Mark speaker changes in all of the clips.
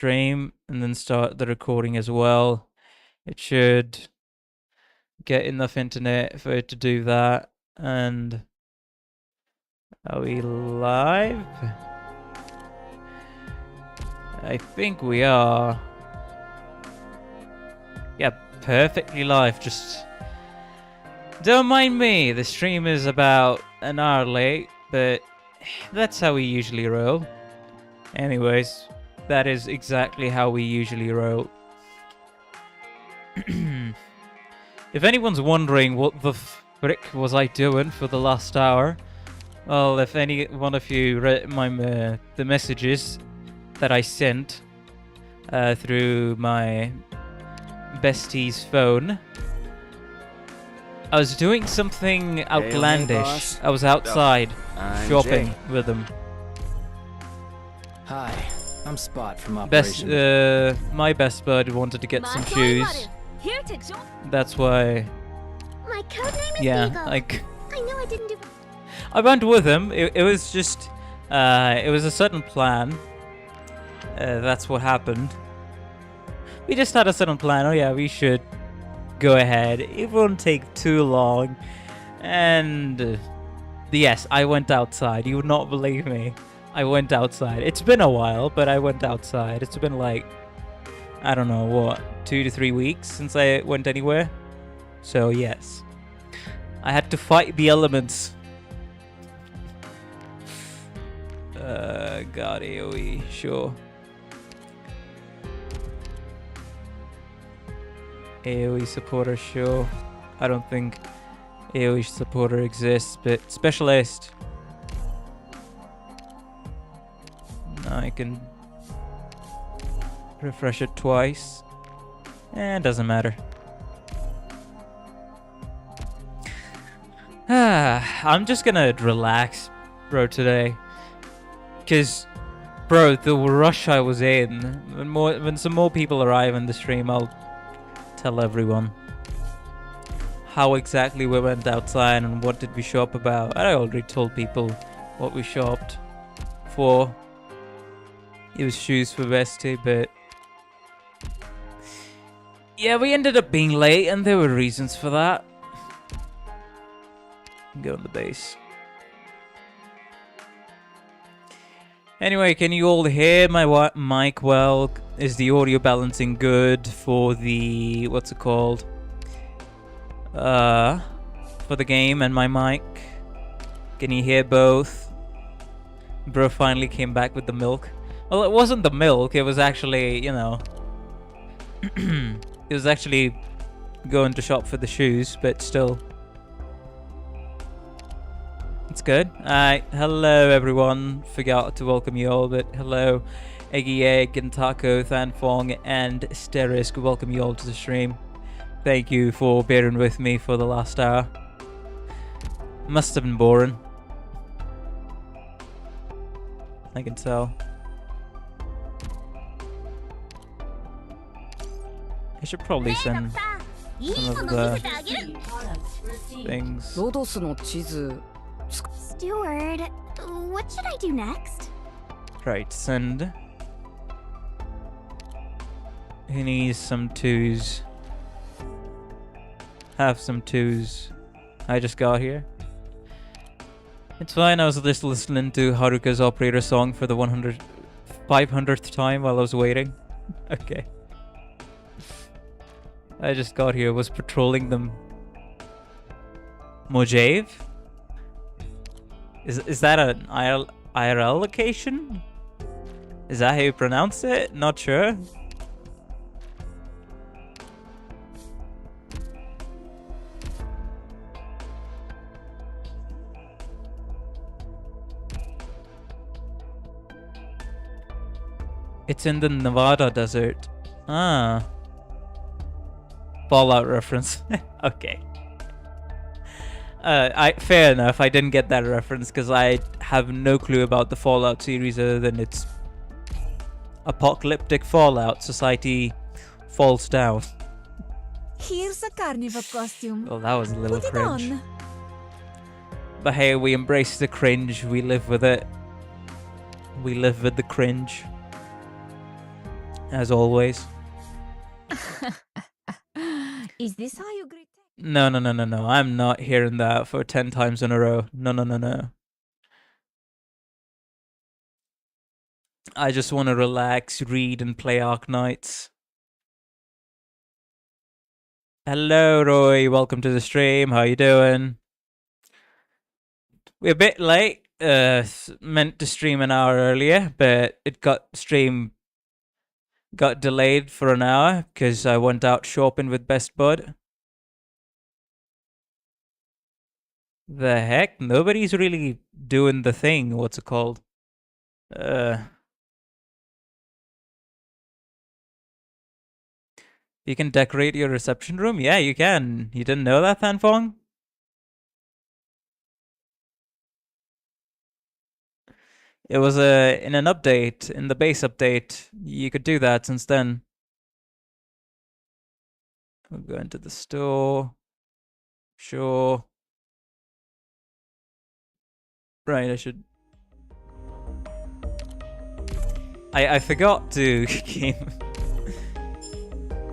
Speaker 1: stream and then start the recording as well. It should get enough internet for it to do that. And are we live? I think we are. Yeah, perfectly live. Just don't mind me. The stream is about an hour late, but that's how we usually roll. Anyways, that is exactly how we usually roll. If anyone's wondering what the frick was I doing for the last hour, well, if any one of you read the messages that I sent through my bestie's phone, I was doing something outlandish. I was outside shopping with him.
Speaker 2: Hi, I'm Spot from Operation.
Speaker 1: My best bud wanted to get some shoes. That's why.
Speaker 3: My code name is
Speaker 1: Yeah,
Speaker 3: Beagle. I know I didn't do.
Speaker 1: I went with him. It was just, it was a sudden plan. That's what happened. We just had a sudden plan. Oh yeah, we should go ahead. It won't take too long. And yes, I went outside. You would not believe me. I went outside. It's been a while, but I went outside. It's been like, I don't know, what, 2 to 3 weeks since I went anywhere. So yes, I had to fight the elements. God, AoE, sure. AoE supporter, sure. I don't think AoE supporter exists, but specialist. I can refresh it twice. And doesn't matter. I'm just gonna relax, bro, today. Cause, bro, the rush I was in. When some more people arrive on the stream, I'll tell everyone how exactly we went outside and what did we shop about. I already told people what we shopped for. It was shoes for Bestie, but yeah, we ended up being late and there were reasons for that. Go on the base. Anyway, can you all hear my mic well? Is the audio balancing good for the, what's it called? For the game and my mic? Can you hear both? Bro finally came back with the milk. Well, it wasn't the milk, it was actually, you know, it was actually going to shop for the shoes, but still. It's good. Hello everyone. Forgot to welcome you all, but hello. Eggy Egg and Taco, Thanfong, and Sterisk. Welcome you all to the stream. Thank you for bearing with me for the last hour. Must have been boring. I can tell. I should probably send some of the things.
Speaker 3: Steward, what should I do next?
Speaker 1: Right, send. He needs some twos. Have some twos. I just got here. It's fine, I was just listening to Haruka's operator song for the 500th time while I was waiting. Okay. I just got here, was patrolling them. Mojave? Is that an IRL location? Is that how you pronounce it? Not sure. It's in the Nevada desert. Ah. Fallout reference. Okay. Fair enough, I didn't get that reference because I have no clue about the Fallout series other than it's apocalyptic Fallout. Society falls down.
Speaker 4: Here's a carnival costume.
Speaker 1: Oh, that was a little
Speaker 4: Put it
Speaker 1: cringe.
Speaker 4: on.
Speaker 1: But hey, we embrace the cringe. We live with it. We live with the cringe. as always.
Speaker 4: Is this how you greet?
Speaker 1: No. I'm not hearing that for 10 times in a row. No. I just want to relax, read, and play Arknights. Hello, Roy. Welcome to the stream. How you doing? We're a bit late. Meant to stream an hour earlier, but it got delayed for an hour because I went out shopping with Best Bud. The heck? Nobody's really doing the thing. What's it called? You can decorate your reception room? Yeah, you can. You didn't know that, Thanfong? It was in an update, in the base update. You could do that since then. We'll go into the store. Sure. Right, I should... I forgot to game...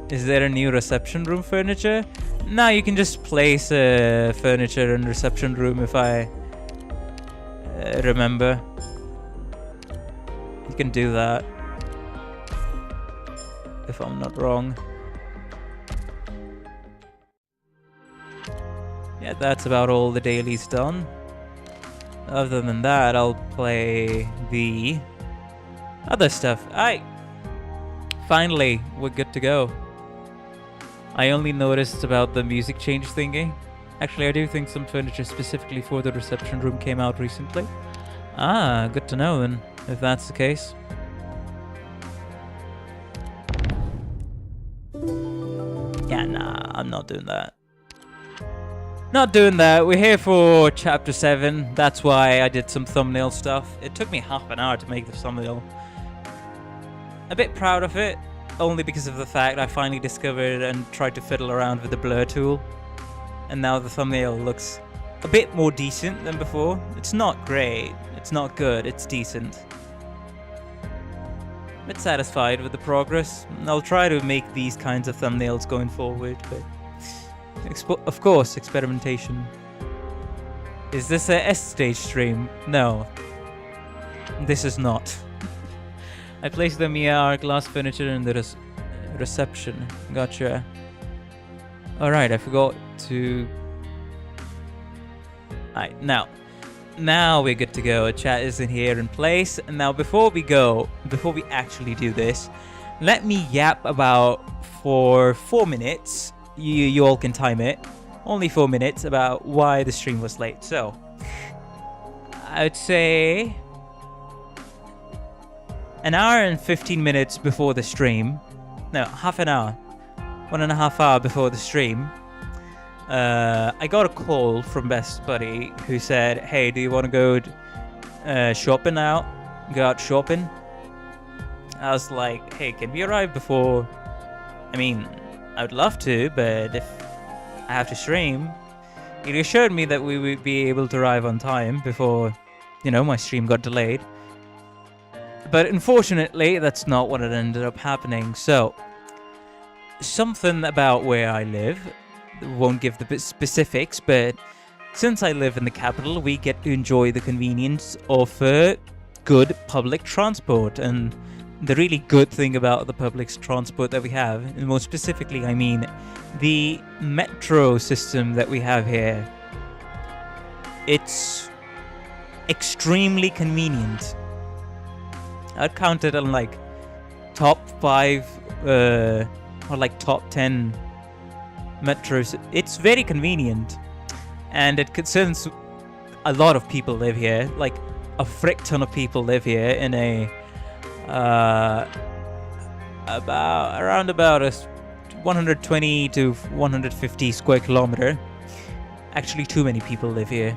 Speaker 1: Is there a new reception room furniture? No, you can just place furniture in reception room if I remember. You can do that. If I'm not wrong. Yeah, that's about all the dailies done. Other than that, I'll play the other stuff. Finally, we're good to go. I only noticed about the music change thingy. Actually, I do think some furniture specifically for the reception room came out recently. Ah, good to know then, if that's the case. Yeah, nah, I'm not doing that. Not doing that. We're here for chapter 7. That's why I did some thumbnail stuff. It took me half an hour to make the thumbnail. A bit proud of it, only because of the fact I finally discovered and tried to fiddle around with the blur tool. And now the thumbnail looks a bit more decent than before. It's not great, it's not good, it's decent. A bit satisfied with the progress. I'll try to make these kinds of thumbnails going forward, but of course, experimentation. Is this a S stage stream? No. This is not. I placed the Mia glass furniture in the reception. Gotcha. Alright, I forgot to... Alright, now we're good to go. Chat is in here in place. And now before we actually do this, let me yap for 4 minutes. You all can time it. Only 4 minutes about why the stream was late. So, I would say an hour and 15 minutes before the stream. No, half an hour. 1.5 hours before the stream. I got a call from Best Buddy who said, hey, do you want to go shopping now? Go out shopping? I was like, hey, can we arrive before... I mean, I would love to, but if I have to stream... He assured me that we would be able to arrive on time before, my stream got delayed. But unfortunately, that's not what it ended up happening. So, something about where I live, won't give the specifics, but since I live in the capital, we get to enjoy the convenience of good public transport. And the really good thing about the public transport that we have, and more specifically, I mean, the metro system that we have here, it's extremely convenient. I'd count it on like top 5 or like top 10 metros. It's very convenient, and it concerns a lot of people live here. Like a frick ton of people live here in a around about a 120 to 150 square kilometer. Actually, too many people live here,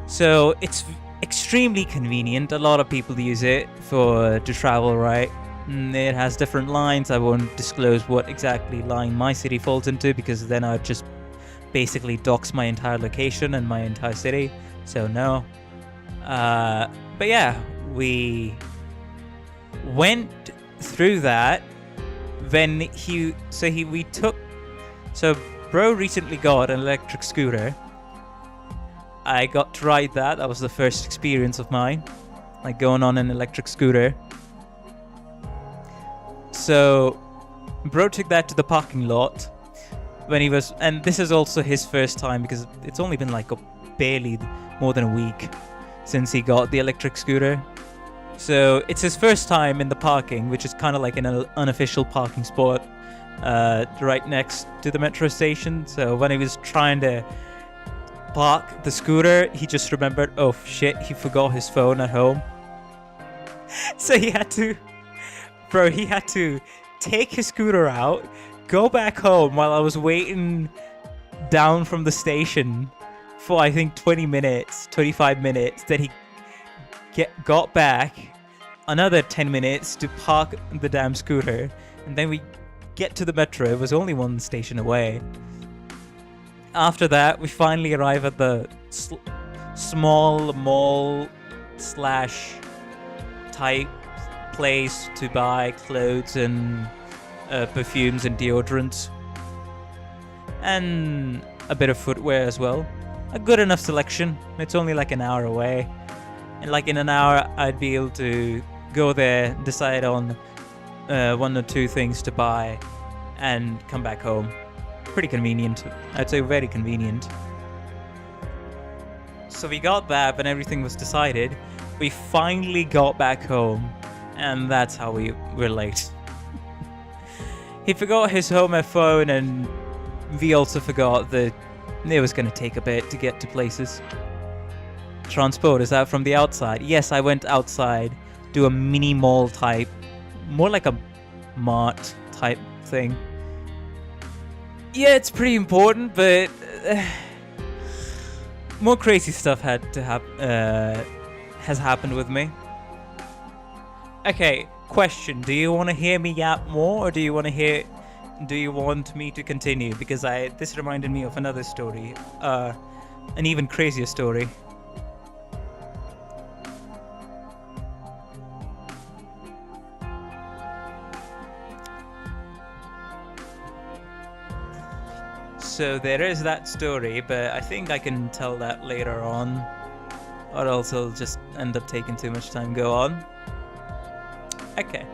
Speaker 1: so it's extremely convenient. A lot of people use it to travel, right? It has different lines. I won't disclose what exactly line my city falls into, because then I'd just basically dox my entire location and my entire city. So no. But yeah, we went through that, so bro recently got an electric scooter. I got to ride that. That was the first experience of mine, like going on an electric scooter. So bro took that to the parking lot when he was, and this is also his first time because it's only been like barely more than a week since he got the electric scooter. So it's his first time in the parking, which is kind of like an unofficial parking spot right next to the metro station. So when he was trying to park the scooter, he just remembered, oh shit, he forgot his phone at home. So he had to take his scooter out, go back home while I was waiting down from the station for I think 25 minutes. Then he got back another 10 minutes to park the damn scooter, and then we get to the metro. It was only one station away. After that, we finally arrive at the small mall / type place to buy clothes and perfumes and deodorants, and a bit of footwear as well. A good enough selection. It's only like an hour away, and like in an hour I'd be able to go there, decide on 1 or 2 things to buy, and come back home. Pretty convenient. I'd say very convenient. So we got that, when everything was decided, we finally got back home, and that's how we were late. He forgot his home phone, and we also forgot that it was going to take a bit to get to places. Transport, is that from the outside? Yes, I went outside, do a mini mall type, more like a mart type thing. Yeah, it's pretty important, but more crazy stuff has happened with me. Okay, question: do you want to hear me yap more, or do you want me to continue? Because this reminded me of another story, an even crazier story. So there is that story, but I think I can tell that later on, or else it'll just end up taking too much time. Go on. Okay,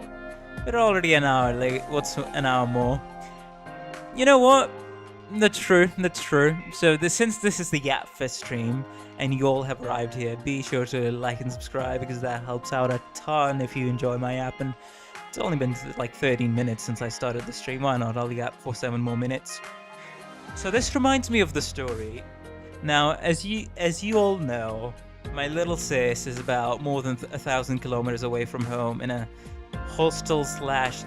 Speaker 1: we're already an hour late. What's an hour more? You know what? That's true. So since this is the YapFest stream, and you all have arrived here, be sure to like and subscribe, because that helps out a ton if you enjoy my yapping. It's only been like 13 minutes since I started the stream. Why not? I'll yap for 7 more minutes. So this reminds me of the story. Now, as you all know, my little sis is about more than 1,000 kilometers away from home in a hostel /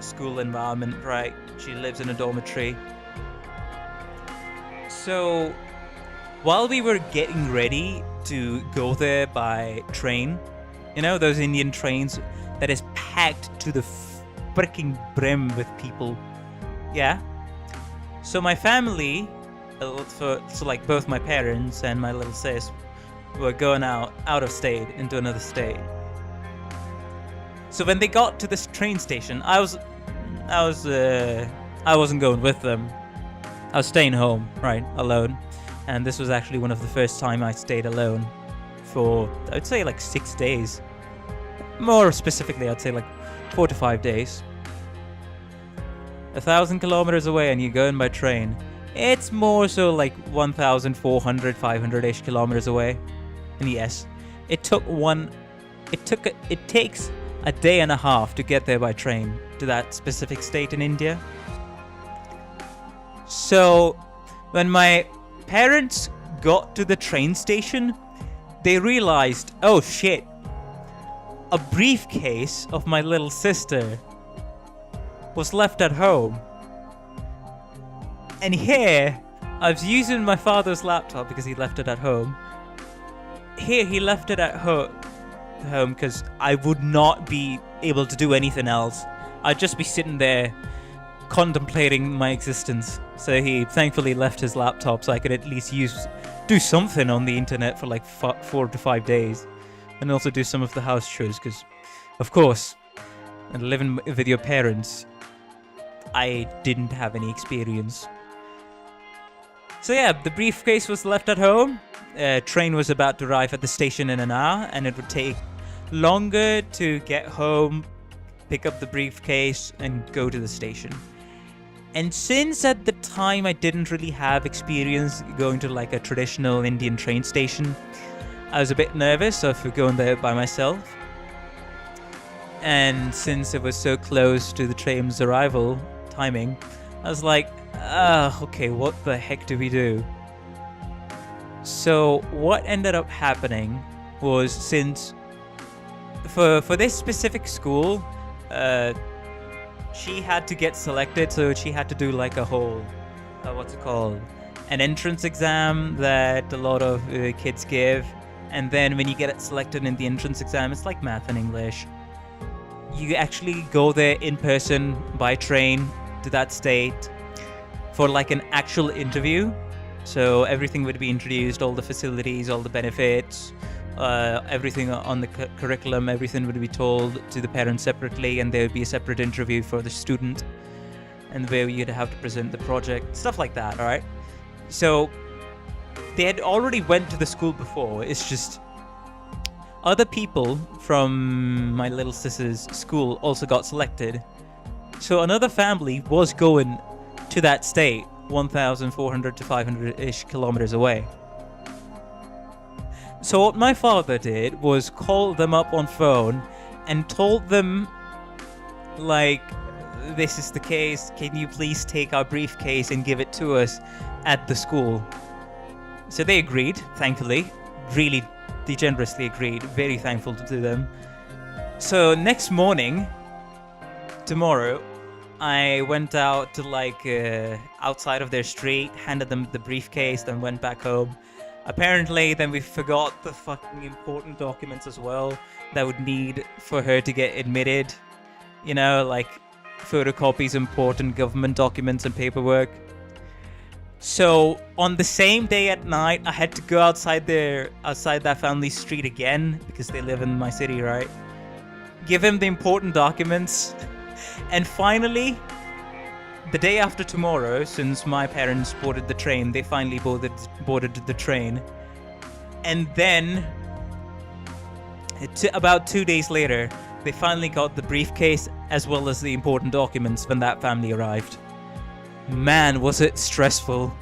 Speaker 1: school environment, right? She lives in a dormitory. So while we were getting ready to go there by train, you know, those Indian trains that is packed to the freaking brim with people. Yeah. So my family, so like both my parents and my little sis, were going out of state into another state. So when they got to this train station, I wasn't going with them. I was staying home, right, alone. And this was actually one of the first time I stayed alone for, I'd say, like 6 days. More specifically, I'd say like 4 to 5 days. 1,000 kilometers away, and you're going by train. It's more so like 1,400, 500-ish kilometers away. And yes, it takes a day and a half to get there by train to that specific state in India. So when my parents got to the train station, they realized, oh shit, a briefcase of my little sister was left at home. And here, I was using my father's laptop because he left it at home. Here, he left it at home because I would not be able to do anything else. I'd just be sitting there contemplating my existence. So he thankfully left his laptop so I could at least do something on the internet for like 4 to 5 days. And also do some of the house chores because, of course, and living with your parents, I didn't have any experience. So yeah, the briefcase was left at home. Train was about to arrive at the station in an hour, and it would take longer to get home, pick up the briefcase, and go to the station. And since at the time I didn't really have experience going to like a traditional Indian train station, I was a bit nervous of going there by myself. And since it was so close to the train's arrival timing, I was like, okay, what the heck do we do? So what ended up happening was, since for this specific school, she had to get selected, so she had to do like a whole, what's it called? An entrance exam that a lot of kids give. And then when you get selected in the entrance exam, it's like math and English. You actually go there in person by train to that state for like an actual interview. So everything would be introduced, all the facilities, all the benefits, everything on the curriculum, everything would be told to the parents separately, and there would be a separate interview for the student, and where you'd have to present the project, stuff like that, alright? So they had already went to the school before. It's just other people from my little sister's school also got selected. So another family was going to that state, 1,400 to 500-ish kilometers away. So what my father did was call them up on phone and told them, like, this is the case, can you please take our briefcase and give it to us at the school? So they agreed, thankfully. Really, they generously agreed. Very thankful to them. So next morning, tomorrow, I went out to like outside of their street, handed them the briefcase, then went back home. Apparently, then we forgot the fucking important documents as well that would need for her to get admitted. You know, like photocopies, important government documents and paperwork. So on the same day at night, I had to go outside that family's street again, because they live in my city, right? Give him the important documents. And finally, the day after tomorrow, since my parents boarded the train, they finally boarded the train. And then, about 2 days later, they finally got the briefcase as well as the important documents when that family arrived. Man, was it stressful.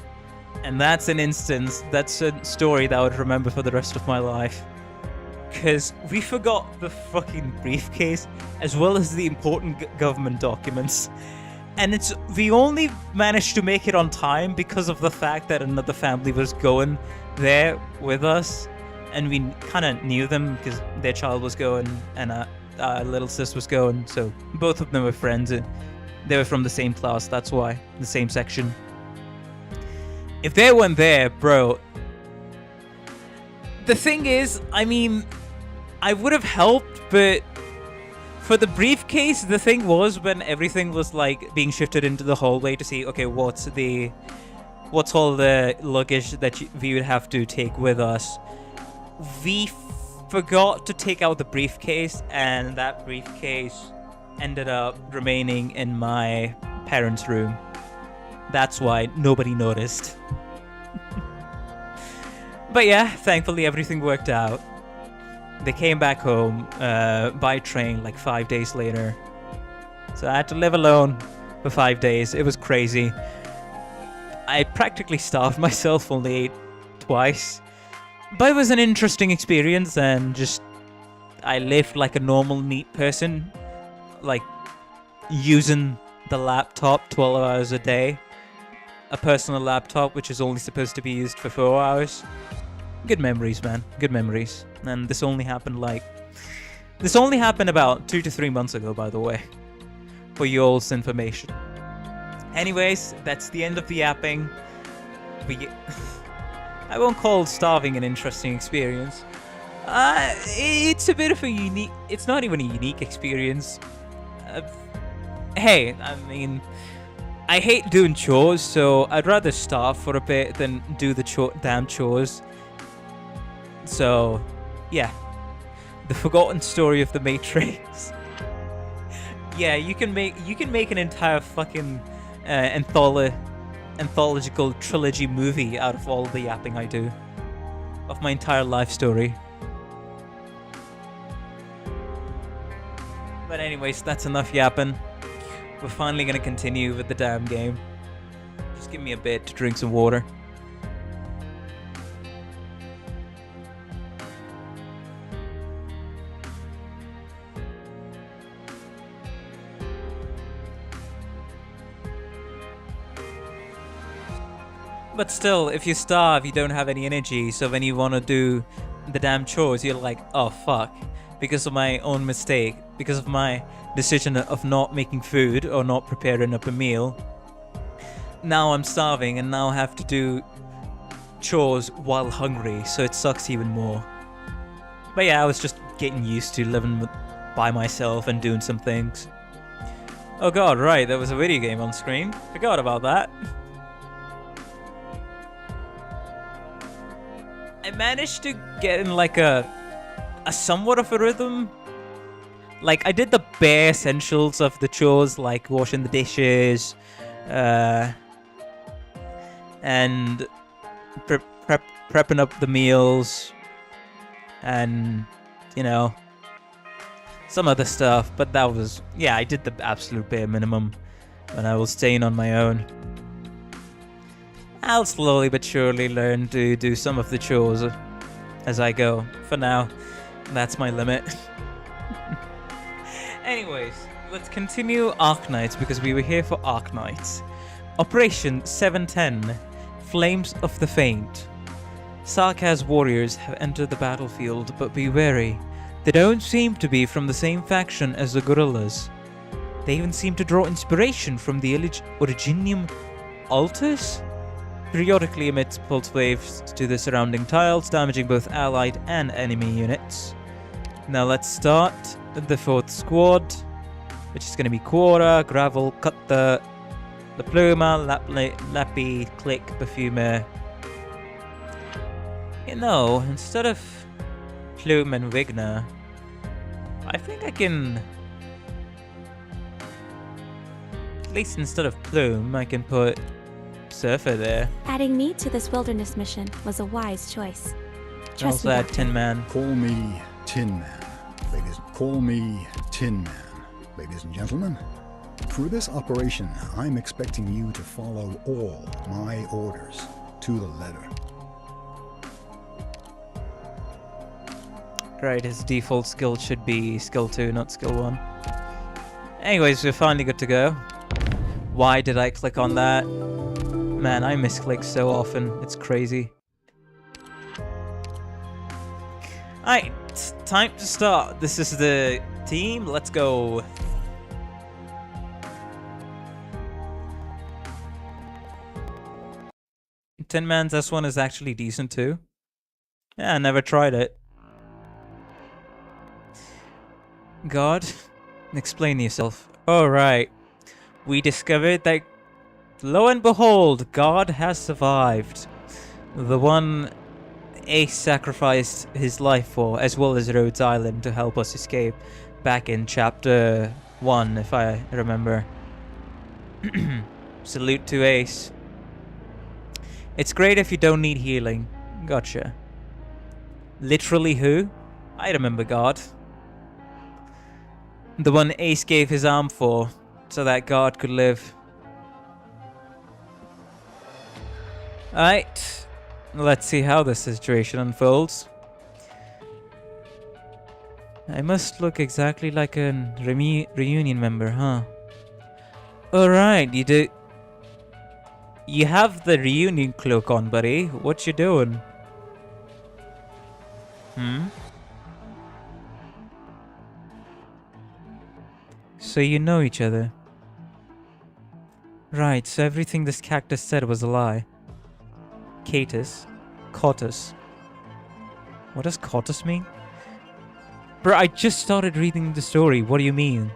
Speaker 1: And that's a story that I would remember for the rest of my life. Because we forgot the fucking briefcase as well as the important government documents. And we only managed to make it on time because of the fact that another family was going there with us. And we kind of knew them because their child was going and our little sis was going. So both of them were friends. And they were from the same class, that's why. The same section. If they weren't there, bro... The thing is, I mean, I would have helped, but... For the briefcase, the thing was, when everything was, like, being shifted into the hallway to see, okay, what's all the luggage that we would have to take with us, we forgot to take out the briefcase, and that briefcase ended up remaining in my parents' room. That's why nobody noticed. But yeah, thankfully everything worked out. They came back home by train like 5 days later. So I had to live alone for 5 days. It was crazy. I practically starved myself, only ate twice. But it was an interesting experience, and just I lived like a normal, neat person. Like, using the laptop 12 hours a day. A personal laptop, which is only supposed to be used for 4 hours. Good memories, man. Good memories. And this only happened about 2 to 3 months ago, by the way. For your all's information. Anyways, that's the end of the yapping. I won't call starving an interesting experience. It's a bit of a unique... It's not even a unique experience. Hey, I mean... I hate doing chores, so I'd rather starve for a bit than do the damn chores. So, yeah. The forgotten story of the Matrix. Yeah, you can make an entire fucking anthological trilogy movie out of all the yapping I do. Of my entire life story. But anyways, that's enough yapping. We're finally gonna continue with the damn game. Just give me a bit to drink some water. But still, if you starve, you don't have any energy, so when you want to do the damn chores, you're like, oh fuck. Because of my own mistake, because of my decision of not making food or not preparing up a meal, now I'm starving and now have to do chores while hungry, so it sucks even more. But yeah, I was just getting used to living by myself and doing some things. Oh god, right, there was a video game on screen. Forgot about that. I managed to get in like a somewhat of a rhythm. Like I did the bare essentials of the chores, like washing the dishes, and prepping up the meals, and you know, some other stuff. But that was, yeah, I did the absolute bare minimum when I was staying on my own. I'll slowly but surely learn to do some of the chores as I go. For now, that's my limit. Anyways, let's continue Arknights because we were here for Arknights. Operation 710, Flames of the Faint. Saga's warriors have entered the battlefield, but be wary. They don't seem to be from the same faction as the guerrillas. They even seem to draw inspiration from the Originium altars? Periodically emits pulse waves to the surrounding tiles, damaging both allied and enemy units. Now let's start the 4th squad, which is going to be Quora, Gravel, Cutter, the Pluma, Lappy, Click, Perfumer. You know, instead of Plume and Wigner, I think I can... At least instead of Plume, I can put Surfer there.
Speaker 3: Adding me to this wilderness mission was a wise choice. Trust
Speaker 1: Also
Speaker 3: me,
Speaker 1: add
Speaker 3: Doctor.
Speaker 1: Tin Man.
Speaker 5: Call me Tin Man. Call me Tin Man. Ladies and gentlemen, for this operation, I'm expecting you to follow all my orders to the letter.
Speaker 1: Right, his default skill should be skill 2, not skill 1. Anyways, we're finally good to go. Why did I click on that? Man, I misclick so often. It's crazy. Alright, time to start. This is the team. Let's go. Tin Man's S1 is actually decent too. Yeah, I never tried it. God, explain yourself. Alright. We discovered that, lo and behold, God has survived. The one Ace sacrificed his life for, as well as Rhodes Island, to help us escape back in chapter 1, if I remember. Salute to Ace. It's great if you don't need healing. Gotcha. Literally who? I remember God. The one Ace gave his arm for, so that God could live. Alright. Let's see how this situation unfolds. I must look exactly like a reunion member, huh? Alright, you do... You have the reunion cloak on, buddy. What you doing? So you know each other. Right, so everything this cactus said was a lie. Catus. Cottus. What does Cottus mean? Bro, I just started reading the story. What do you mean?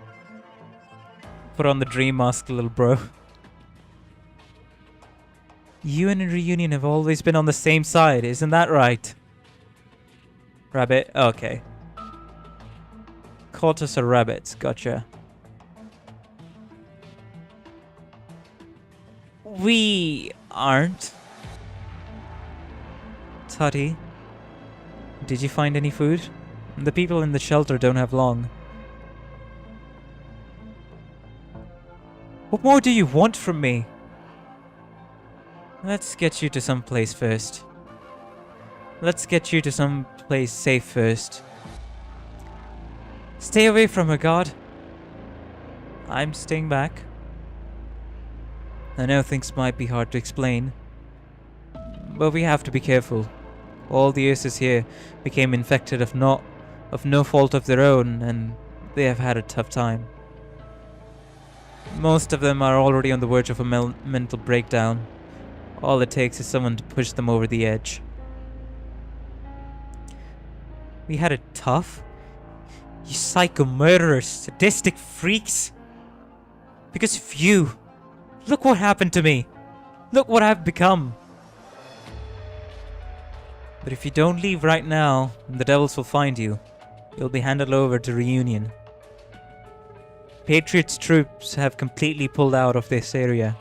Speaker 1: Put on the dream mask, little bro. You and a reunion have always been on the same side, isn't that right? Rabbit? Okay. Cottus are rabbits, gotcha. We aren't. Tati, did you find any food? The people in the shelter don't have long. What more do you want from me? Let's get you to some place first. Let's get you to some place safe first. Stay away from her, God. I'm staying back. I know things might be hard to explain, but we have to be careful. All the Urses here became infected of no fault of their own, and they have had a tough time. Most of them are already on the verge of a mental breakdown. All it takes is someone to push them over the edge. We had it tough? You psycho murderers, sadistic freaks! Because of you! Look what happened to me! Look what I've become! But if you don't leave right now, the devils will find you. You'll be handed over to Reunion. Patriots' troops have completely pulled out of this area.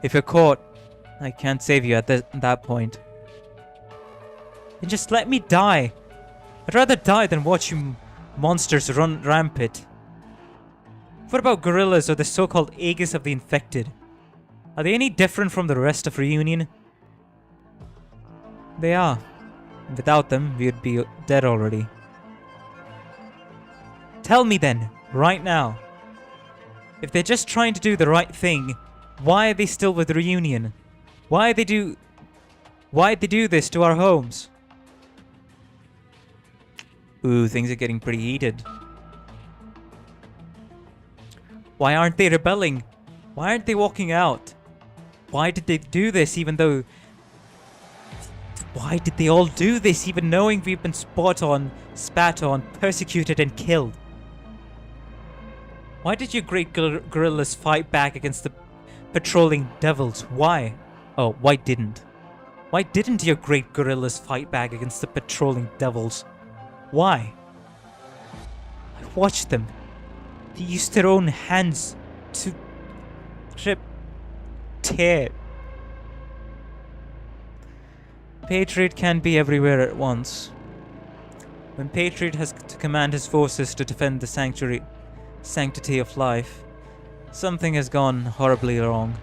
Speaker 1: If you're caught, I can't save you at that point. Then just let me die. I'd rather die than watch you monsters run rampant. What about gorillas or the so-called Aegis of the infected? Are they any different from the rest of Reunion? They are. Without them, we would be dead already. Tell me then, right now. If they're just trying to do the right thing, why are they still with Reunion? Why'd they do this to our homes? Ooh, things are getting pretty heated. Why aren't they rebelling? Why aren't they walking out? Why did they do this even though... Why did they all do this even knowing we've been spat on, persecuted and killed? Why did your great gorillas fight back against the patrolling devils? Why? Oh, why didn't? Why didn't your great gorillas fight back against the patrolling devils? Why? I watched them. They used their own hands to tear. Patriot can't be everywhere at once. When Patriot has to command his forces to defend the sanctity of life, something has gone horribly wrong.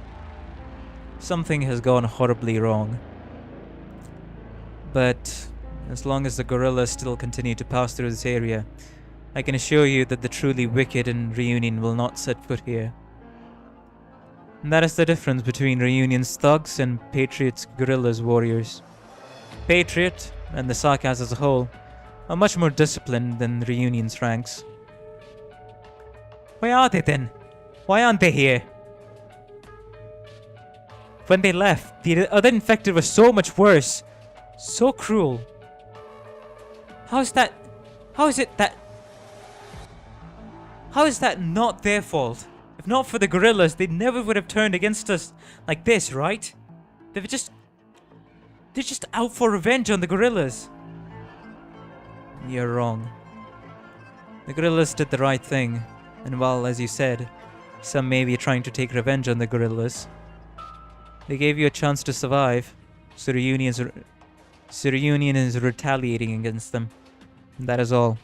Speaker 1: Something has gone horribly wrong. But as long as the gorillas still continue to pass through this area, I can assure you that the truly wicked in Reunion will not set foot here. And that is the difference between Reunion's thugs and Patriot's guerrillas warriors. Patriot, and the sagas as a whole, are much more disciplined than Reunion's ranks. Where are they then? Why aren't they here? When they left, the other infected were so much worse. So cruel. How is that not their fault? If not for the gorillas, they never would have turned against us like this, right? They're just out for revenge on the gorillas. You're wrong. The gorillas did the right thing, and while, as you said, some may be trying to take revenge on the gorillas, they gave you a chance to survive, so Reunion is retaliating against them. And that is all.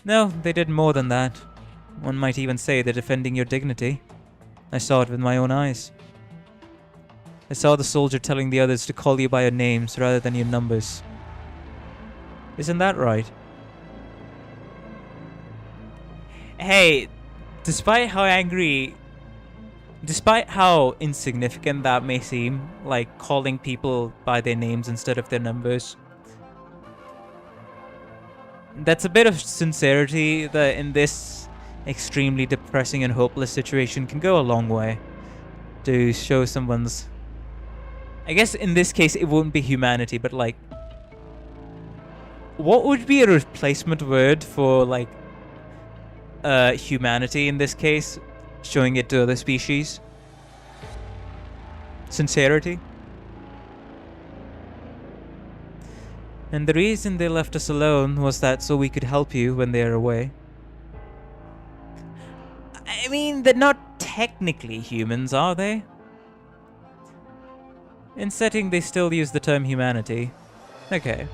Speaker 1: No, they did more than that. One might even say they're defending your dignity. I saw it with my own eyes. I saw the soldier telling the others to call you by your names rather than your numbers. Isn't that right? Hey, despite how insignificant that may seem, like calling people by their names instead of their numbers, that's a bit of sincerity that in this extremely depressing and hopeless situation can go a long way to show someone's... I guess in this case it wouldn't be humanity, but like... What would be a replacement word for like... humanity in this case? Showing it to other species? Sincerity? And the reason they left us alone was that so we could help you when they're away. I mean, they're not technically humans, are they? In setting, they still use the term humanity. Okay.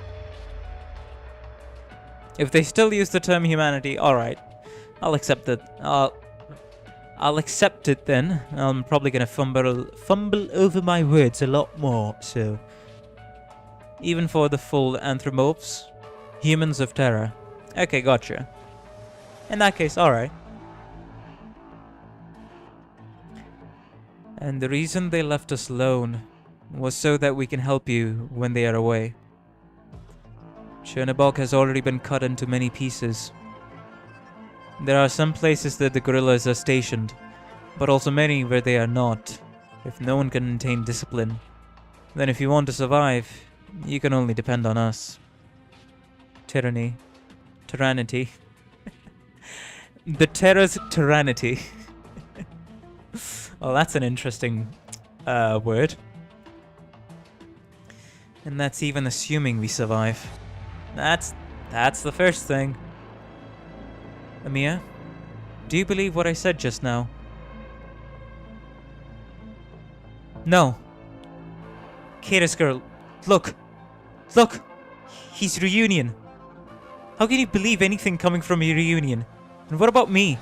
Speaker 1: If they still use the term humanity, alright. I'll accept it. I'll accept it then. I'm probably gonna fumble over my words a lot more, so... Even for the full anthropomorphs, humans of terror. Okay, gotcha. In that case, alright. And the reason they left us alone was so that we can help you when they are away. Chernobog has already been cut into many pieces. There are some places that the guerrillas are stationed, but also many where they are not. If no one can maintain discipline, then if you want to survive, you can only depend on us. Tyranny. Tyrannity. The terror's tyrannity. Well, that's an interesting word. And that's even assuming we survive. That's the first thing. Amir, do you believe what I said just now? No. Kata's girl, look! Look! He's reunion! How can you believe anything coming from a reunion? And what about me?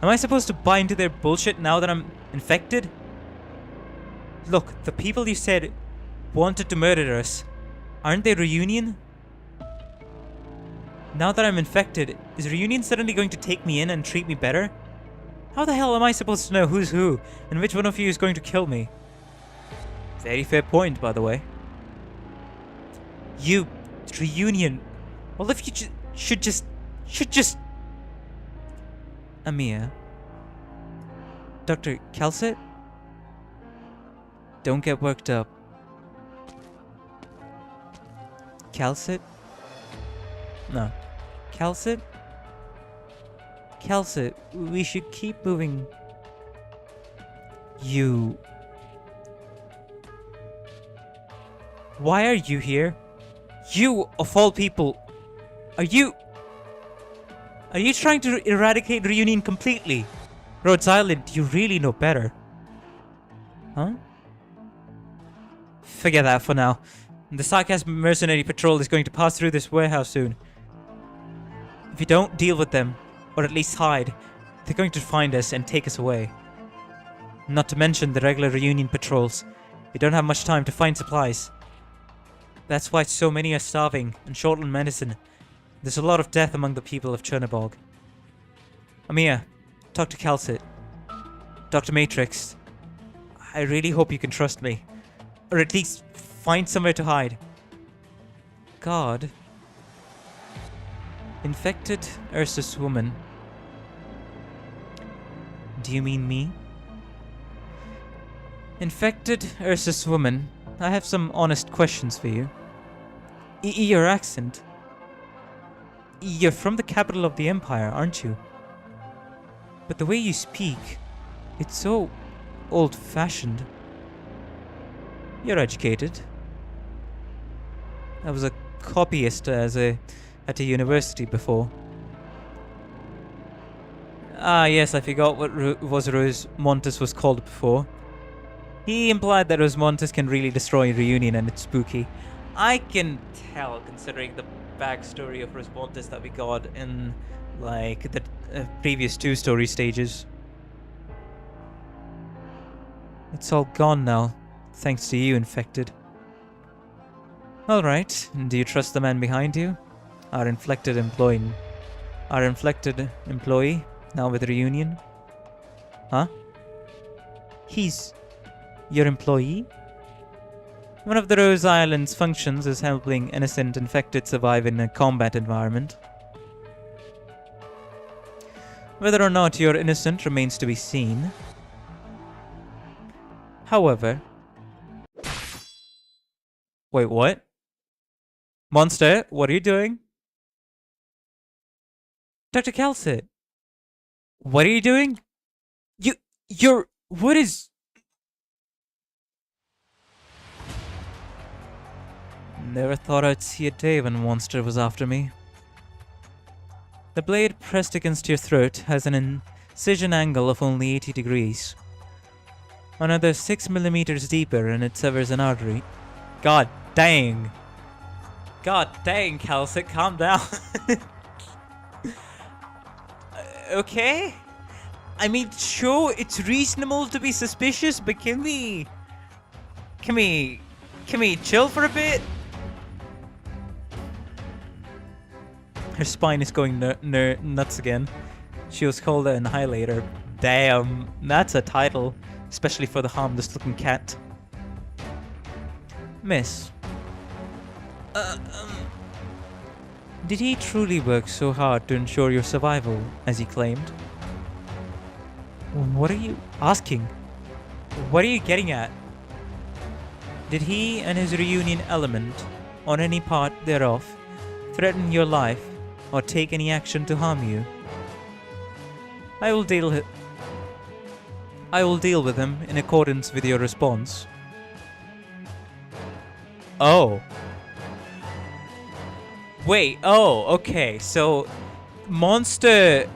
Speaker 1: Am I supposed to buy into their bullshit now that I'm infected? Look, the people you said wanted to murder us, aren't they reunion? Now that I'm infected, is reunion suddenly going to take me in and treat me better? How the hell am I supposed to know who's who and which one of you is going to kill me? Very fair point, by the way. You, reunion. Well, if you should just... Amir. Dr. Calcit? Don't get worked up. Calcit? No. Calcit? Calcit, we should keep moving. You... Why are you here? You, of all people, are you trying to eradicate reunion completely? Rhodes Island, you really know better. Huh? Forget that for now. The sarcasm mercenary patrol is going to pass through this warehouse soon. If you don't deal with them, or at least hide, they're going to find us and take us away. Not to mention the regular reunion patrols. We don't have much time to find supplies. That's why so many are starving and short on medicine. There's a lot of death among the people of Chernobog. Amir, talk to Calcit. Dr. Matrix, I really hope you can trust me. Or at least find somewhere to hide. God. Infected Ursus woman. Do you mean me? Infected Ursus woman, I have some honest questions for you. Your accent. You're from the capital of the Empire, aren't you? But the way you speak, it's so old-fashioned. You're educated. I was a copyist at a university before. Ah, yes, I forgot what Rose Montes was called before. He implied that Rosmontes can really destroy Reunion and it's spooky. I can tell, considering the backstory of Rosmontes that we got in, like, the previous 2 story stages. It's all gone now, thanks to you, Infected. Alright, do you trust the man behind you? Our inflected employee, now with Reunion? Huh? He's... your employee? One of the Rose Island's functions is helping innocent infected survive in a combat environment. Whether or not you're innocent remains to be seen. However... Wait, what? Monster, what are you doing? Dr. Calcit, what are you doing? You're... what is... Never thought I'd see a day when a monster was after me. The blade pressed against your throat has an Incision angle of only 80 degrees. Another 6 millimeters deeper and it severs an artery. God dang. God dang, Calcic, calm down. Okay? I mean, sure, it's reasonable to be suspicious, but can we chill for a bit? Her spine is going nuts again. She was called an annihilator. Damn, that's a title, especially for the harmless looking cat. Miss. Did he truly work so hard to ensure your survival, as he claimed? What are you asking? What are you getting at? Did he and his reunion element, or any part thereof, threaten your life, or take any action to harm you? I will deal with him in accordance with your response. Oh. Wait, oh, okay, so Monster...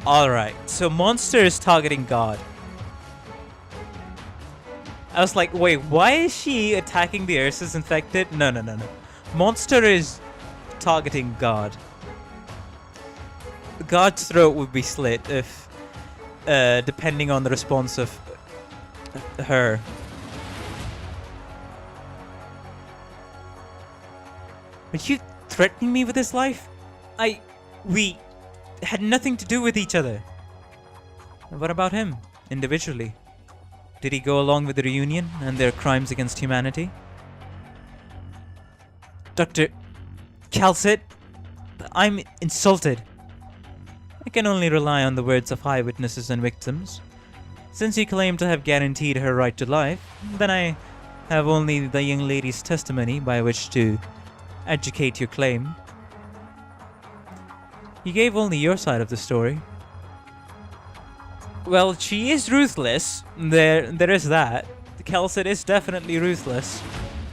Speaker 1: Alright, so Monster is targeting God. I was like, wait, why is she attacking the Ursus infected? No. Monster is targeting God. God's throat would be slit if, depending on the response of her. Are you threatening me with his life? We had nothing to do with each other. What about him, individually? Did he go along with the reunion and their crimes against humanity? Dr. Calcit, I'm insulted. I can only rely on the words of eyewitnesses and victims. Since you claim to have guaranteed her right to life, then I have only the young lady's testimony by which to educate your claim. You gave only your side of the story. Well, she is ruthless. There is that. The Calcit is definitely ruthless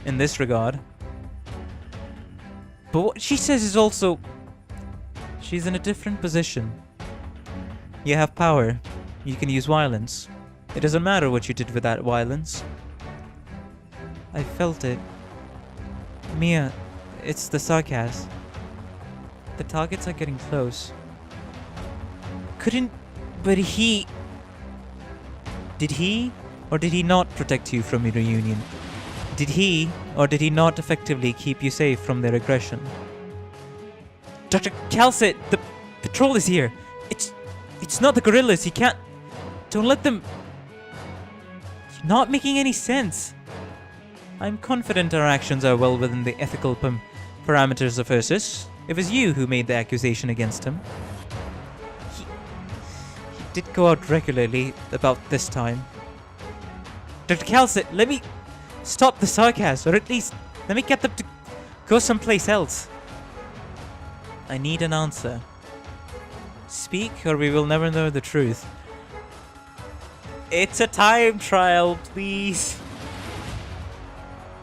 Speaker 1: in this regard. But what she says is also... she's in a different position. You have power. You can use violence. It doesn't matter what you did with that violence. I felt it. Mia, it's the sarcasm. The targets are getting close. But he... Did he or did he not protect you from your reunion? Did he or did he not effectively keep you safe from their aggression? Dr. Calcit, the patrol is here. It's not the guerrillas. You can't... Don't let them... You're not making any sense. I'm confident our actions are well within the ethical parameters of Ursus. It was you who made the accusation against him. He did go out regularly about this time. Dr. Calcit, let me stop the sarcasm, or at least let me get them to go someplace else. I need an answer. Speak, or we will never know the truth. It's a time trial, please.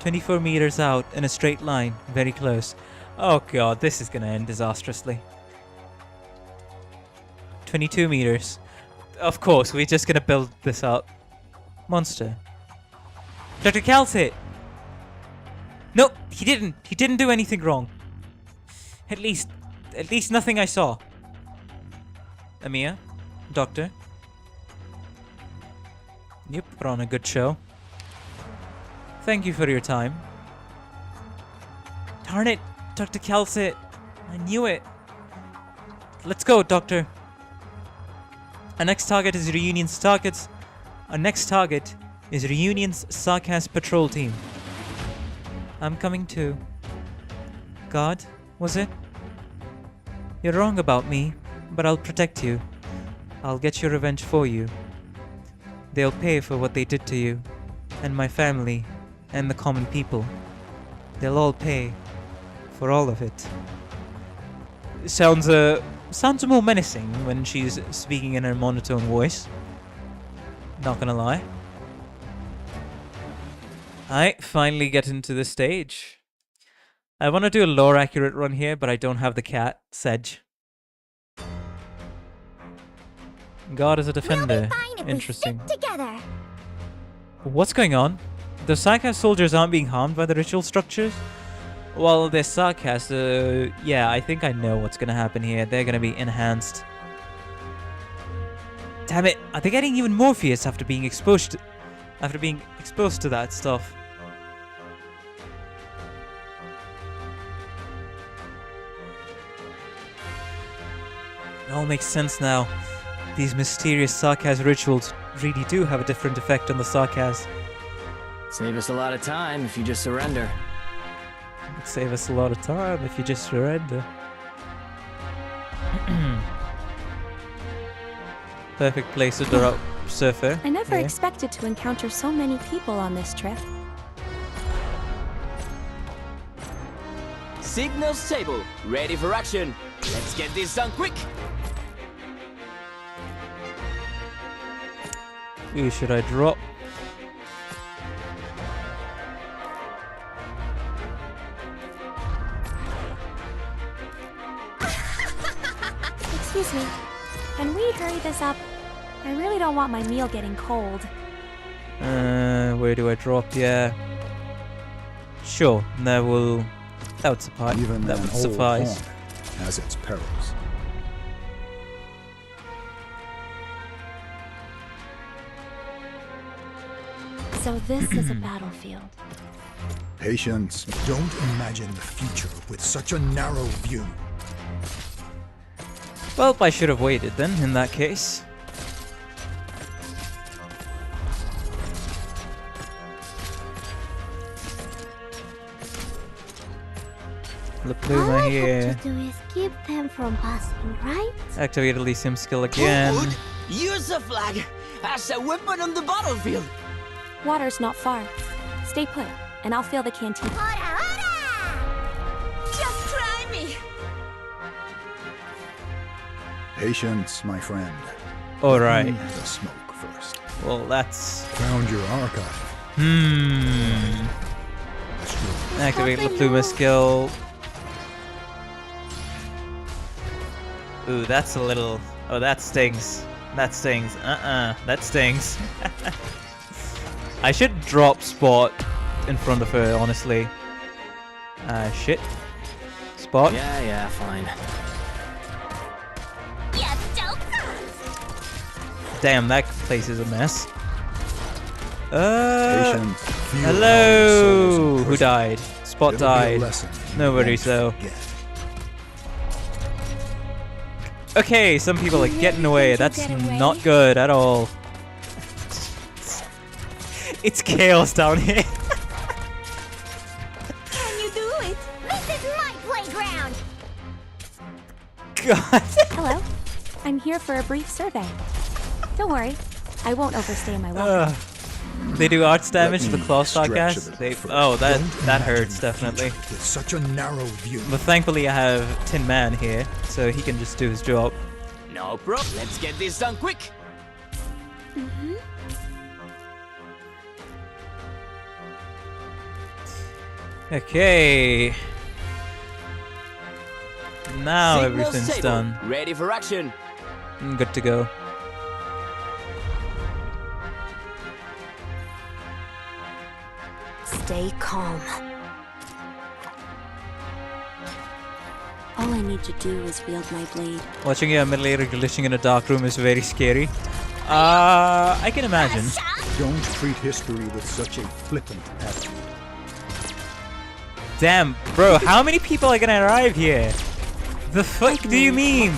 Speaker 1: 24 meters out in a straight line, very close. Oh god, this is gonna end disastrously. 22 meters. Of course, we're just gonna build this up. Monster. Dr. Calcit! No, he didn't. He didn't do anything wrong. At least nothing I saw. Amia? Doctor? You put on a good show. Thank you for your time. Darn it, Dr. Calcit. I knew it. Let's go, Doctor. Our next target is Reunion's targets. Our next target is Reunion's Sarcas patrol team. I'm coming too. God, was it? You're wrong about me, but I'll protect you. I'll get your revenge for you. They'll pay for what they did to you, and my family, and the common people. They'll all pay for all of it. Sounds more menacing when she's speaking in her monotone voice. Not gonna lie. I finally get into the stage. I want to do a lore accurate run here, but I don't have the cat, Sedge. God is a
Speaker 3: We'll
Speaker 1: defender.
Speaker 3: be fine if we
Speaker 1: Interesting.
Speaker 3: stick together.
Speaker 1: What's going on? The Sarkaz soldiers aren't being harmed by the ritual structures? Well, they're Sarkaz, yeah, I think I know what's gonna happen here. They're gonna be enhanced. Damn it! Are they getting even more fierce after being exposed to that stuff? It all makes sense now. These mysterious Sarkaz rituals really do have a different effect on the Sarkaz.
Speaker 2: Save us a lot of time if you just surrender.
Speaker 1: It'd save us a lot of time if you just surrender. Perfect place to drop Surfer.
Speaker 3: I never
Speaker 1: Yeah.
Speaker 3: expected to encounter so many people on this trip.
Speaker 6: Signal stable, ready for action. Let's get this done quick.
Speaker 1: Who should I drop?
Speaker 3: Excuse me. Can we hurry this up? I really don't want my meal getting cold.
Speaker 1: Where do I drop? Yeah. Sure, that would suffice.
Speaker 5: Even
Speaker 1: That
Speaker 5: an
Speaker 1: would
Speaker 5: old
Speaker 1: suffice.
Speaker 5: haunt has its perils.
Speaker 3: So this is a battlefield.
Speaker 5: Patience. Don't imagine the future with such a narrow view.
Speaker 1: Well, I should have waited then, in that case.
Speaker 3: All
Speaker 1: Lapluma
Speaker 3: I
Speaker 1: here.
Speaker 3: have to do is keep them from passing, right?
Speaker 1: Activate Elysium skill again.
Speaker 6: Good. Use the flag as a weapon on the battlefield.
Speaker 3: Water's not far. Stay put, and I'll fill the canteen.
Speaker 4: Just try me.
Speaker 5: Patience, my friend.
Speaker 1: Alright.
Speaker 5: Give me the smoke first.
Speaker 1: Well, that's...
Speaker 5: Found your archive.
Speaker 1: Activate Lapluma skill. Ooh, that's a little... Oh, that stings. That stings. That stings. I should drop Spot in front of her, honestly. Shit. Spot?
Speaker 2: Yeah, fine.
Speaker 1: Damn, that place is a mess.
Speaker 5: Patience. Feel how your soul is
Speaker 1: Hello! Who
Speaker 5: imprisoned.
Speaker 1: died? Spot
Speaker 5: It'll be a
Speaker 1: died.
Speaker 5: lesson you
Speaker 1: No worries,
Speaker 5: won't
Speaker 1: though.
Speaker 5: forget.
Speaker 1: Okay, some people are getting away. That's not good at all. It's chaos down here.
Speaker 3: Can you do it?
Speaker 4: This is my playground.
Speaker 1: God.
Speaker 3: Hello. I'm here for a brief survey. Don't worry. I won't overstay my welcome.
Speaker 1: They do arts damage to
Speaker 5: Let
Speaker 1: the
Speaker 5: me
Speaker 1: claw
Speaker 5: stretch a
Speaker 1: sarcas.
Speaker 5: little
Speaker 1: They
Speaker 5: further.
Speaker 1: oh that
Speaker 5: Don't
Speaker 1: that
Speaker 5: imagine
Speaker 1: hurts
Speaker 5: the
Speaker 1: definitely.
Speaker 5: future with such a narrow view.
Speaker 1: But thankfully I have Tin Man here, so he can just do his job.
Speaker 6: No problem. Let's get this done quick.
Speaker 1: Okay. Now
Speaker 6: Signal
Speaker 1: everything's
Speaker 6: stable,
Speaker 1: done.
Speaker 6: ready for action.
Speaker 1: Good to go.
Speaker 3: Stay calm. All I need to do is wield my blade.
Speaker 1: Watching a middle-aged glitching in a dark room is very scary. I can imagine.
Speaker 5: Don't treat history with such a flippant attitude.
Speaker 1: Damn, bro, how many people are gonna arrive here? The fuck do you mean?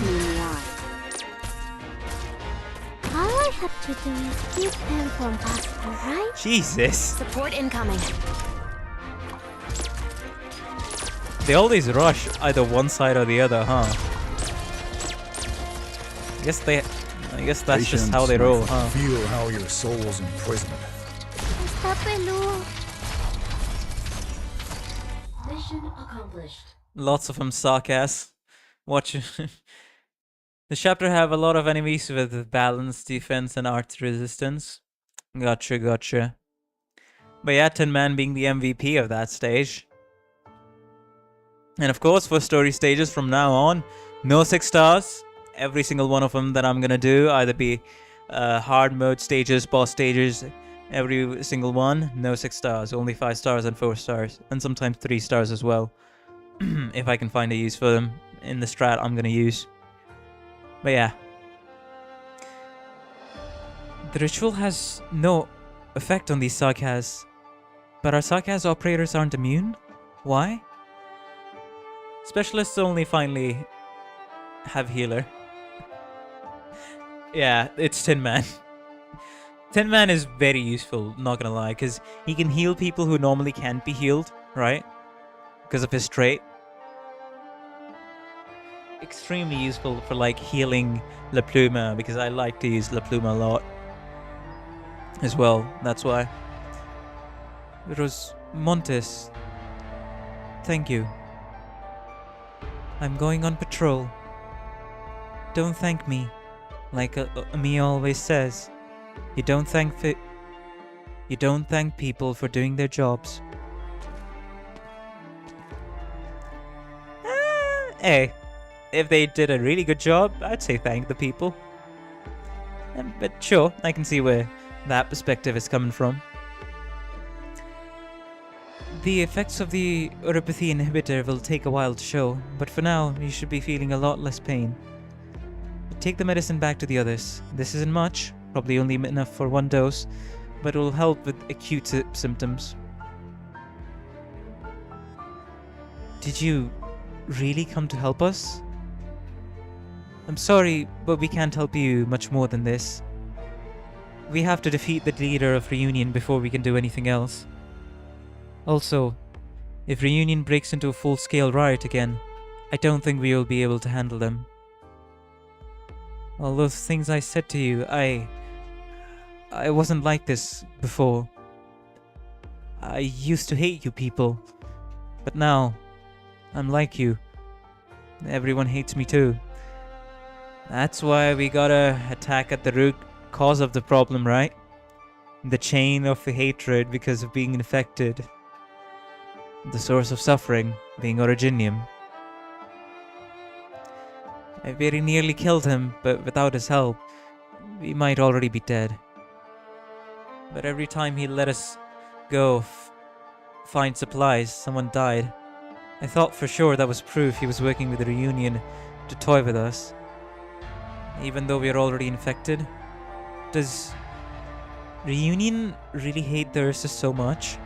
Speaker 3: All I have to do is keep them from passing, right?
Speaker 1: Jesus.
Speaker 3: Support incoming.
Speaker 1: They always rush either one side or the other, huh? I guess that's just how they
Speaker 5: Patience,
Speaker 1: roll,
Speaker 5: my
Speaker 1: huh?
Speaker 5: friend. Feel how your soul's imprisoned.
Speaker 3: Mission accomplished.
Speaker 1: Lots of them sarcas. Watch. The chapter have a lot of enemies with balanced defense and arts resistance. Gotcha. But yeah, Tin Man being the MVP of that stage. And of course, for story stages from now on, no 6 stars, every single one of them that I'm gonna do, either be hard mode stages, boss stages, every single one, no 6 stars, only 5 stars and 4 stars, and sometimes 3 stars as well. If I can find a use for them in the strat I'm gonna use. But yeah. The ritual has no effect on these sagas, but our sagas operators aren't immune? Why? Specialists only finally have healer. Yeah, it's Tin Man. Tin Man is very useful, not gonna lie, because he can heal people who normally can't be healed, right? Because of his trait. Extremely useful for like healing La Pluma, because I like to use La Pluma a lot as well, that's why. It was Montes. Thank you. I'm going on patrol. Don't thank me. Like Mia always says, you don't thank people for doing their jobs. Hey, if they did a really good job, I'd say thank the people. But sure, I can see where that perspective is coming from. The effects of the uropathy inhibitor will take a while to show, but for now, you should be feeling a lot less pain. Take the medicine back to the others. This isn't much, probably only enough for 1 dose, but it will help with acute symptoms. Did you really come to help us? I'm sorry, but we can't help you much more than this. We have to defeat the leader of Reunion before we can do anything else. Also, if Reunion breaks into a full-scale riot again, I don't think we will be able to handle them. All those things I said to you, I wasn't like this before. I used to hate you people, but now, I'm like you. Everyone hates me too. That's why we gotta attack at the root cause of the problem, right? The chain of the hatred because of being infected. The source of suffering being Originium. I very nearly killed him, but without his help, we might already be dead. But every time he let us go find supplies, someone died. I thought for sure that was proof he was working with the Reunion to toy with us. Even though we are already infected? Does Reunion really hate the Ursus so much?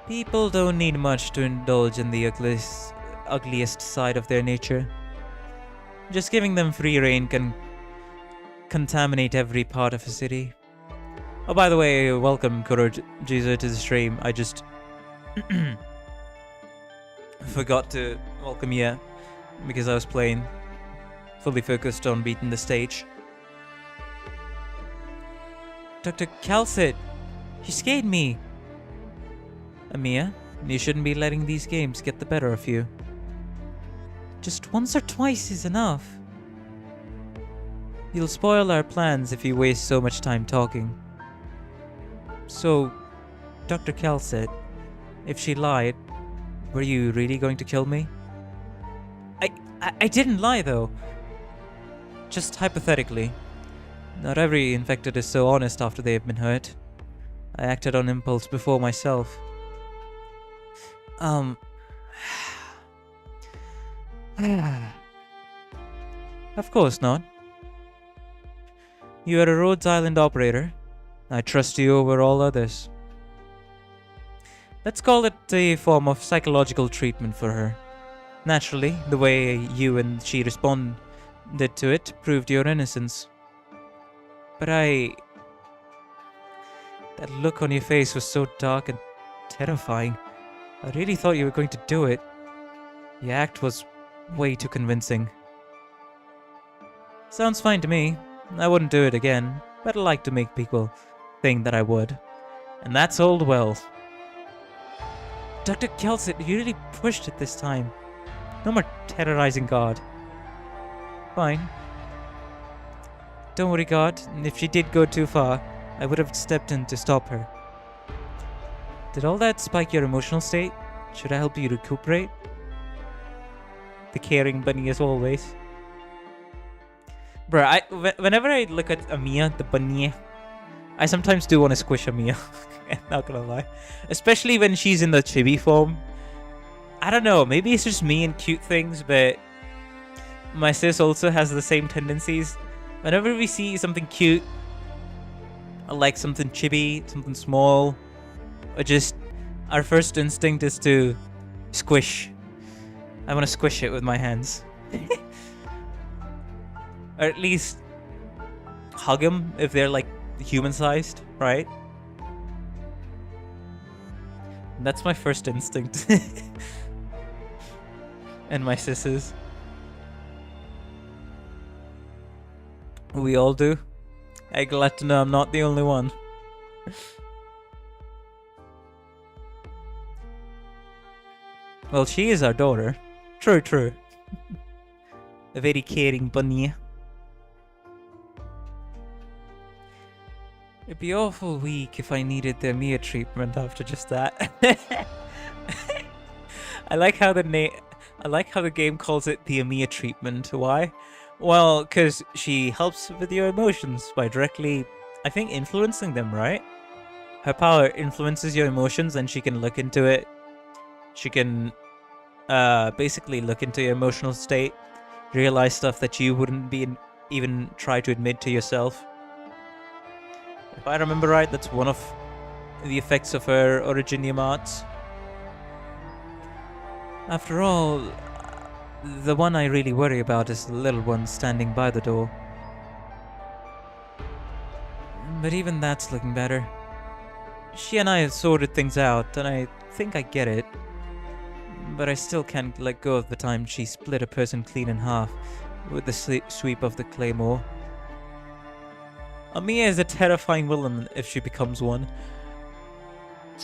Speaker 1: People don't need much to indulge in the ugliest side of their nature. Just giving them free rein can contaminate every part of a city. Oh, by the way, welcome Kurojiza to the stream. I just forgot to welcome you because I was playing, fully focused on beating the stage. Dr. Calcit, you scared me. Amia, you shouldn't be letting these games get the better of you. Just once or twice is enough. You'll spoil our plans if you waste so much time talking. So, Dr. Calcit, if she lied, were you really going to kill me? I didn't lie though. Just hypothetically. Not every infected is so honest after they have been hurt. I acted on impulse before myself. Of course not. You are a Rhodes Island operator. I trust you over all others. Let's call it a form of psychological treatment for her. Naturally, the way you and she responded to it proved your innocence. But that look on your face was so dark and terrifying. I really thought you were going to do it. The act was way too convincing. Sounds fine to me. I wouldn't do it again, but I like to make people think that I would. And that's old well. Dr. Calcit, you really pushed it this time. No more terrorizing God. Fine. Don't worry, God. If she did go too far, I would have stepped in to stop her. Did all that spike your emotional state? Should I help you recuperate? the caring bunny as always. Bro, whenever I look at Amiya, the bunny, I sometimes do want to squish Amiya. Not gonna lie. Especially when she's in the chibi form. I don't know, maybe it's just me and cute things, but my sis also has the same tendencies. Whenever we see something cute, like something chibi, something small, or just our first instinct is to squish. I want to squish it with my hands. Or at least hug them if they're like human-sized, right? That's my first instinct. And my sis's. We all do. I'm glad to know I'm not the only one. Well, she is our daughter. True, true. A very caring bunny. It'd be awful weak if I needed the Mia treatment after just that. I like how the game calls it the Amiya treatment. Why? Well, because she helps with your emotions by directly, I think, influencing them, right? Her power influences your emotions and she can look into it. She can basically look into your emotional state, realize stuff that you wouldn't even try to admit to yourself. If I remember right, that's one of the effects of her Originium arts. After all, the one I really worry about is the little one standing by the door. But even that's looking better. She and I have sorted things out, and I think I get it. But I still can't let go of the time she split a person clean in half with the sweep of the claymore. Amiya is a terrifying villain if she becomes one.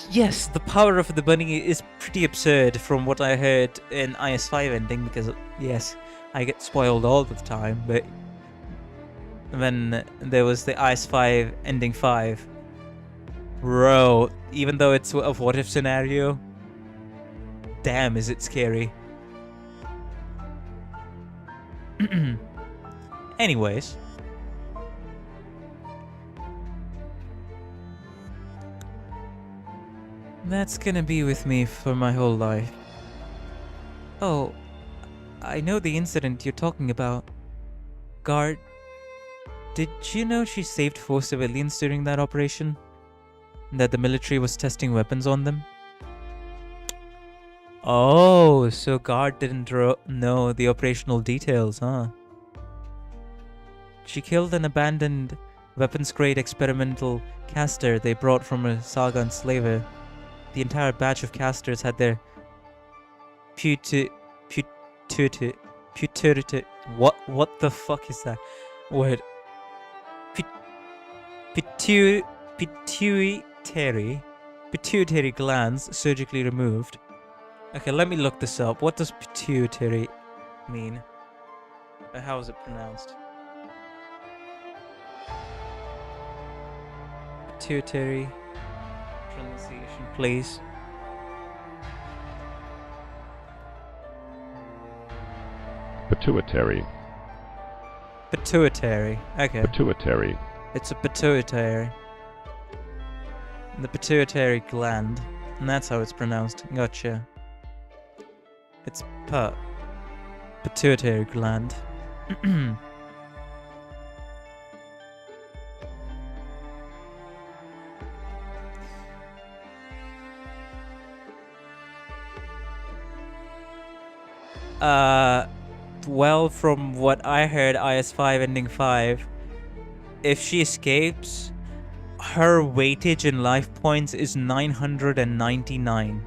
Speaker 1: Yes, the power of the bunny is pretty absurd from what I heard in IS5 ending, because yes, I get spoiled all the time, but when there was the IS5 ending 5, bro, even though it's a what if scenario, damn is it scary. Anyways. That's gonna be with me for my whole life. Oh, I know the incident you're talking about. Guard, did you know she saved 4 civilians during that operation? That the military was testing weapons on them? Oh, so Guard didn't know the operational details, huh? She killed an abandoned weapons-grade experimental caster they brought from a saga enslaver. The entire batch of casters had their pituitary. What the fuck is that word? Pituitary glands surgically removed. Okay, let me look this up. What does pituitary mean? How is it pronounced? Pituitary. Pronunciation, please.
Speaker 7: Pituitary.
Speaker 1: Pituitary. Okay.
Speaker 7: Pituitary.
Speaker 1: It's a pituitary. The pituitary gland. And that's how it's pronounced. Gotcha. It's pituitary gland. Well, from what I heard, IS5 ending 5, if she escapes, her weightage in life points is 999.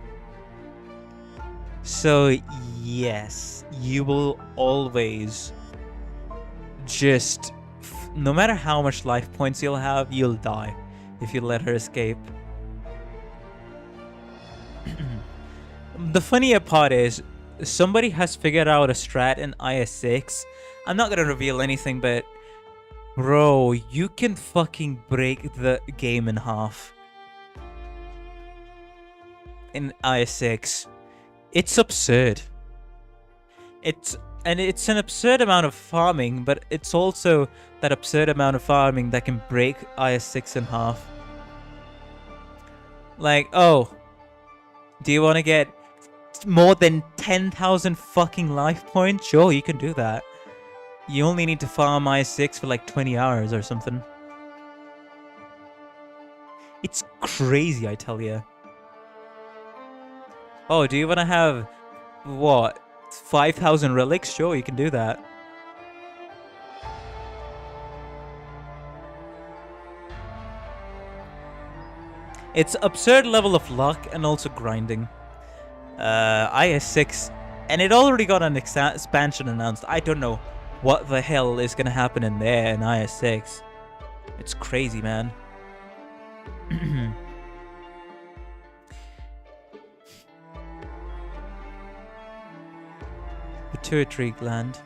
Speaker 1: So, yes, you will always just, no matter how much life points you'll have, you'll die if you let her escape. The funnier part is, somebody has figured out a strat in IS6. I'm not gonna reveal anything, but bro, you can fucking break the game in half in IS6. It's absurd. It's an absurd amount of farming, but it's also that absurd amount of farming that can break IS6 in half. Like, oh, do you want to get more than 10,000 fucking life points? Sure, you can do that. You only need to farm IS6 for like 20 hours or something. It's crazy, I tell you. Oh, do you want to have, what, 5,000 relics? Sure, you can do that. It's absurd level of luck and also grinding. IS6, and it already got an expansion announced. I don't know what the hell is gonna happen in there in IS6. It's crazy, man. Pituitary gland.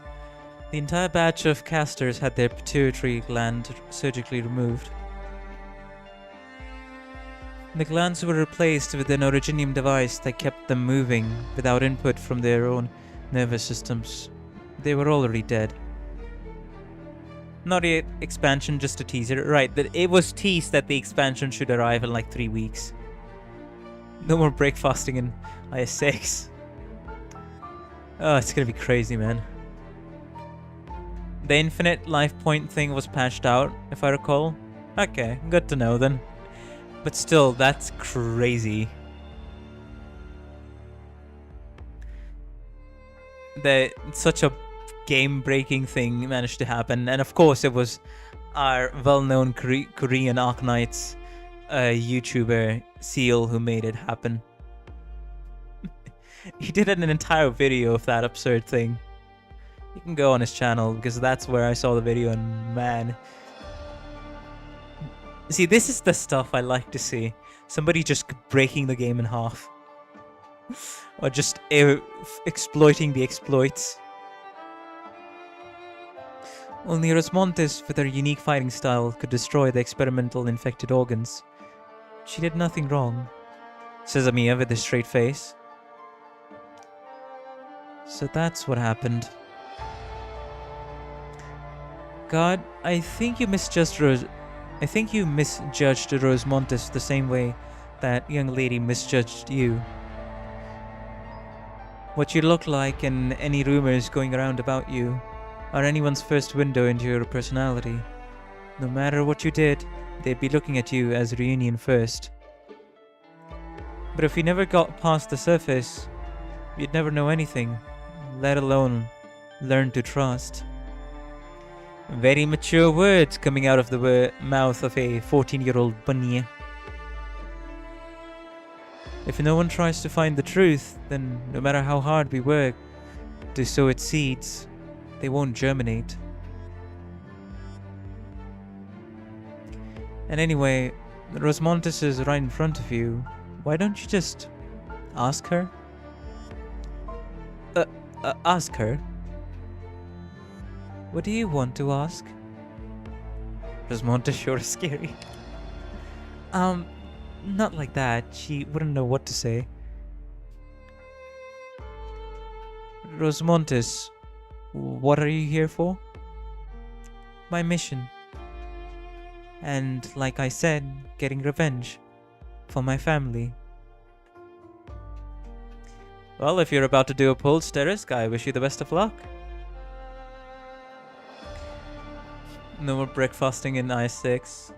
Speaker 1: The entire batch of casters had their pituitary gland surgically removed. The glands were replaced with an originium device that kept them moving without input from their own nervous systems. They were already dead. Not yet expansion, just a teaser. Right, that it was teased that the expansion should arrive in like 3 weeks. No more breakfasting in IS6. Oh, it's gonna be crazy, man. The infinite life point thing was patched out, if I recall. Okay, good to know then. But still, that's crazy. That such a game-breaking thing managed to happen. And of course, it was our well-known Korean Arknights YouTuber, Seal, who made it happen. He did an entire video of that absurd thing. You can go on his channel, because that's where I saw the video, and man... See, this is the stuff I like to see. Somebody just breaking the game in half. Or just exploiting the exploits. Only Rosmontes, with her unique fighting style, could destroy the experimental infected organs. She did nothing wrong, says Amiya with a straight face. So that's what happened. God, I think you misjudged Rosmontes the same way that young lady misjudged you. What you look like and any rumors going around about you are anyone's first window into your personality. No matter what you did, they'd be looking at you as reunion first. But if you never got past the surface, you'd never know anything, let alone learn to trust. Very mature words coming out of the mouth of a 14-year-old bunny. If no one tries to find the truth, then no matter how hard we work to sow its seeds, they won't germinate. And anyway, Rosmontes is right in front of you. Why don't you just ask her? Ask her? What do you want to ask? Rosmontes sure is scary. Not like that. She wouldn't know what to say. Rosmontes, what are you here for? My mission. And like I said, getting revenge. For my family. Well, if you're about to do a pull Sterisk, I wish you the best of luck. No more breakfasting in IS6.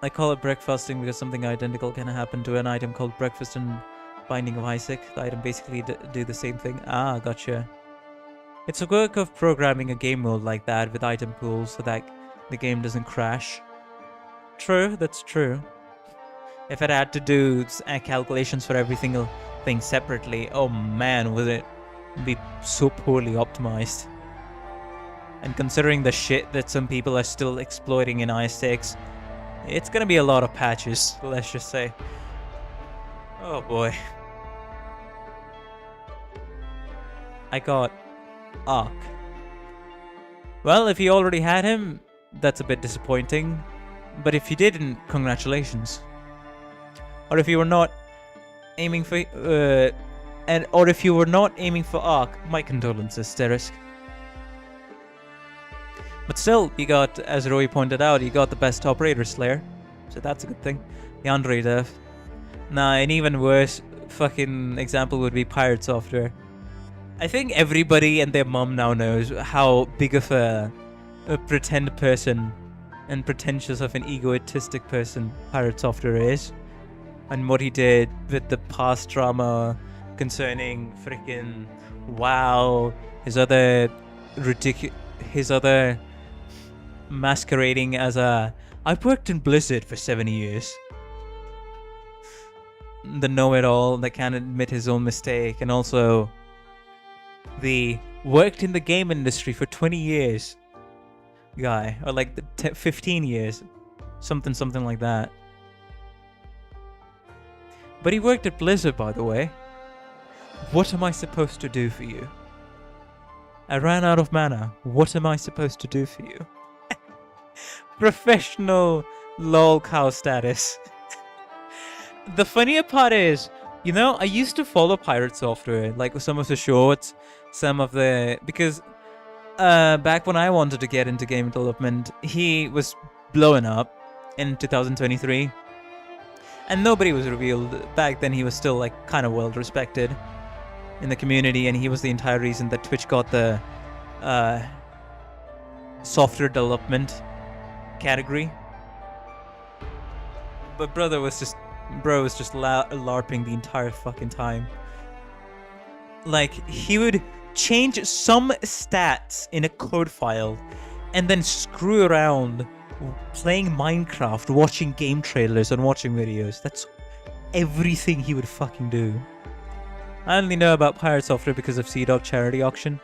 Speaker 1: I call it breakfasting because something identical can happen to an item called Breakfast and Binding of Isaac. The item basically do the same thing. Ah, gotcha. It's a work of programming a game mode like that with item pools so that the game doesn't crash. True, that's true. If it had to do calculations for every single thing separately, oh man, would it be so poorly optimized. And considering the shit that some people are still exploiting in IS6, it's gonna be a lot of patches, let's just say. Oh boy. I got Ark. Well, if you already had him, that's a bit disappointing. But if you didn't, congratulations. Or if you were not aiming for or if you were not aiming for Ark, my condolences, Sterisk. But still, you got, as Roy pointed out, you got the best operator slayer. So that's a good thing. Yandere Dev. Nah, an even worse fucking example would be Pirate Software. I think everybody and their mum now knows how big of a pretend person and pretentious of an egoistic person Pirate Software is. And what he did with the past drama concerning freaking WoW, his other masquerading as a I've worked in Blizzard for 7 years. The know-it-all that can't admit his own mistake, and also the worked in the game industry for 20 years guy, or like the 15 years, something like that. But he worked at Blizzard, by the way. What am I supposed to do for you? I ran out of mana. What am I supposed to do for you? Professional lol cow status. The funnier part is, you know, I used to follow Pirate Software, like some of the shorts, some of the... Because back when I wanted to get into game development, he was blowing up in 2023. And nobody was revealed. Back then he was still like kind of well respected in the community, and he was the entire reason that Twitch got the software development category. But bro was just LARPing the entire fucking time. Like, he would change some stats in a code file and then screw around playing Minecraft, watching game trailers and watching videos. That's everything he would fucking do. I only know about Pirate Software because of C-Dog charity auction.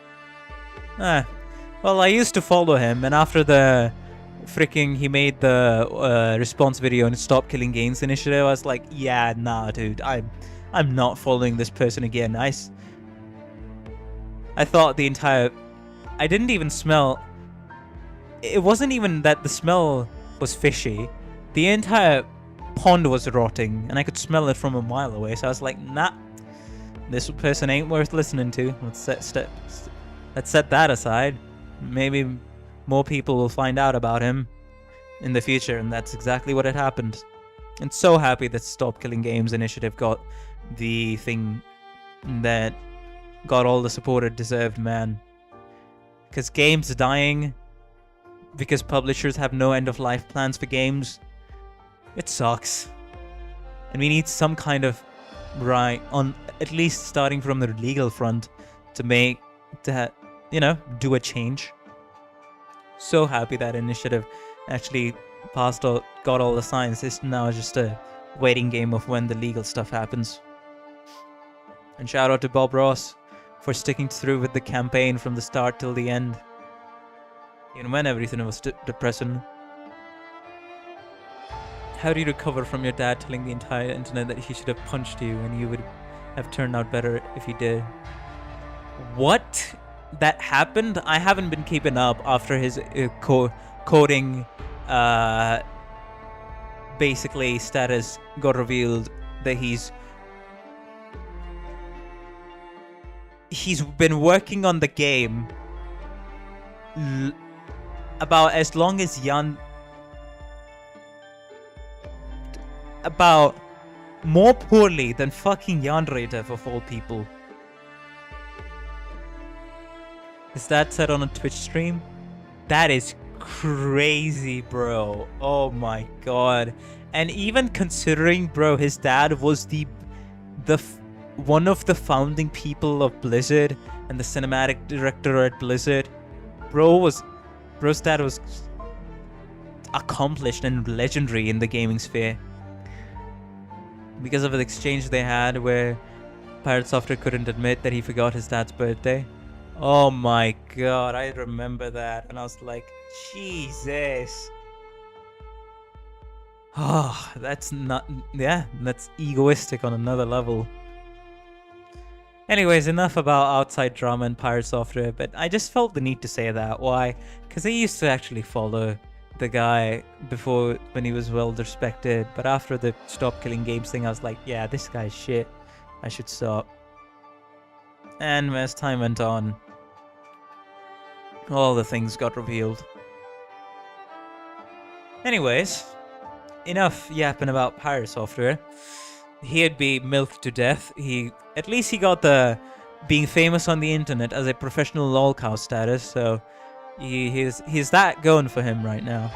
Speaker 1: Well, I used to follow him, and after the he made the response video on Stop Killing Games initiative, I was like, yeah, nah, dude, I'm not following this person again. I thought the entire... I didn't even smell... It wasn't even that the smell was fishy. The entire pond was rotting, and I could smell it from a mile away, so I was like, nah, this person ain't worth listening to. Let's set that aside. Maybe more people will find out about him in the future, and that's exactly what had happened. And so happy that Stop Killing Games initiative got the thing that got all the support it deserved, man. Because games dying because publishers have no end-of-life plans for games, it sucks. And we need some kind of right on, at least starting from the legal front, to do a change. So happy that initiative actually got all the signs. It's now just a waiting game of when the legal stuff happens. And shout out to Bob Ross for sticking through with the campaign from the start till the end, even when everything was depressing. How do you recover from your dad telling the entire internet that he should have punched you and you would have turned out better if he did? What? That happened? I haven't been keeping up after his coding basically status got revealed that he's been working on the game about as long as about more poorly than fucking Yandere Dev of all people. Is that said on a Twitch stream? That is crazy, bro. Oh my god. And even considering, bro, his dad was one of the founding people of Blizzard and the cinematic director at Blizzard. Bro's dad was accomplished and legendary in the gaming sphere because of the exchange they had where Pirate Software couldn't admit that he forgot his dad's birthday. Oh my god, I remember that, and I was like, Jesus. Oh, that's egoistic on another level. Anyways, enough about outside drama and Pirate Software, but I just felt the need to say that. Why? Because I used to actually follow the guy before when he was well respected, but after the Stop Killing Games thing, I was like, yeah, this guy's shit. I should stop. And as time went on, all the things got revealed. Anyways, enough yapping about pirate software. He'd be milked to death. At least he got the being famous on the internet as a professional lolcow status, so he's that going for him right now.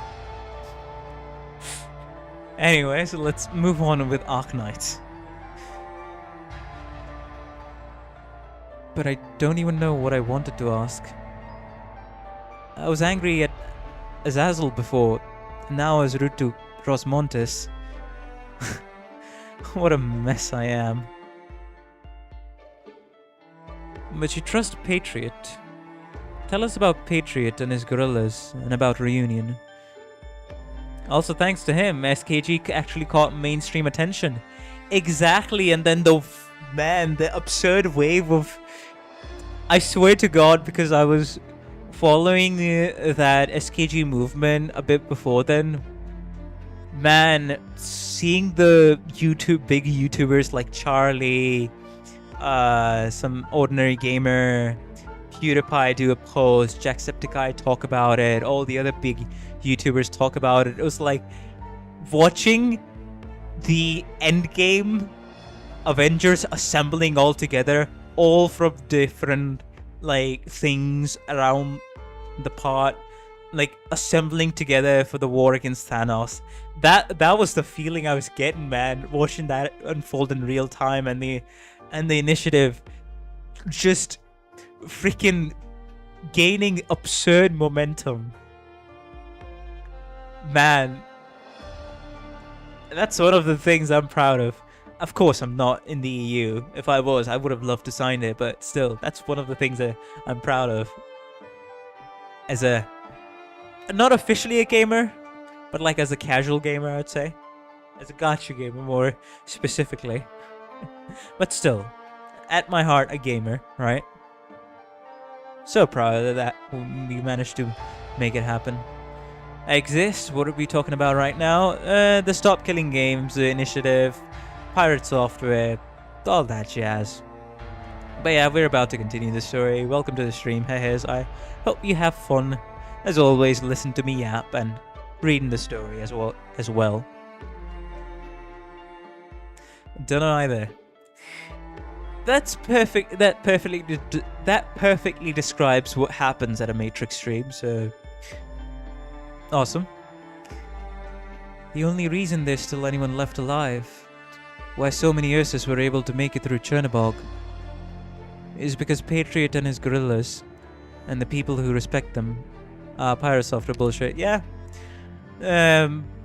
Speaker 1: Anyway, so let's move on with Arknights. But I don't even know what I wanted to ask. I was angry at Azazel before, now I was rude to Rosmontes. What a mess I am. But you trust Patriot. Tell us about Patriot and his gorillas, and about Reunion. Also, thanks to him, SKG actually caught mainstream attention. Exactly, and then the absurd wave of... I swear to God, because I was following that SKG movement a bit before then. Man, seeing the big YouTubers like Charlie, some ordinary gamer, PewDiePie do a post, Jacksepticeye talk about it, all the other big YouTubers talk about it. It was like watching the endgame Avengers assembling all together, all from different like things around the pot, like assembling together for the war against Thanos. That was the feeling I was getting, man, watching that unfold in real time, and the initiative just freaking gaining absurd momentum. Man, that's one of the things I'm proud of. Of course, I'm not in the EU. If I was, I would have loved to sign it, but still, that's one of the things that I'm proud of. As a... not officially a gamer, but like as a casual gamer, I'd say. As a gacha gamer, more specifically. But still, at my heart, a gamer, right? So proud of that we managed to make it happen. I exist. What are we talking about right now? The Stop Killing Games initiative, pirate software, all that jazz. But yeah, we're about to continue the story. Welcome to the stream, hehes. I hope you have fun. As always, listen to me yap and reading the story as well. Don't know either. That's perfect. That perfectly describes what happens at a Matrix stream. So awesome. The only reason there's still anyone left alive, why so many Urses were able to make it through Chernobog, is because Patriot and his gorillas, and the people who respect them, pirate software bullshit. Yeah.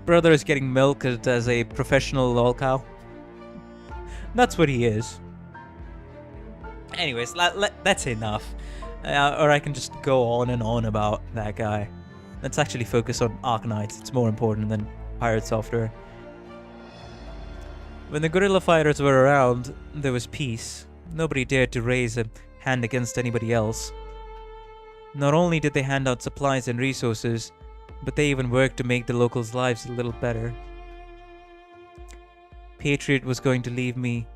Speaker 1: Brother is getting milked as a professional lolcow. That's what he is. Anyways, that's enough. Or I can just go on and on about that guy. Let's actually focus on Arknights. It's more important than pirate software. When the guerrilla fighters were around, there was peace. Nobody dared to raise a hand against anybody else. Not only did they hand out supplies and resources, but they even worked to make the locals' lives a little better. Patriot was going to let me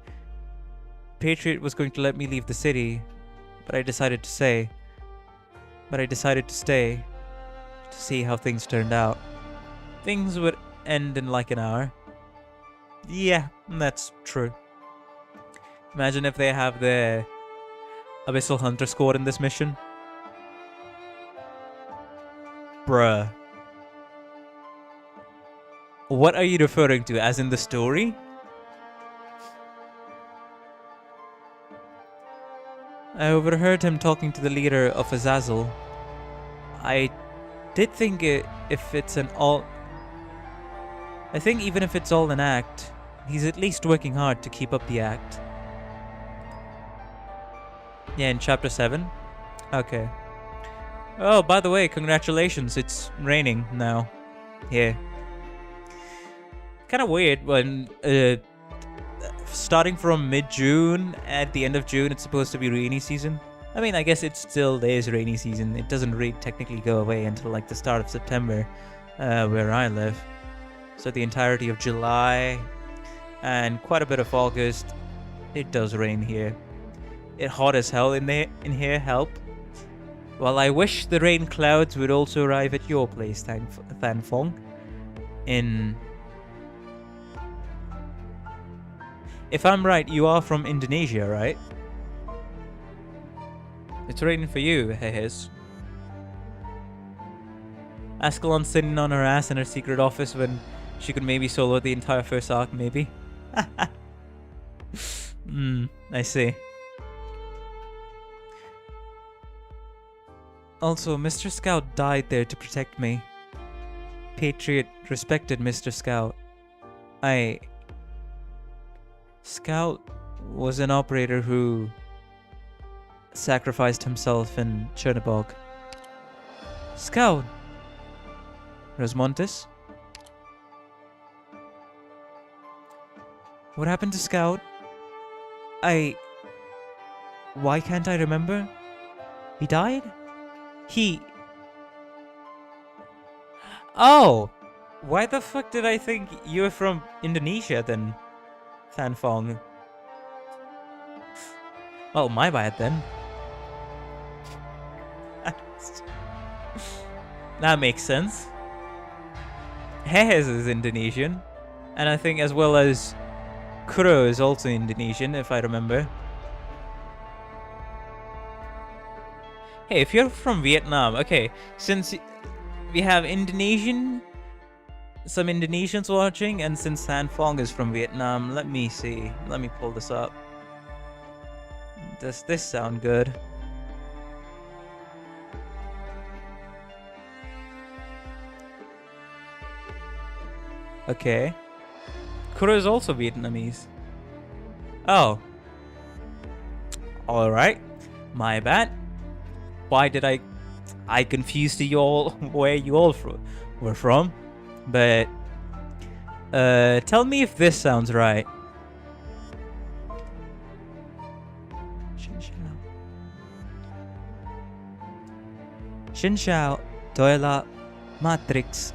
Speaker 1: leave the city, but I decided to stay. To see how things turned out. Things would end in like an hour. Yeah, that's true. Imagine if they have the Abyssal Hunter squad in this mission. Bruh. What are you referring to? As in the story? I overheard him talking to the leader of Azazel. I did think if it's an all... I think even if it's all an act, he's at least working hard to keep up the act. Yeah, in chapter 7? Okay. Oh, by the way, congratulations, it's raining now. Here. Kind of weird when... starting from mid-June, at the end of June, it's supposed to be rainy season. I mean, I guess it still is rainy season. It doesn't really technically go away until like the start of September, where I live. So the entirety of July and quite a bit of August, it does rain here. It hot as hell in here. Help. Well, I wish the rain clouds would also arrive at your place, Thanfong. If I'm right, you are from Indonesia, right? It's raining for you, Hehes. Ascalon's sitting on her ass in her secret office when she could maybe solo the entire first arc, maybe. I see. Also, Mr. Scout died there to protect me. Patriot respected Mr. Scout. Scout was an operator who sacrificed himself in Chernobog. Scout! Rosmontes? What happened to Scout? Why can't I remember? He died? Oh! Why the fuck did I think you were from Indonesia then, Thanfong? Well, my bad then. That makes sense. Hehes is Indonesian, and I think as well as Kuro is also Indonesian, if I remember. Hey, if you're from Vietnam, okay, since we have some Indonesians watching, and since Thanfong is from Vietnam, let me see. Let me pull this up. Does this sound good? Okay. Kuro is also Vietnamese. Oh. Alright. My bad. Why did I confused you all where you all were from? But tell me if this sounds right. Shinshao Doila Matrix.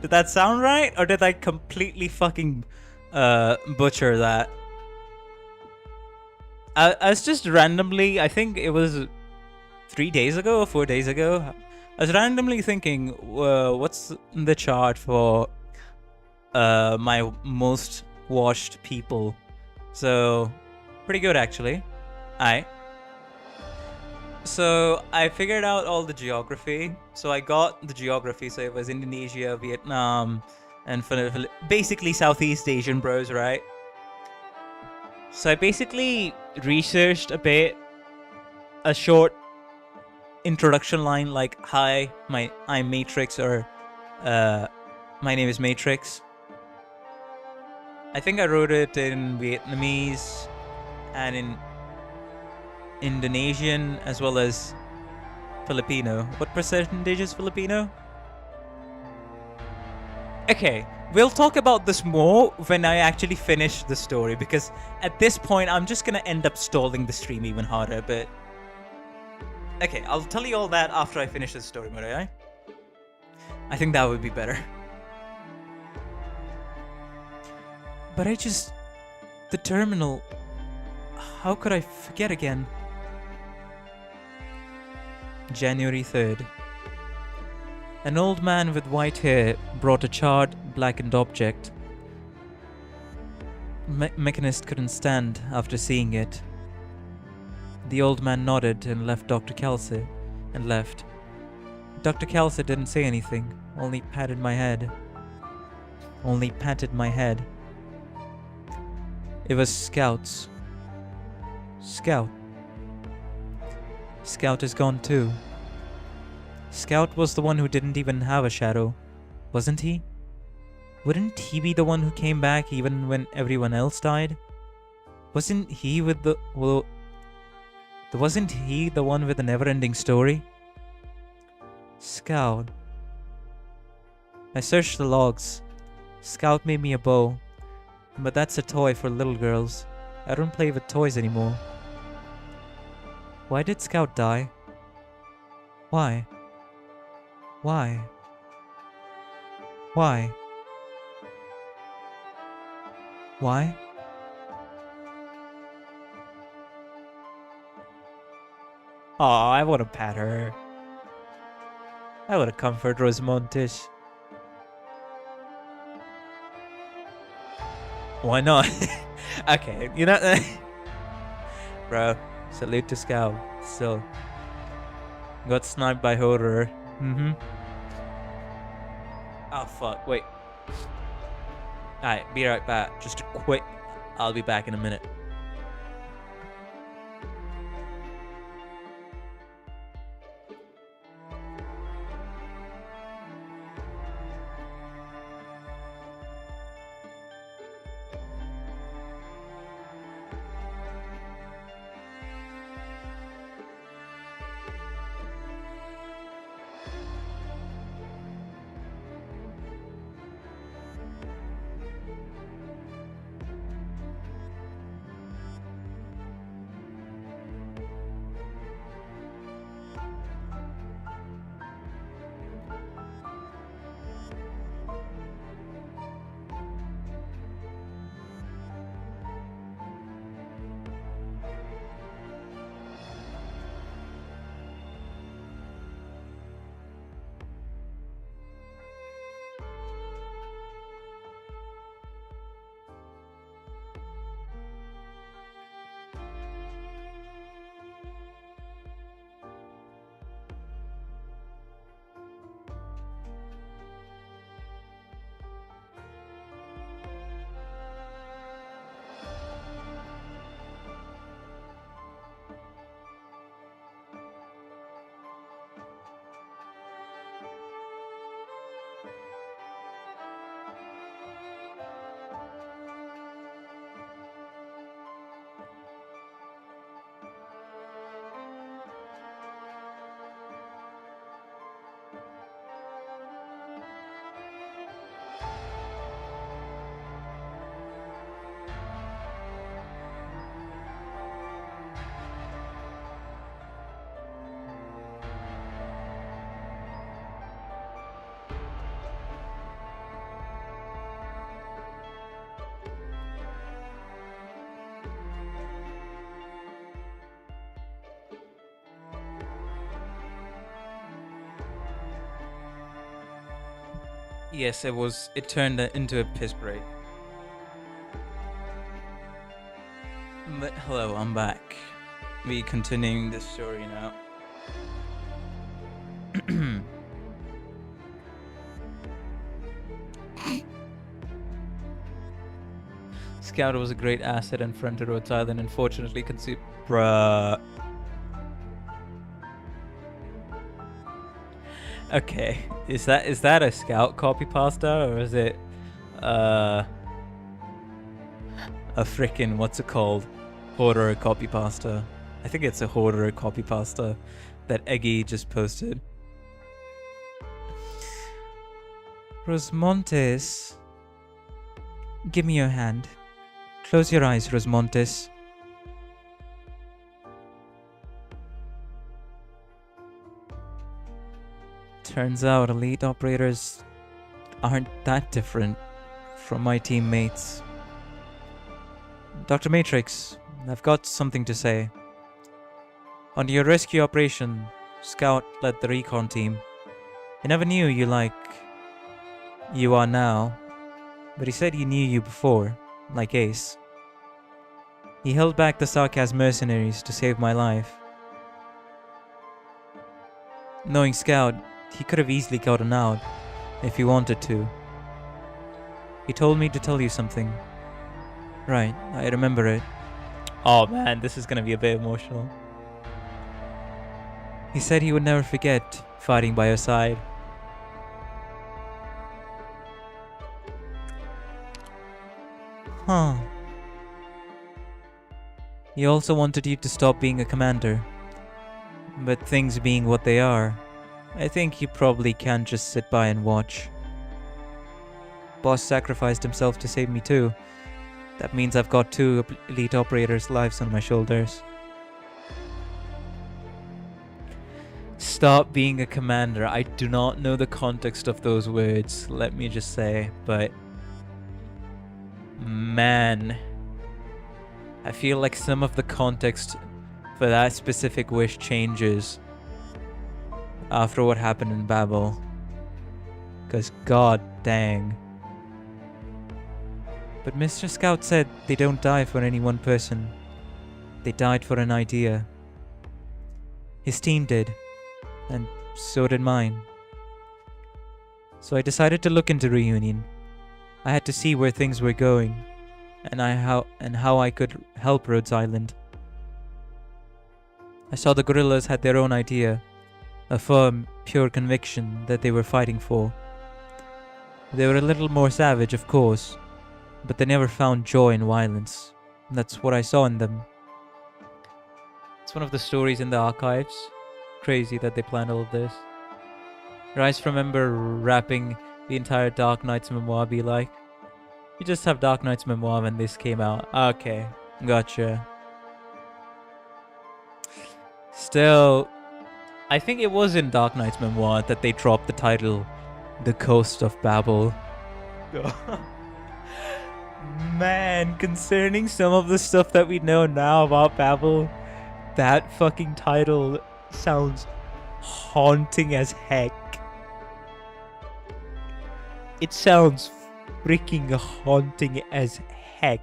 Speaker 1: Did that sound right, or did I completely fucking butcher that? I was just randomly, I think it was 3 days ago or 4 days ago, I was randomly thinking, what's the chart for my most watched people? So, pretty good actually. So I figured out all the geography. So I got the geography. So it was Indonesia, Vietnam, and basically Southeast Asian bros, right? So I basically researched a bit, a short introduction line like, "Hi, I'm Matrix," or "My name is Matrix." I think I wrote it in Vietnamese and in Indonesian as well as Filipino. What percentage is Filipino? Okay, we'll talk about this more when I actually finish the story, because at this point I'm just gonna end up stalling the stream even harder, but okay, I'll tell you all that after I finish the story, Mariah. I think that would be better. But the terminal, how could I forget again? January 3rd. An old man with white hair brought a charred, blackened object. Mechanist couldn't stand after seeing it. The old man nodded and left Dr. Kelsey and left. Dr. Kelsey didn't say anything, only patted my head. It was Scout's. Scout. Scout is gone too. Scout was the one who didn't even have a shadow, wasn't he? Wouldn't he be the one who came back even when everyone else died? Wasn't he the one with the never-ending story? Scout. I searched the logs. Scout made me a bow, but that's a toy for little girls. I don't play with toys anymore. Why did Scout die? Why? Why? Why? Why? I want to pat her. I want to comfort Rosmontis. Why not? Okay, you know, bro. Salute to Scout. Still got sniped by Horror. Oh fuck! Wait. Alright, be right back. Just a quick. I'll be back in a minute. Yes, it was. It turned into a piss break. But hello, I'm back. We continuing this story now. Scout was a great asset and friend to Rhodes Island. Unfortunately, bruh. Okay, is that a Scout copy pasta or is it a frickin' what's it called? Hoarder copy pasta. I think it's a Hoarder copy pasta that Eggy just posted. Rosmontes, give me your hand. Close your eyes, Rosmontes. Turns out elite operators aren't that different from my teammates. Dr. Matrix, I've got something to say. On your rescue operation, Scout led the recon team. He never knew you like you are now, but he said he knew you before, like Ace. He held back the sarcasm mercenaries to save my life. Knowing Scout, he could have easily gotten out if he wanted to. He told me to tell you something. Right, I remember it. Oh man, this is gonna be a bit emotional. He said he would never forget fighting by your side. Huh. He also wanted you to stop being a commander. But things being what they are, I think you probably can't just sit by and watch. Boss sacrificed himself to save me too. That means I've got 2 elite operators' lives on my shoulders. Stop being a commander. I do not know the context of those words, let me just say, but man, I feel like some of the context But that specific wish changes after what happened in Babel. Because god dang. But Mr. Scout said they don't die for any one person. They died for an idea. His team did. And so did mine. So I decided to look into Reunion. I had to see where things were going. And how I could help Rhodes Island. I saw the guerrillas had their own idea. A firm, pure conviction that they were fighting for. They were a little more savage, of course. But they never found joy in violence. That's what I saw in them. It's one of the stories in the archives. Crazy that they planned all of this. Rice remember rapping the entire Arknights memoir be like? You just have Arknights memoir when this came out. Okay, gotcha. Still, I think it was in Arknights memoir that they dropped the title The Coast of Babel. Man, concerning some of the stuff that we know now about Babel, that fucking title sounds haunting as heck. It sounds freaking haunting as heck.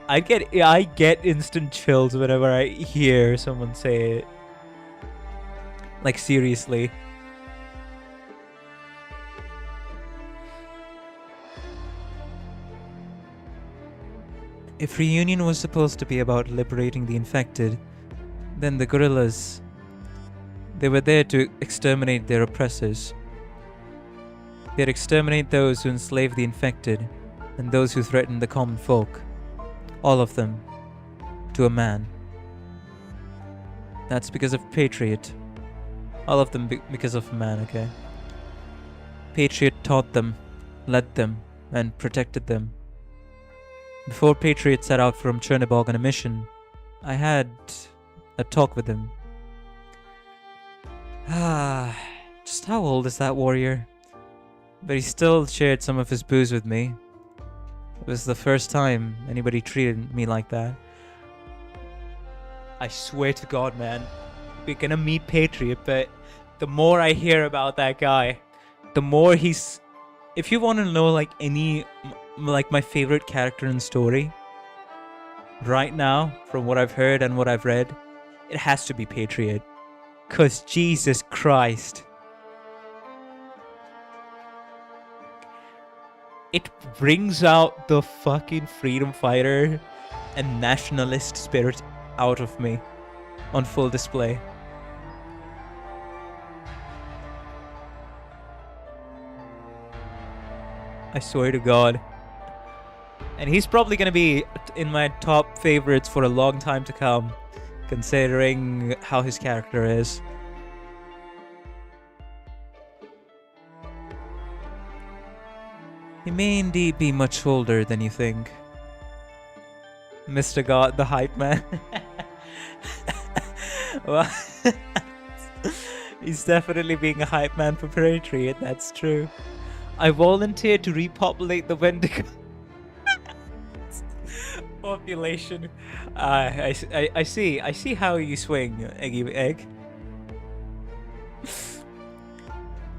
Speaker 1: I get instant chills whenever I hear someone say it. Like, seriously. If Reunion was supposed to be about liberating the infected, then the guerrillas, they were there to exterminate their oppressors. They'd exterminate those who enslaved the infected and those who threatened the common folk. All of them. To a man. That's because of Patriot. All of them because of a man, okay? Patriot taught them, led them, and protected them. Before Patriot set out from Chernobog on a mission, I had a talk with him. Just how old is that warrior? But he still shared some of his booze with me. It was the first time anybody treated me like that. I swear to God, man, we're gonna meet Patriot, but the more I hear about that guy, the more he's... If you want to know, like, my favorite character in story, right now, from what I've heard and what I've read, it has to be Patriot. 'Cause Jesus Christ. It brings out the fucking freedom fighter and nationalist spirit out of me on full display. I swear to God. And he's probably gonna be in my top favorites for a long time to come, considering how his character is. He may indeed be much older than you think. Mr. God, the hype man. Well, he's definitely being a hype man for Patriot, that's true. I volunteered to repopulate the Wendigo population. I see how you swing, Eggy Egg.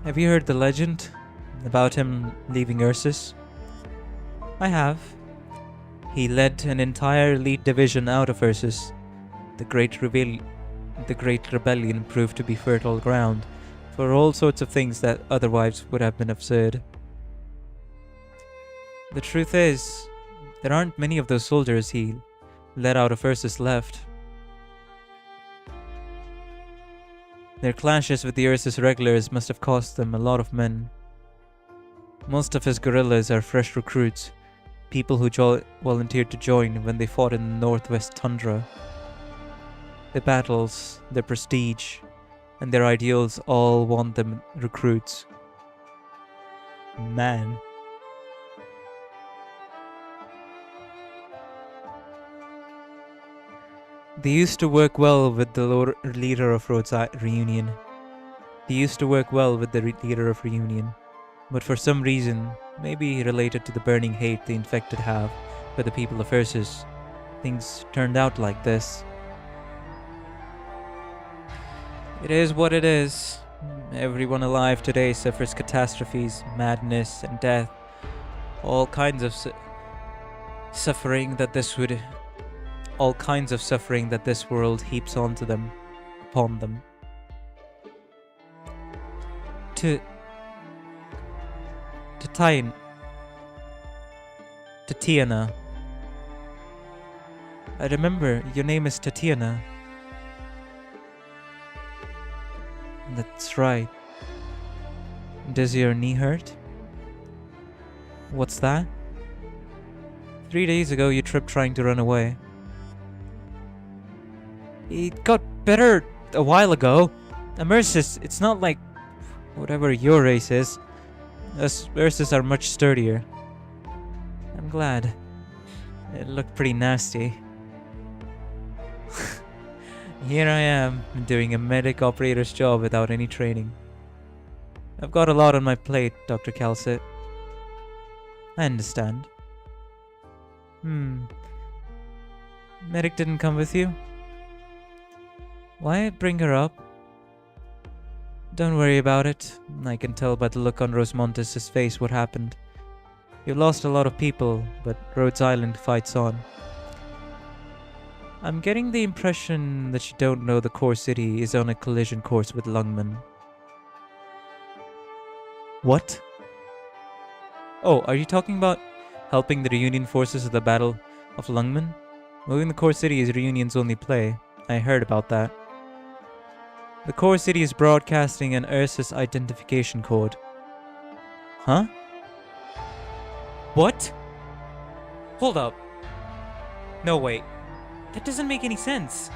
Speaker 1: Have you heard the legend about him leaving Ursus? I have. He led an entire elite division out of Ursus. The Great Rebellion proved to be fertile ground for all sorts of things that otherwise would have been absurd. The truth is, there aren't many of those soldiers he led out of Ursus left. Their clashes with the Ursus regulars must have cost them a lot of men. Most of his guerrillas are fresh recruits, people who volunteered to join when they fought in the northwest tundra. Their battles, their prestige, and their ideals all want them recruits. Man. They used to work well with the leader of Reunion. But for some reason, maybe related to the burning hate the infected have for the people of Ursus, things turned out like this. It is what it is. Everyone alive today suffers catastrophes, madness, and death. All kinds of suffering that this world heaps onto them, upon them. Tatiana. I remember your name is Tatiana. That's right. Does your knee hurt? What's that? 3 days ago you tripped trying to run away. It got better a while ago. Ursus, it's not like whatever your race is. Us Ursus are much sturdier. I'm glad. It looked pretty nasty. Here I am, doing a medic operator's job without any training. I've got a lot on my plate, Dr. Calcit. I understand. Medic didn't come with you? Why bring her up? Don't worry about it. I can tell by the look on Rosemontes' face what happened. You've lost a lot of people, but Rhodes Island fights on. I'm getting the impression that you don't know the core city is on a collision course with Lungmen. What? Oh, are you talking about helping the Reunion forces at the Battle of Lungmen? Moving the core city is Reunion's only play. I heard about that. The core city is broadcasting an Ursus identification code. Huh? What? Hold up. No, wait. That doesn't make any sense.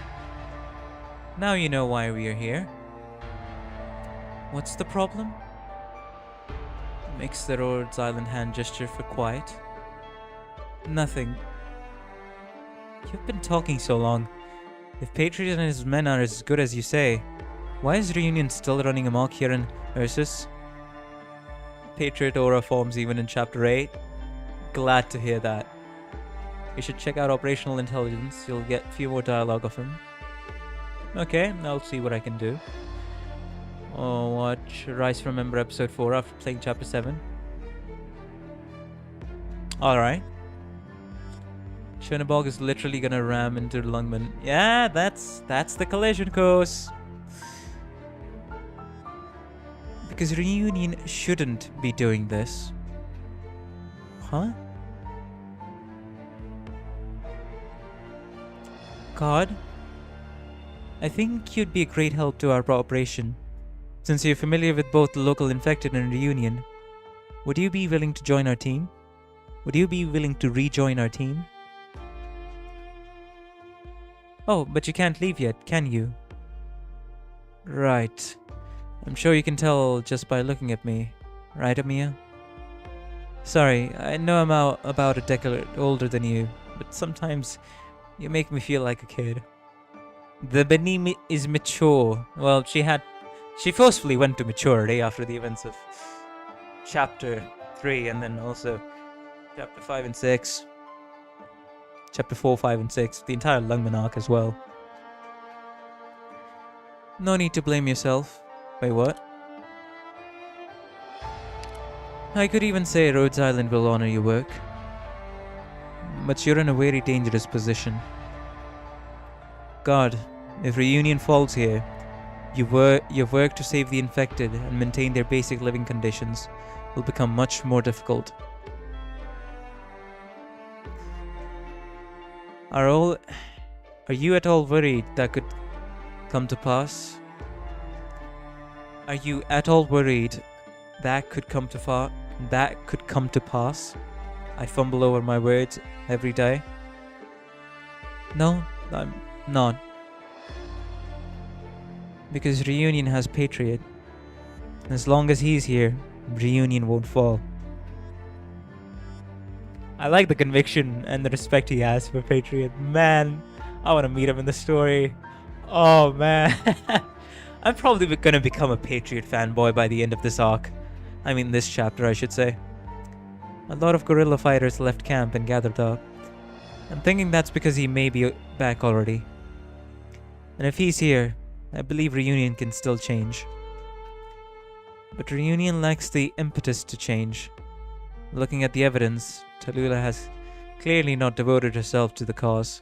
Speaker 1: Now you know why we are here. What's the problem? Makes the Rhodes Island hand gesture for quiet. Nothing. You've been talking so long. If Patriot and his men are as good as you say, why is Reunion still running amok here in Ursus? Patriot aura forms even in Chapter 8. Glad to hear that. You should check out Operational Intelligence. You'll get a few more dialogue of him. Okay, I'll see what I can do. Oh, watch Rise from Ember Episode 4 after playing Chapter 7. Alright. Chernobog is literally gonna ram into Lungmen. Yeah, that's the collision course. Because Reunion shouldn't be doing this. Huh? God? I think you'd be a great help to our operation. Since you're familiar with both the local infected and Reunion, would you be willing to join our team? Would you be willing to rejoin our team? Oh, but you can't leave yet, can you? Right. I'm sure you can tell just by looking at me. Right, Amiya? Sorry, I know I'm about a decade older than you, but sometimes you make me feel like a kid. The Benim is mature. Well, she forcefully went to maturity after the events of Chapter 3 and then also Chapter 5 and 6. Chapter 4, 5, and 6. The entire Lungmen arc as well. No need to blame yourself. Wait, what? I could even say Rhodes Island will honor your work. But you're in a very dangerous position. God, if Reunion falls here, your work to save the infected and maintain their basic living conditions will become much more difficult. Are you at all worried that could come to pass? Are you at all worried that could come to pass? I fumble over my words every day. No, I'm not. Because Reunion has Patriot. As long as he's here, Reunion won't fall. I like the conviction and the respect he has for Patriot. Man, I want to meet him in the story. Oh man. I'm probably going to become a Patriot fanboy by the end of this arc. I mean this chapter, I should say. A lot of guerrilla fighters left camp and gathered up. I'm thinking that's because he may be back already. And if he's here, I believe Reunion can still change. But Reunion lacks the impetus to change. Looking at the evidence, Tallulah has clearly not devoted herself to the cause.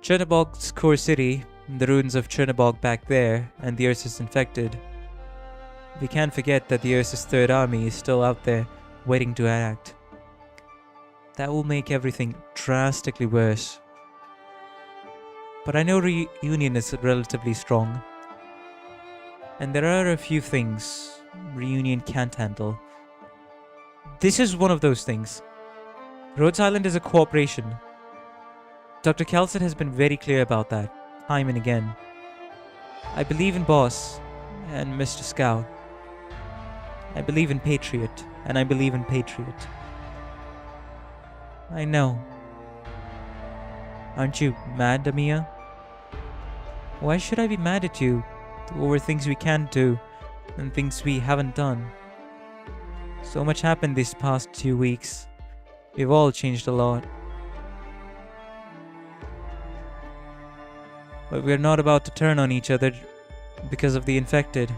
Speaker 1: Chernobog's core city, the ruins of Chernobog back there, and the Ursus infected. We can't forget that the Ursus Third Army is still out there, waiting to act. That will make everything drastically worse. But I know Reunion is relatively strong. And there are a few things Reunion can't handle. This is one of those things. Rhodes Island is a cooperation. Dr. Kelson has been very clear about that, time and again. I believe in Boss and Mr. Scout. I believe in Patriot, and I believe in Patriot. I know. Aren't you mad, Amia? Why should I be mad at you over things we can't do and things we haven't done? So much happened these past 2 weeks. We've all changed a lot. But we're not about to turn on each other because of the infected.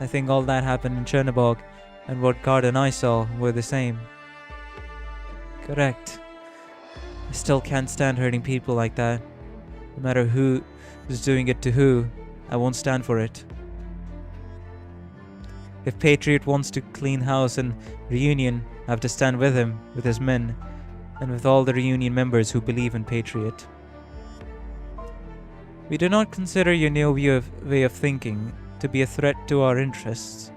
Speaker 1: I think all that happened in Chernobog, and what God and I saw were the same. Correct. I still can't stand hurting people like that. No matter who is doing it to who, I won't stand for it. If Patriot wants to clean house and Reunion, I have to stand with him, with his men, and with all the Reunion members who believe in Patriot. We do not consider your new way of thinking to be a threat to our interests.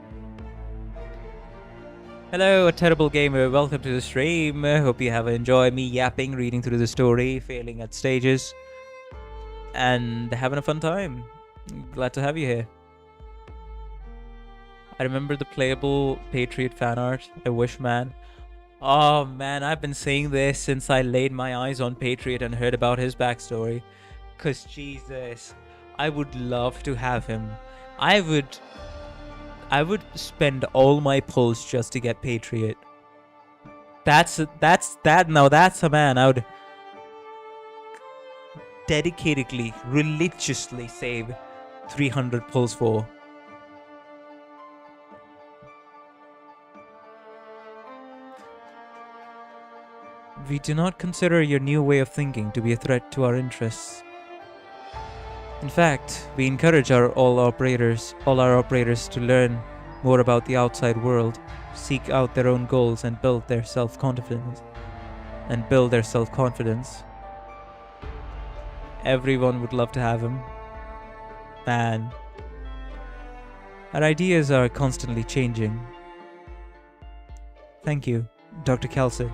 Speaker 1: Hello, a terrible gamer. Welcome to the stream. Hope you have enjoyed me yapping, reading through the story, failing at stages, and having a fun time. Glad to have you here. I remember the playable Patriot fan art. I wish, man. Oh man, I've been saying this since I laid my eyes on Patriot and heard about his backstory. Cause Jesus, I would love to have him. I would spend all my pulls just to get Patriot. That's a man I would dedicatedly, religiously save 300 pulls for. We do not consider your new way of thinking to be a threat to our interests. In fact, we encourage all our operators to learn more about the outside world, seek out their own goals, and build their self-confidence. Everyone would love to have him. Man. Our ideas are constantly changing. Thank you, Dr. Kelso.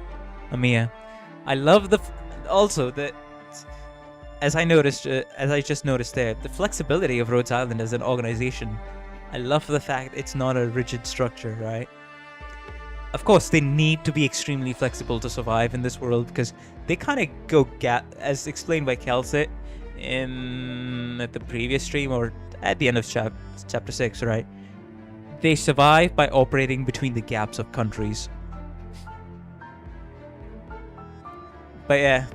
Speaker 1: Amia. I love as I just noticed there, the flexibility of Rhodes Island as an organization. I love the fact it's not a rigid structure, right? Of course, they need to be extremely flexible to survive in this world because they kind of go as explained by Kelsit at the previous stream or at the end of chapter 6, right? They survive by operating between the gaps of countries. But yeah,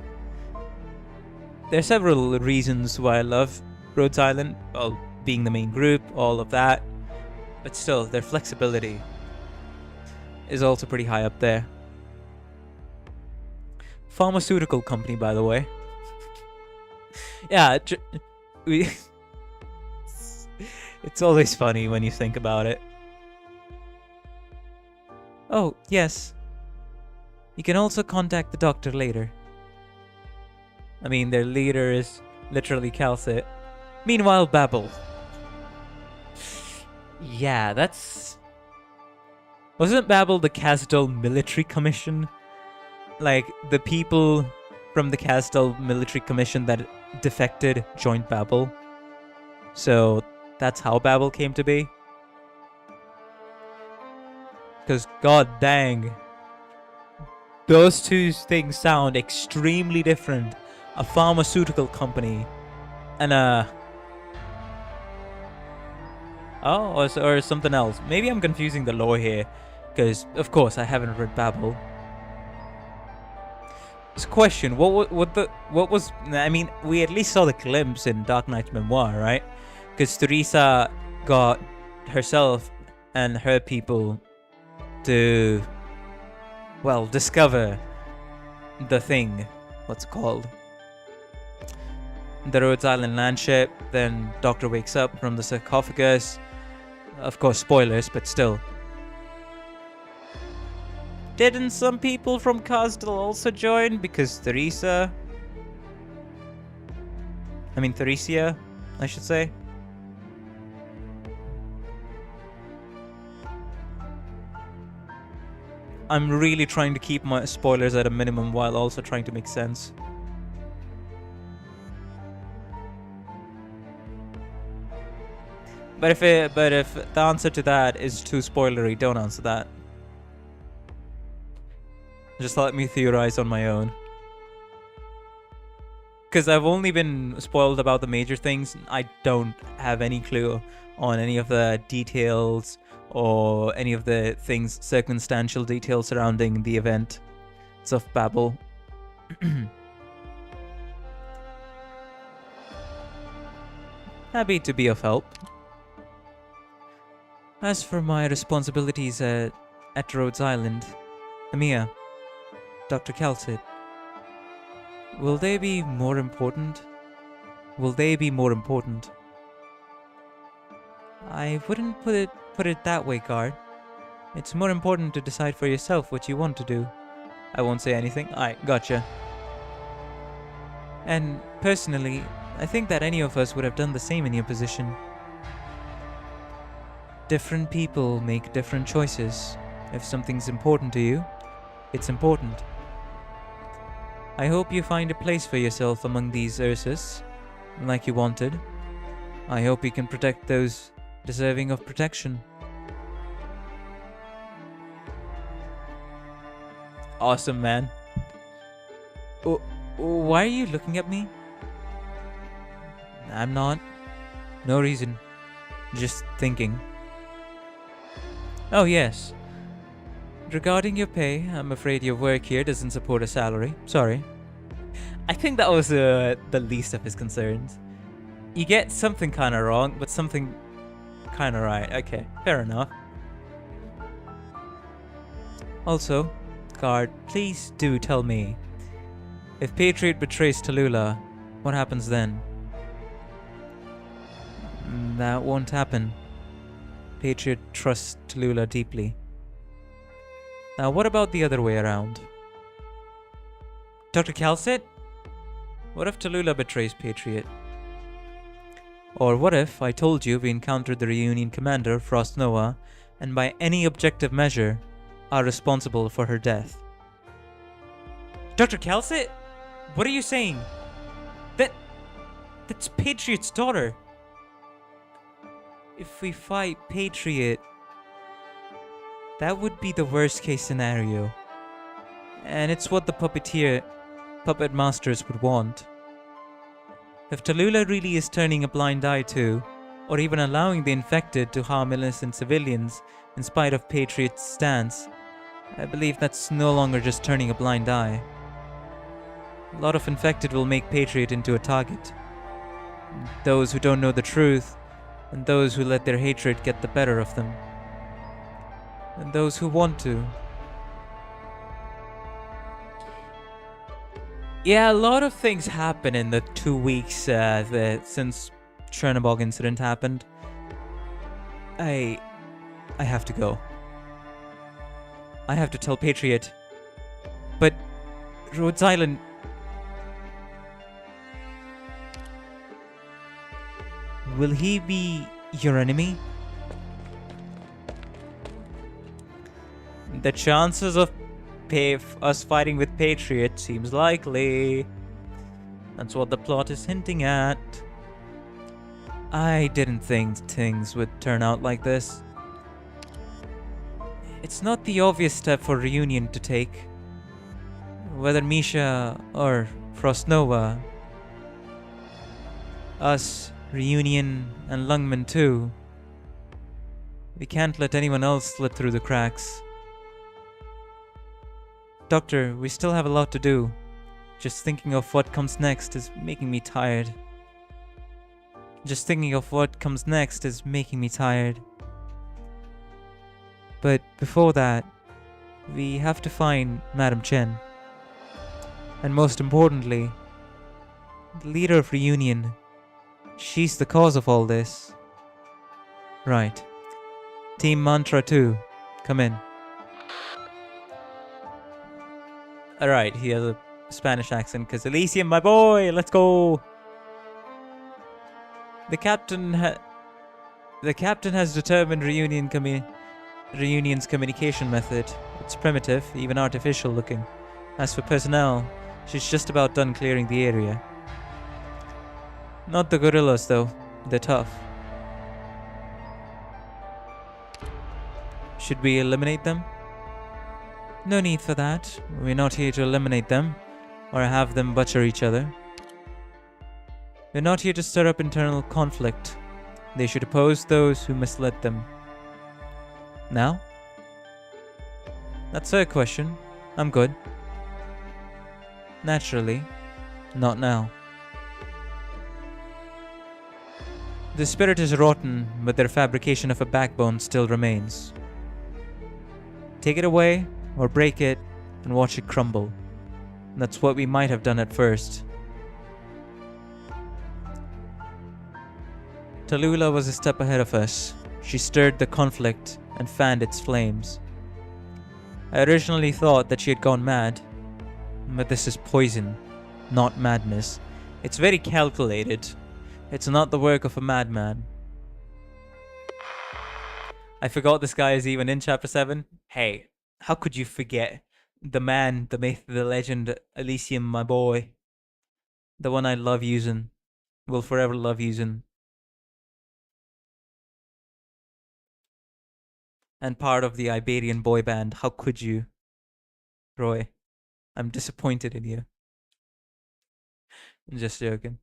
Speaker 1: there are several reasons why I love Rhodes Island, well, being the main group, all of that. But still, their flexibility is also pretty high up there. Pharmaceutical company, by the way. Yeah, it's always funny when you think about it. Oh, yes. You can also contact the doctor later. I mean, their leader is literally Calcit. Meanwhile, Babel. Yeah, that's... Wasn't Babel the Castel Military Commission? Like, the people from the Castel Military Commission that defected joined Babel. So, that's how Babel came to be. Because, god dang, those two things sound extremely different. A pharmaceutical company and a... Oh, or something else. Maybe I'm confusing the lore here, because, of course, I haven't read Babel. It's a question. What was? I mean, we at least saw the glimpse in Dark Knight's memoir, right? Because Teresa got herself and her people to, well, discover the thing. What's it called? The Rhodes Island landship. Then Doctor wakes up from the sarcophagus. Of course, spoilers, but still. Didn't some people from Kazdal also join? Because Theresia, I should say. I'm really trying to keep my spoilers at a minimum while also trying to make sense. But if the answer to that is too spoilery, don't answer that. Just let me theorize on my own. Because I've only been spoiled about the major things. I don't have any clue on any of the details or any of the things, circumstantial details surrounding the event of Babel. Happy to be of help. As for my responsibilities at Rhodes Island, Amia, Dr. Calcit, will they be more important? I wouldn't put it that way, guard. It's more important to decide for yourself what you want to do. I won't say anything. Alright, gotcha. And personally, I think that any of us would have done the same in your position. Different people make different choices. If something's important to you, it's important. I hope you find a place for yourself among these Ursus, like you wanted. I hope you can protect those deserving of protection. Awesome, man. Why are you looking at me? I'm not. No reason. Just thinking. Oh, yes. Regarding your pay, I'm afraid your work here doesn't support a salary. Sorry. I think that was the least of his concerns. You get something kind of wrong, but something kind of right. Okay, fair enough. Also, guard, please do tell me, if Patriot betrays Tallulah, what happens then? That won't happen. Patriot trusts Tallulah deeply. Now, what about the other way around? Dr. Calcit? What if Tallulah betrays Patriot? Or what if I told you we encountered the reunion commander, Frost Nova, and by any objective measure, are responsible for her death? Dr. Calcit? What are you saying? That's Patriot's daughter. If we fight Patriot, that would be the worst case scenario. And it's what the puppet masters would want. If Tallulah really is turning a blind eye to, or even allowing the infected to harm innocent civilians in spite of Patriot's stance, I believe that's no longer just turning a blind eye. A lot of infected will make Patriot into a target. Those who don't know the truth, and those who let their hatred get the better of them. And those who want to. Yeah, a lot of things happen in the 2 weeks since Chernobog incident happened. I have to go. I have to tell Patriot. But Rhodes Island... Will he be your enemy? The chances of us fighting with Patriot seems likely. That's what the plot is hinting at. I didn't think things would turn out like this. It's not the obvious step for reunion to take. Whether Misha or Frost Nova, us, Reunion, and Lungmen too. We can't let anyone else slip through the cracks. Doctor, we still have a lot to do. Just thinking of what comes next is making me tired. Just thinking of what comes next is making me tired. But before that, we have to find Madam Chen. And most importantly, the leader of Reunion. She's the cause of all this. Right. Team Mantra 2, come in. Alright, he has a Spanish accent because Elysium, my boy, let's go. The captain has determined Reunion's communication method. It's primitive, even artificial looking. As for personnel, she's just about done clearing the area. Not the gorillas though, they're tough. Should we eliminate them? No need for that. We're not here to eliminate them, or have them butcher each other. We're not here to stir up internal conflict. They should oppose those who misled them. Now? That's her question. I'm good. Naturally, not now. The spirit is rotten, but their fabrication of a backbone still remains. Take it away, or break it, and watch it crumble. That's what we might have done at first. Tallulah was a step ahead of us. She stirred the conflict and fanned its flames. I originally thought that she had gone mad, but this is poison, not madness. It's very calculated. It's not the work of a madman. I forgot this guy is even in Chapter 7. Hey, how could you forget the man, the myth, the legend, Elysium, my boy? The one I love using. Will forever love using. And part of the Iberian boy band. How could you? Roy, I'm disappointed in you. I'm just joking.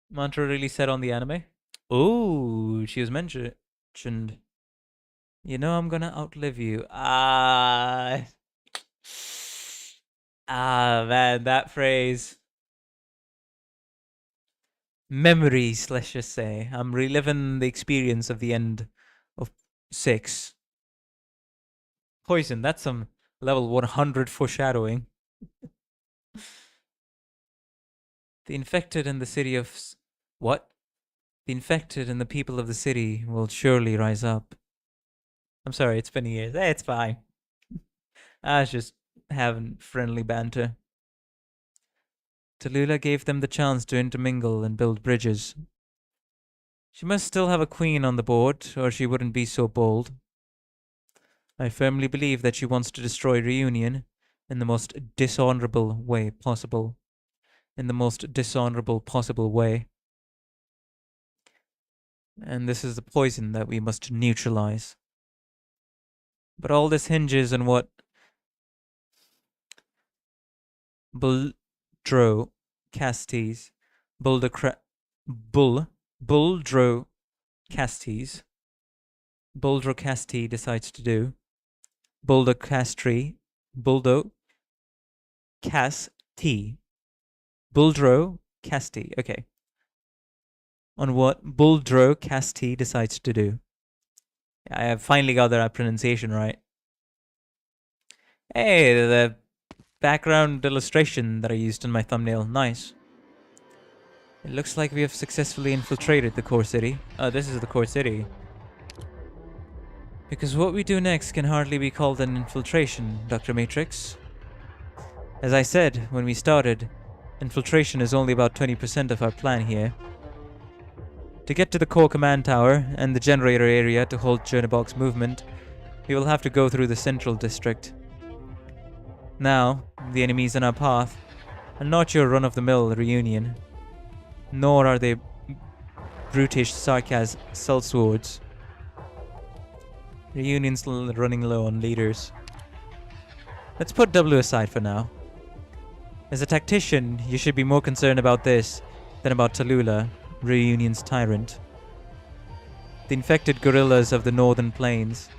Speaker 1: Mantra really said on the anime? Oh, she was mentioned. You know I'm gonna outlive you. Man, that phrase. Memories, let's just say. I'm reliving the experience of the end of 6. Poison, that's some level 100 foreshadowing. The infected in the city of... What? The infected and the people of the city will surely rise up. I'm sorry, it's been years. It's fine. I was just having friendly banter. Tallulah gave them the chance to intermingle and build bridges. She must still have a queen on the board, or she wouldn't be so bold. I firmly believe that she wants to destroy Reunion in the most dishonorable way possible. In the most dishonorable possible way. And this is the poison that we must neutralize. But all this hinges on what Buldro Castes decides to do. Buldro Casti, okay. On what Buldro Casti decides to do. I have finally got that pronunciation right. Hey, the background illustration that I used in my thumbnail. Nice. It looks like we have successfully infiltrated the core city. Oh, this is the core city. Because what we do next can hardly be called an infiltration, Dr. Matrix. As I said when we started, infiltration is only about 20% of our plan here. To get to the core command tower and the generator area to hold Chernobog's movement, we will have to go through the central district. Now, the enemies in our path are not your run-of-the-mill Reunion, nor are they brutish Sarkaz sellswords. Reunion's running low on leaders. Let's put W aside for now. As a tactician, you should be more concerned about this than about Tallulah, Reunion's tyrant. The infected guerrillas of the northern plains,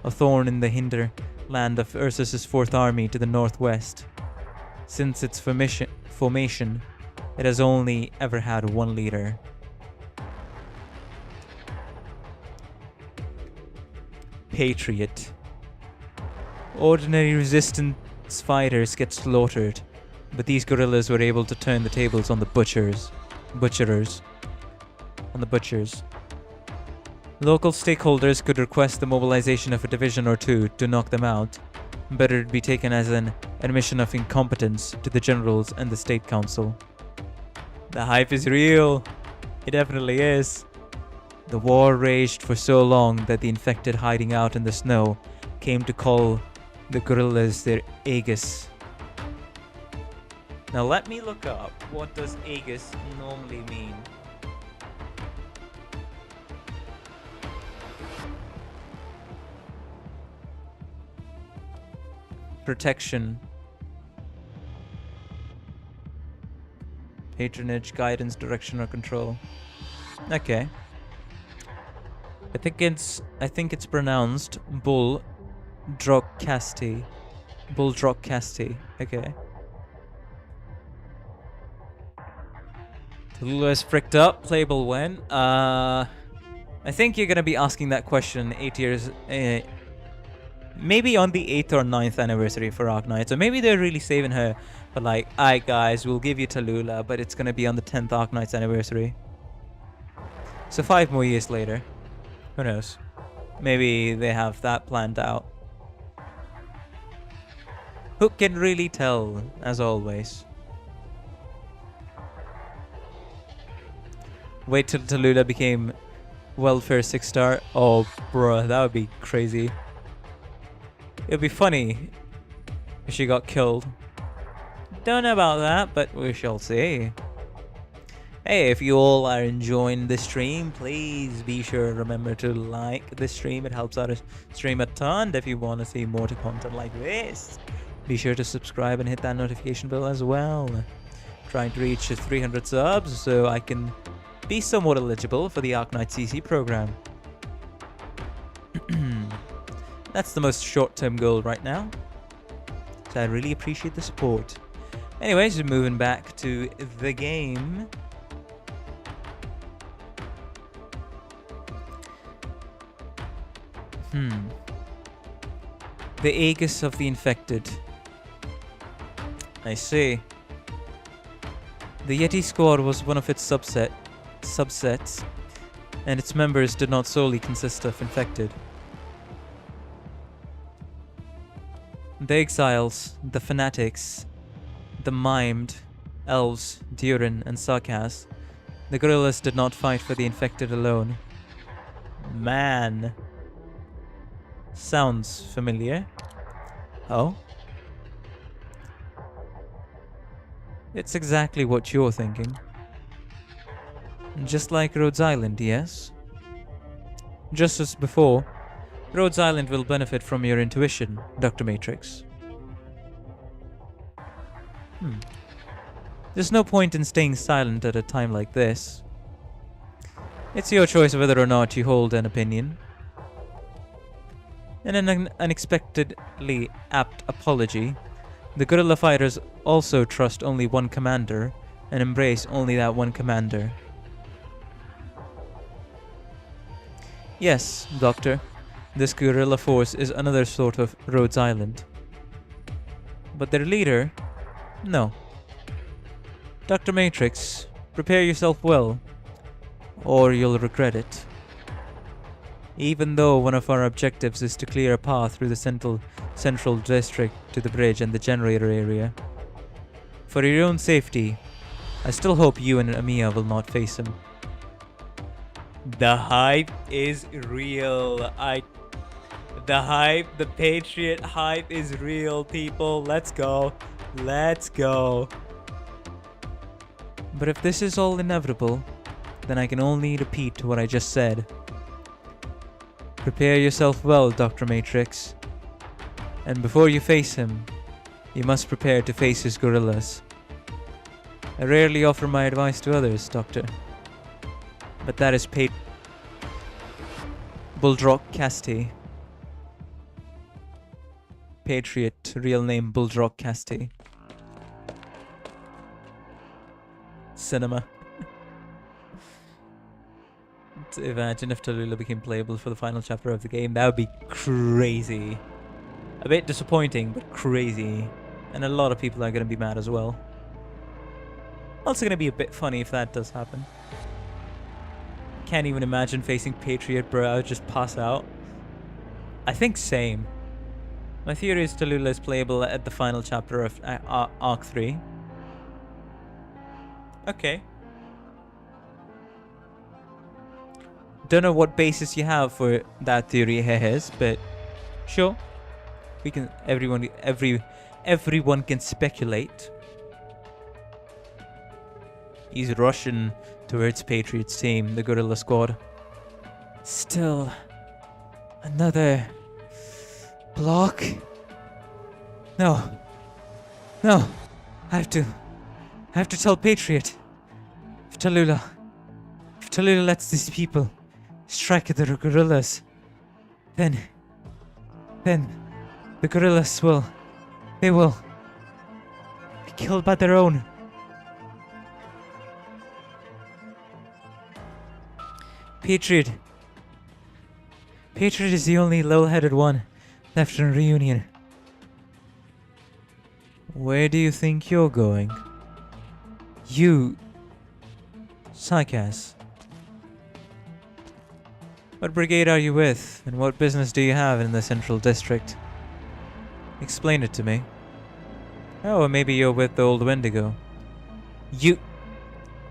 Speaker 1: a thorn in the hinterland of Ursus' 4th army to the northwest. Since its formation, it has only ever had one leader. Patriot. Ordinary resistance fighters get slaughtered, but these guerrillas were able to turn the tables on the butchers. Local stakeholders could request the mobilization of a division or two to knock them out, but it would be taken as an admission of incompetence to the generals and the state council. The hype is real. It definitely is. The war raged for so long that the infected hiding out in the snow came to call the guerrillas their Aegis. Now let me look up, what does Aegis normally mean? Protection. Patronage, guidance, direction, or control. Okay. I think it's pronounced Bull Drockcasti. Bull Drockcasti. Okay. Tallulah is fricked up. Playable when? I think you're gonna be asking that question 8 years. Maybe on the 8th or 9th anniversary for Arknights. Or maybe they're really saving her. But like, alright guys, we'll give you Tallulah, but it's gonna be on the 10th Arknights anniversary. So 5 more years later. Who knows? Maybe they have that planned out. Who can really tell, as always? Wait till Tallulah became welfare 6-star. Oh, bruh, that would be crazy. It would be funny if she got killed. Don't know about that, but we shall see. Hey, if you all are enjoying the stream, please be sure to remember to like the stream. It helps out the stream a ton. If you want to see more content like this, be sure to subscribe and hit that notification bell as well. Trying to reach 300 subs so I can be somewhat eligible for the Arknight CC program. That's the most short-term goal right now. So I really appreciate the support. Anyways, moving back to the game. The Aegis of the infected. I see. The Yeti squad was one of its subsets, and its members did not solely consist of infected. The exiles, the fanatics, the maimed, elves, Durin, and Sarkas, the guerrillas did not fight for the infected alone. Man. Sounds familiar. Oh? It's exactly what you're thinking. Just like Rhodes Island, yes? Just as before, Rhodes Island will benefit from your intuition, Dr. Matrix. There's no point in staying silent at a time like this. It's your choice whether or not you hold an opinion. In an unexpectedly apt apology, the guerrilla fighters also trust only one commander and embrace only that one commander. Yes, Doctor, this guerrilla force is another sort of Rhodes Island. But their leader? No. Dr. Matrix, prepare yourself well, or you'll regret it. Even though one of our objectives is to clear a path through the central district to the bridge and the generator area. For your own safety, I still hope you and Amiya will not face him. The hype is real. The Patriot hype is real, people. Let's go. Let's go. But if this is all inevitable, then I can only repeat what I just said. Prepare yourself well, Dr. Matrix. And before you face him, you must prepare to face his guerrillas. I rarely offer my advice to others, Doctor. But that is Buldrock Casti. Patriot, real name Buldrock Casti. cinema. Imagine if Tallulah became playable for the final chapter of the game. That would be crazy. A bit disappointing, but crazy. And a lot of people are going to be mad as well. Also going to be a bit funny if that does happen. Can't even imagine facing Patriot, bro. I would just pass out. I think same. My theory is Tallulah is playable at the final chapter of Arc 3. Okay. Don't know what basis you have for that theory, Hehes, but sure. We can. Everyone can speculate. He's rushing towards Patriot's team, the Gorilla Squad. Still another block. No. I have to tell Patriot. If Tallulah lets these people strike at the gorillas, then the gorillas will be killed by their own. Patriot is the only level-headed one left in Reunion. Where do you think you're going? You, Sycas. What brigade are you with, and what business do you have in the Central District? Explain it to me. Oh, or maybe you're with the old Wendigo. You...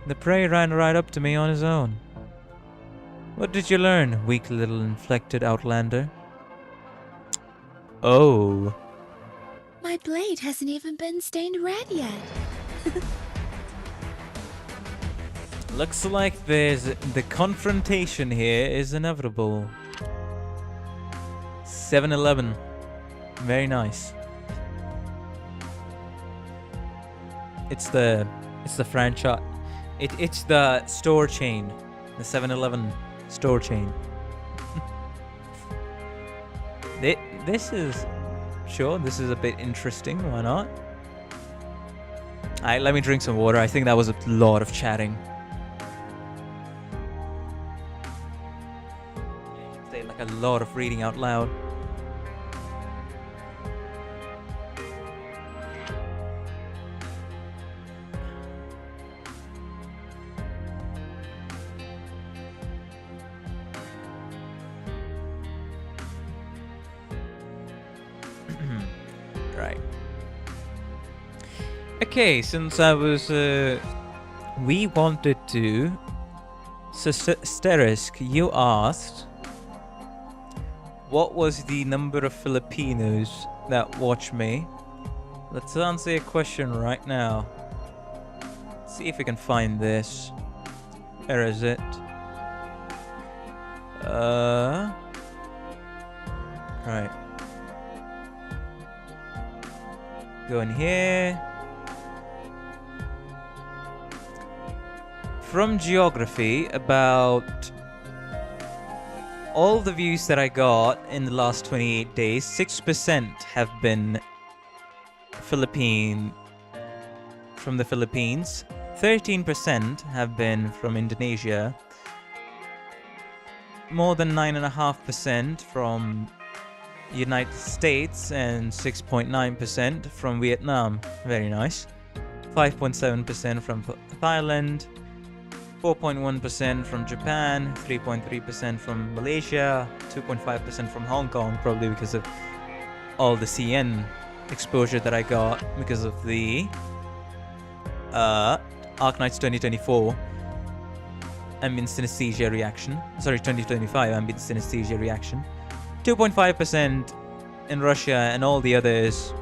Speaker 1: The prey ran right up to me on his own. What did you learn, weak little inflected outlander? Oh.
Speaker 4: My blade hasn't even been stained red yet.
Speaker 1: Looks like the confrontation here is inevitable. 7-Eleven. Very nice. It's the franchise. It's the store chain. The 7-Eleven store chain. This is a bit interesting. Why not? Alright, let me drink some water. I think that was a lot of chatting. Like a lot of reading out loud. Right. Okay, since I was we wanted to Sterisk, you asked what was the number of Filipinos that watch me? Let's answer your question right now. Let's see if we can find this. Where is it? Right. Go in here. From geography, about all the views that I got in the last 28 days, 6% have been from the Philippines, 13% have been from Indonesia, more than 9.5% from United States, and 6.9% from Vietnam. Very nice. 5.7% from Thailand, 4.1% from Japan, 3.3% from Malaysia, 2.5% from Hong Kong, probably because of all the CN exposure that I got because of the Arknights 2024 ambient synesthesia reaction. Sorry, 2025 ambient synesthesia reaction. 2.5% in Russia, and all the others,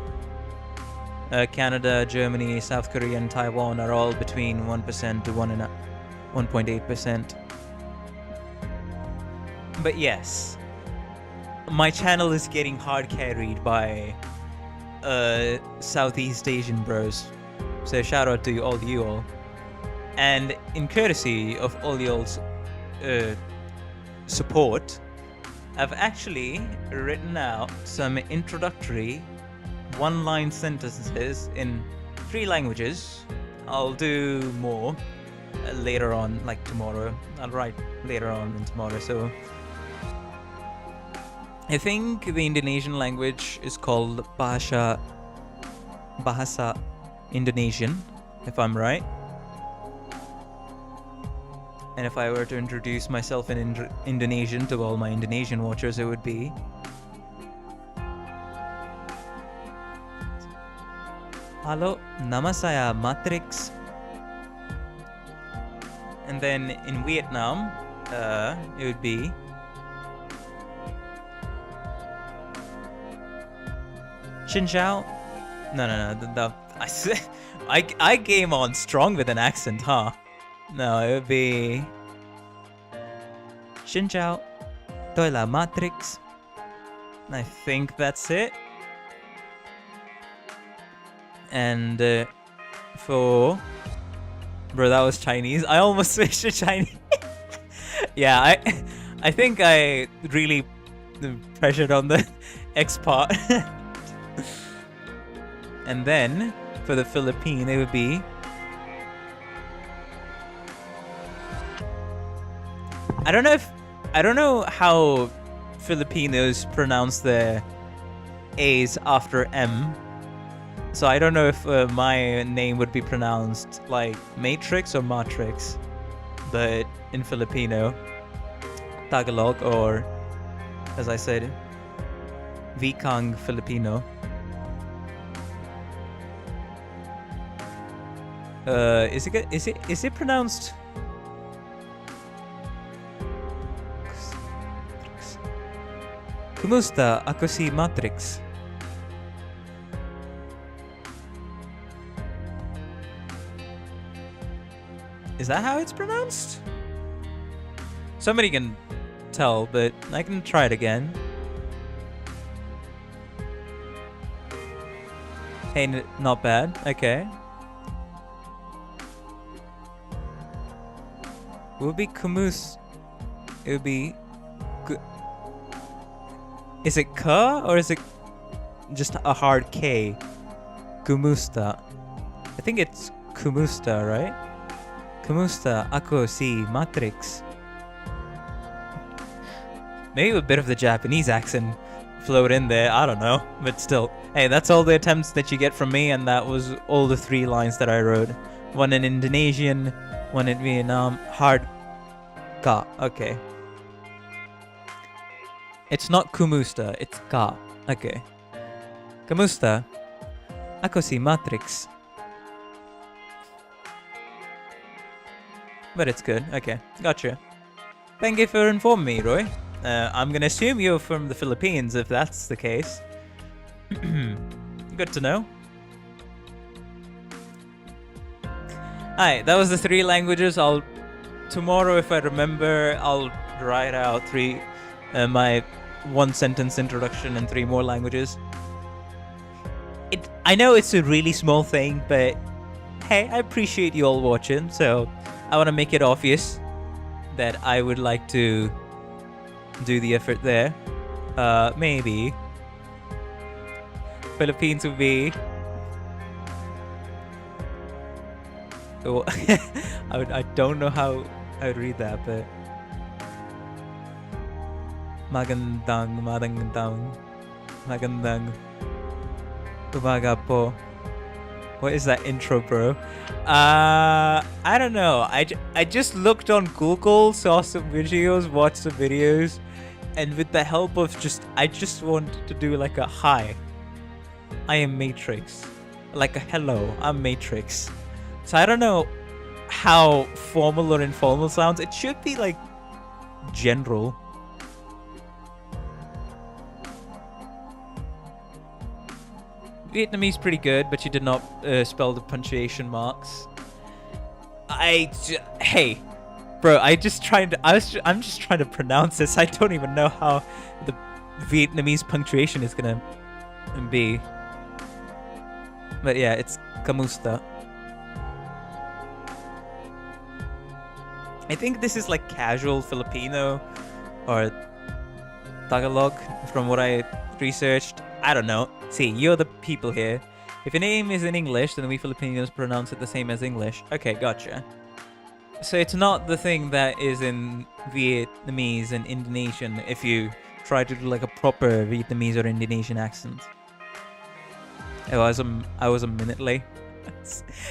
Speaker 1: Canada, Germany, South Korea, and Taiwan, are all between 1% to 1.8%. But yes, my channel is getting hard carried by Southeast Asian bros. So shout out to all you all. And in courtesy of all y'all's support, I've actually written out some introductory one-line sentences in 3 languages. I'll do more later on, like tomorrow. I'll write later on in tomorrow. So I think the Indonesian language is called Bahasa Indonesian, if I'm right. And if I were to introduce myself in Indonesian to all my Indonesian watchers, it would be Halo, nama saya Matrix. And then in Vietnam, it would be Xin Chào. No. I came on strong with an accent, huh? No, it would be Xin Chào, tôi là Matrix. I think that's it. And for... Bro, that was Chinese. I almost switched to Chinese. Yeah, I think I really pressured on the X part. And then for the Philippine, it would be I don't know how Filipinos pronounce their A's after M. So I don't know if my name would be pronounced like Matrix or Matrix, but in Filipino, Tagalog, or as I said, Vikang Filipino. Is it pronounced? Kumusta ako si Matrix? Is that how it's pronounced? Somebody can tell, but I can try it again. Hey, not bad. Okay. It would be Kumus. It would be... Is it Ka or is it just a hard K? Kumusta. I think it's Kumusta, right? Kumusta ako si Matrix. Maybe a bit of the Japanese accent flowed in there. I don't know. But still. Hey, that's all the attempts that you get from me, and that was all the 3 lines that I wrote. One in Indonesian, one in Vietnam. Hard Ka. Okay. It's not Kumusta, it's Ka. Okay. Kumusta ako si Matrix. But it's good. Okay, gotcha. Thank you for informing me, Roy. I'm gonna assume you're from the Philippines if that's the case. Good to know. Alright, that was the 3 languages. Tomorrow, if I remember, I'll write out my 1-sentence introduction in 3 more languages. I know it's a really small thing, but hey, I appreciate you all watching, so I want to make it obvious that I would like to do the effort there. Maybe Philippines would be... Oh, I don't know how I would read that, but... Magandang umaga po. What is that intro, bro? I don't know. I just looked on Google, saw some videos, watched some videos, and with the help of I just wanted to do like a hi. I am Matrix. Like a hello, I'm Matrix. So I don't know how formal or informal sounds. It should be like general. Vietnamese pretty good, but she did not spell the punctuation marks. Hey, bro, I'm just trying to pronounce this. I don't even know how the Vietnamese punctuation is gonna be. But yeah, it's Kamusta. I think this is like casual Filipino or Tagalog from what I researched. I don't know. See, you're the people here. If your name is in English, then we Filipinos pronounce it the same as English. Okay, gotcha. So it's not the thing that is in Vietnamese and Indonesian if you try to do like a proper Vietnamese or Indonesian accent. I was a minute late.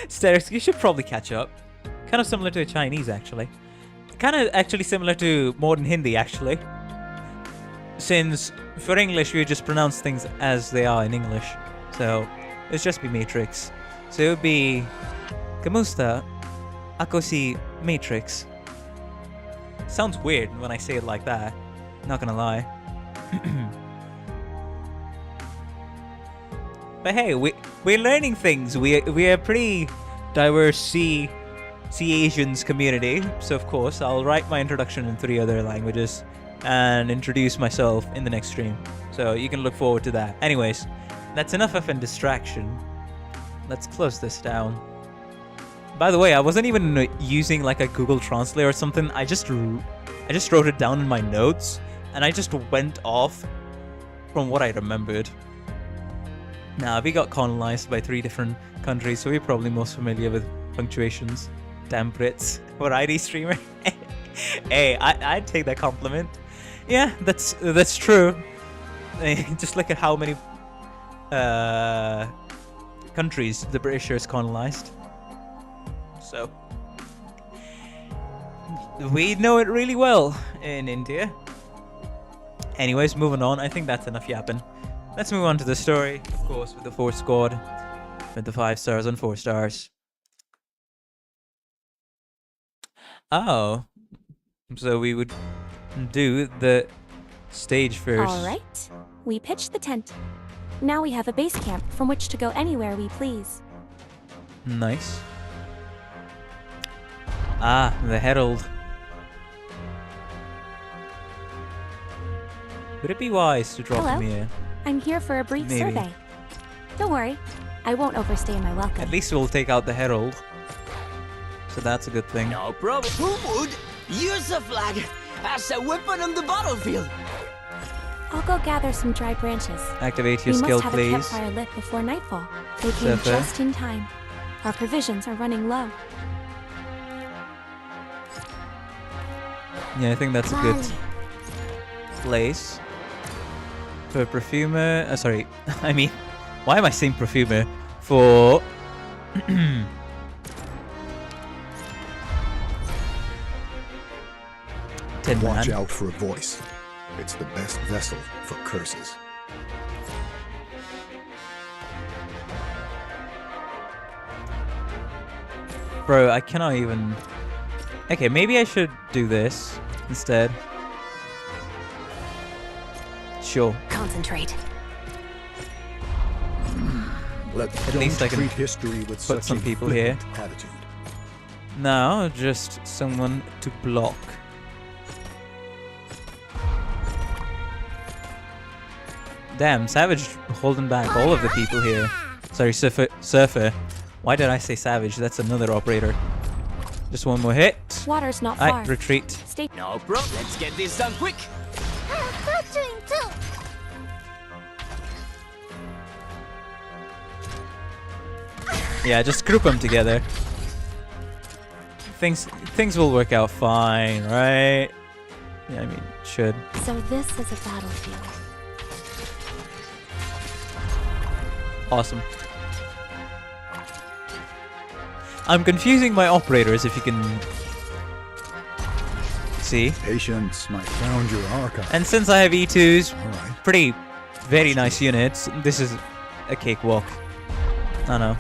Speaker 1: Sterix, you should probably catch up. Kind of similar to Chinese, actually. Kind of actually similar to modern Hindi, actually. Since for English, we just pronounce things as they are in English. So it's just be Matrix. So it would be Kamusta Ako si Matrix. Sounds weird when I say it like that. Not gonna lie. But hey, we're learning things. We are a pretty diverse C Asians community. So of course I'll write my introduction in 3 other languages and introduce myself in the next stream. So you can look forward to that. Anyways, that's enough of a distraction. Let's close this down. By the way, I wasn't even using like a Google Translate or something. I just wrote it down in my notes, and I just went off from what I remembered. Now, we got colonized by 3 different countries, so we're probably most familiar with punctuations. Damn Brits. Variety streamer. Hey, I'd take that compliment. Yeah, that's true. Just look at how many countries the Britishers colonized. So we know it really well in India. Anyways, moving on. I think that's enough yapping. Let's move on to the story, of course, with the 4th squad, with the 5 stars and 4 stars. Oh, so we would do the stage first.
Speaker 3: All right. We pitched the tent. Now we have a base camp from which to go anywhere we please.
Speaker 1: Nice. Ah, the Herald. Would it be wise to drop him here?
Speaker 3: I'm here for a brief
Speaker 1: Maybe.
Speaker 3: survey. Don't worry, I won't overstay my welcome.
Speaker 1: At least we'll take out the Herald. So that's a good thing.
Speaker 6: No problem. Who would use a flag as a weapon on the battlefield?
Speaker 3: I'll go gather some dry branches.
Speaker 1: Activate your
Speaker 3: We
Speaker 1: skill,
Speaker 3: must have a
Speaker 1: please.
Speaker 3: campfire lit before nightfall. They came
Speaker 1: Surfer.
Speaker 3: just in time. Our provisions are running low.
Speaker 1: Yeah, I think that's a good place. For perfumer... sorry. I mean, why am I saying perfumer? For... Tin
Speaker 5: Watch
Speaker 1: Man.
Speaker 5: out for a voice. It's the best vessel for curses.
Speaker 1: Bro, I cannot even... Okay, maybe I should do this instead. Sure.
Speaker 3: Concentrate.
Speaker 5: At
Speaker 1: least I can
Speaker 5: treat history with
Speaker 1: put
Speaker 5: such
Speaker 1: some
Speaker 5: a
Speaker 1: people here.
Speaker 5: flippant attitude.
Speaker 1: Now, just someone to block. Damn, Savage holding back all of the people here. Sorry, Surfer. Why did I say Savage? That's another operator. Just one more hit.
Speaker 3: Water's not far.
Speaker 1: Alright, retreat.
Speaker 3: Stay.
Speaker 6: No problem. Let's get this done quick.
Speaker 1: Yeah, just group them together. Things will work out fine, right? Yeah, I mean, should.
Speaker 3: So this is a battlefield.
Speaker 1: Awesome. I'm confusing my operators, if you can see.
Speaker 5: Patience, my found your archive.
Speaker 1: And since I have E2s,
Speaker 5: Alright.
Speaker 1: very nice units, this is a cakewalk. I know.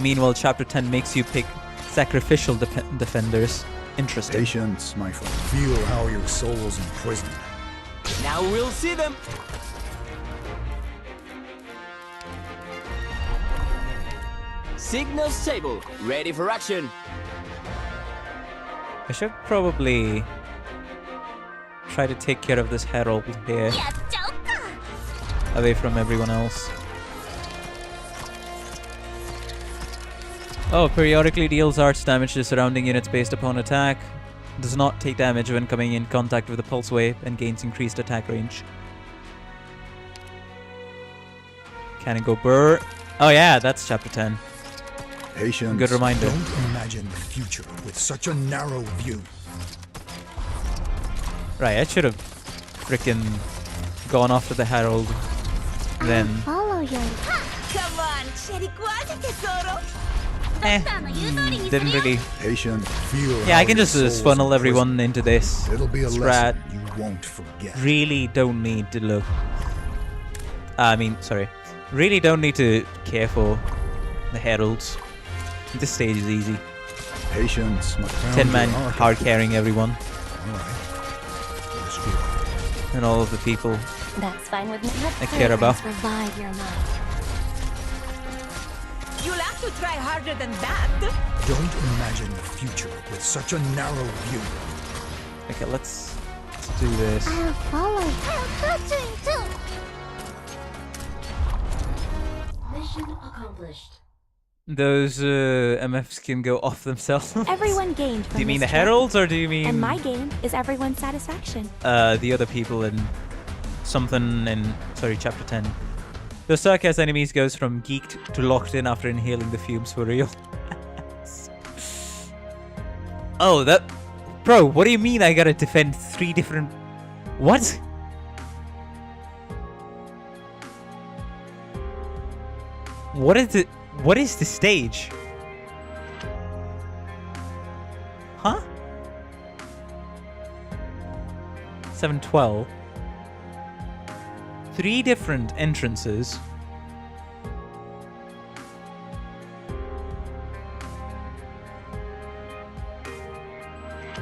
Speaker 1: Meanwhile, Chapter 10 makes you pick sacrificial defenders. Interesting.
Speaker 5: Patience, my friend. Feel how your soul's imprisoned.
Speaker 6: Now we'll see them. Signal stable. Ready for action.
Speaker 1: I should probably try to take care of this Herald here. Away from everyone else. Oh, periodically deals arts damage to surrounding units based upon attack. Does not take damage when coming in contact with a pulse wave and gains increased attack range. Can it go burr? Oh yeah, that's chapter 10.
Speaker 5: Patience.
Speaker 1: Good reminder.
Speaker 5: Don't imagine the future with such a narrow view.
Speaker 1: Right, I should have freaking gone after the Herald. Then,
Speaker 3: Follow you.
Speaker 6: Come on,
Speaker 1: didn't really.
Speaker 5: Patient, feel.
Speaker 1: Yeah, I
Speaker 5: how
Speaker 1: can
Speaker 5: your
Speaker 1: just
Speaker 5: soul's
Speaker 1: funnel
Speaker 5: a
Speaker 1: everyone
Speaker 5: prison.
Speaker 1: into this.
Speaker 5: It'll be a
Speaker 1: strat.
Speaker 5: lesson you won't forget.
Speaker 1: Really don't need to look. Sorry. Really don't need to care for the Heralds. This stage is easy.
Speaker 5: Patience, my
Speaker 1: 10 man hard carrying everyone.
Speaker 5: Alright. Let's do it.
Speaker 1: And all of the people.
Speaker 3: That's fine with me.
Speaker 1: I care about.
Speaker 3: Revive your mind.
Speaker 6: You'll have to try harder than that.
Speaker 5: Don't imagine the future with such a narrow view.
Speaker 1: Okay, let's do this.
Speaker 3: I'll follow you.
Speaker 4: Mission accomplished.
Speaker 1: Those MFs can go off themselves.
Speaker 3: Everyone gained from
Speaker 1: Do you mean the
Speaker 3: this trip.
Speaker 1: Heralds or do you mean
Speaker 3: And my gain is everyone's satisfaction.
Speaker 1: the other people in something in chapter 10? The circus enemies goes from geeked to locked in after inhaling the fumes for real. Oh, that... Bro, what do you mean I gotta defend 3 different... What? What is it? What is the stage? Huh? 712. 3 different entrances.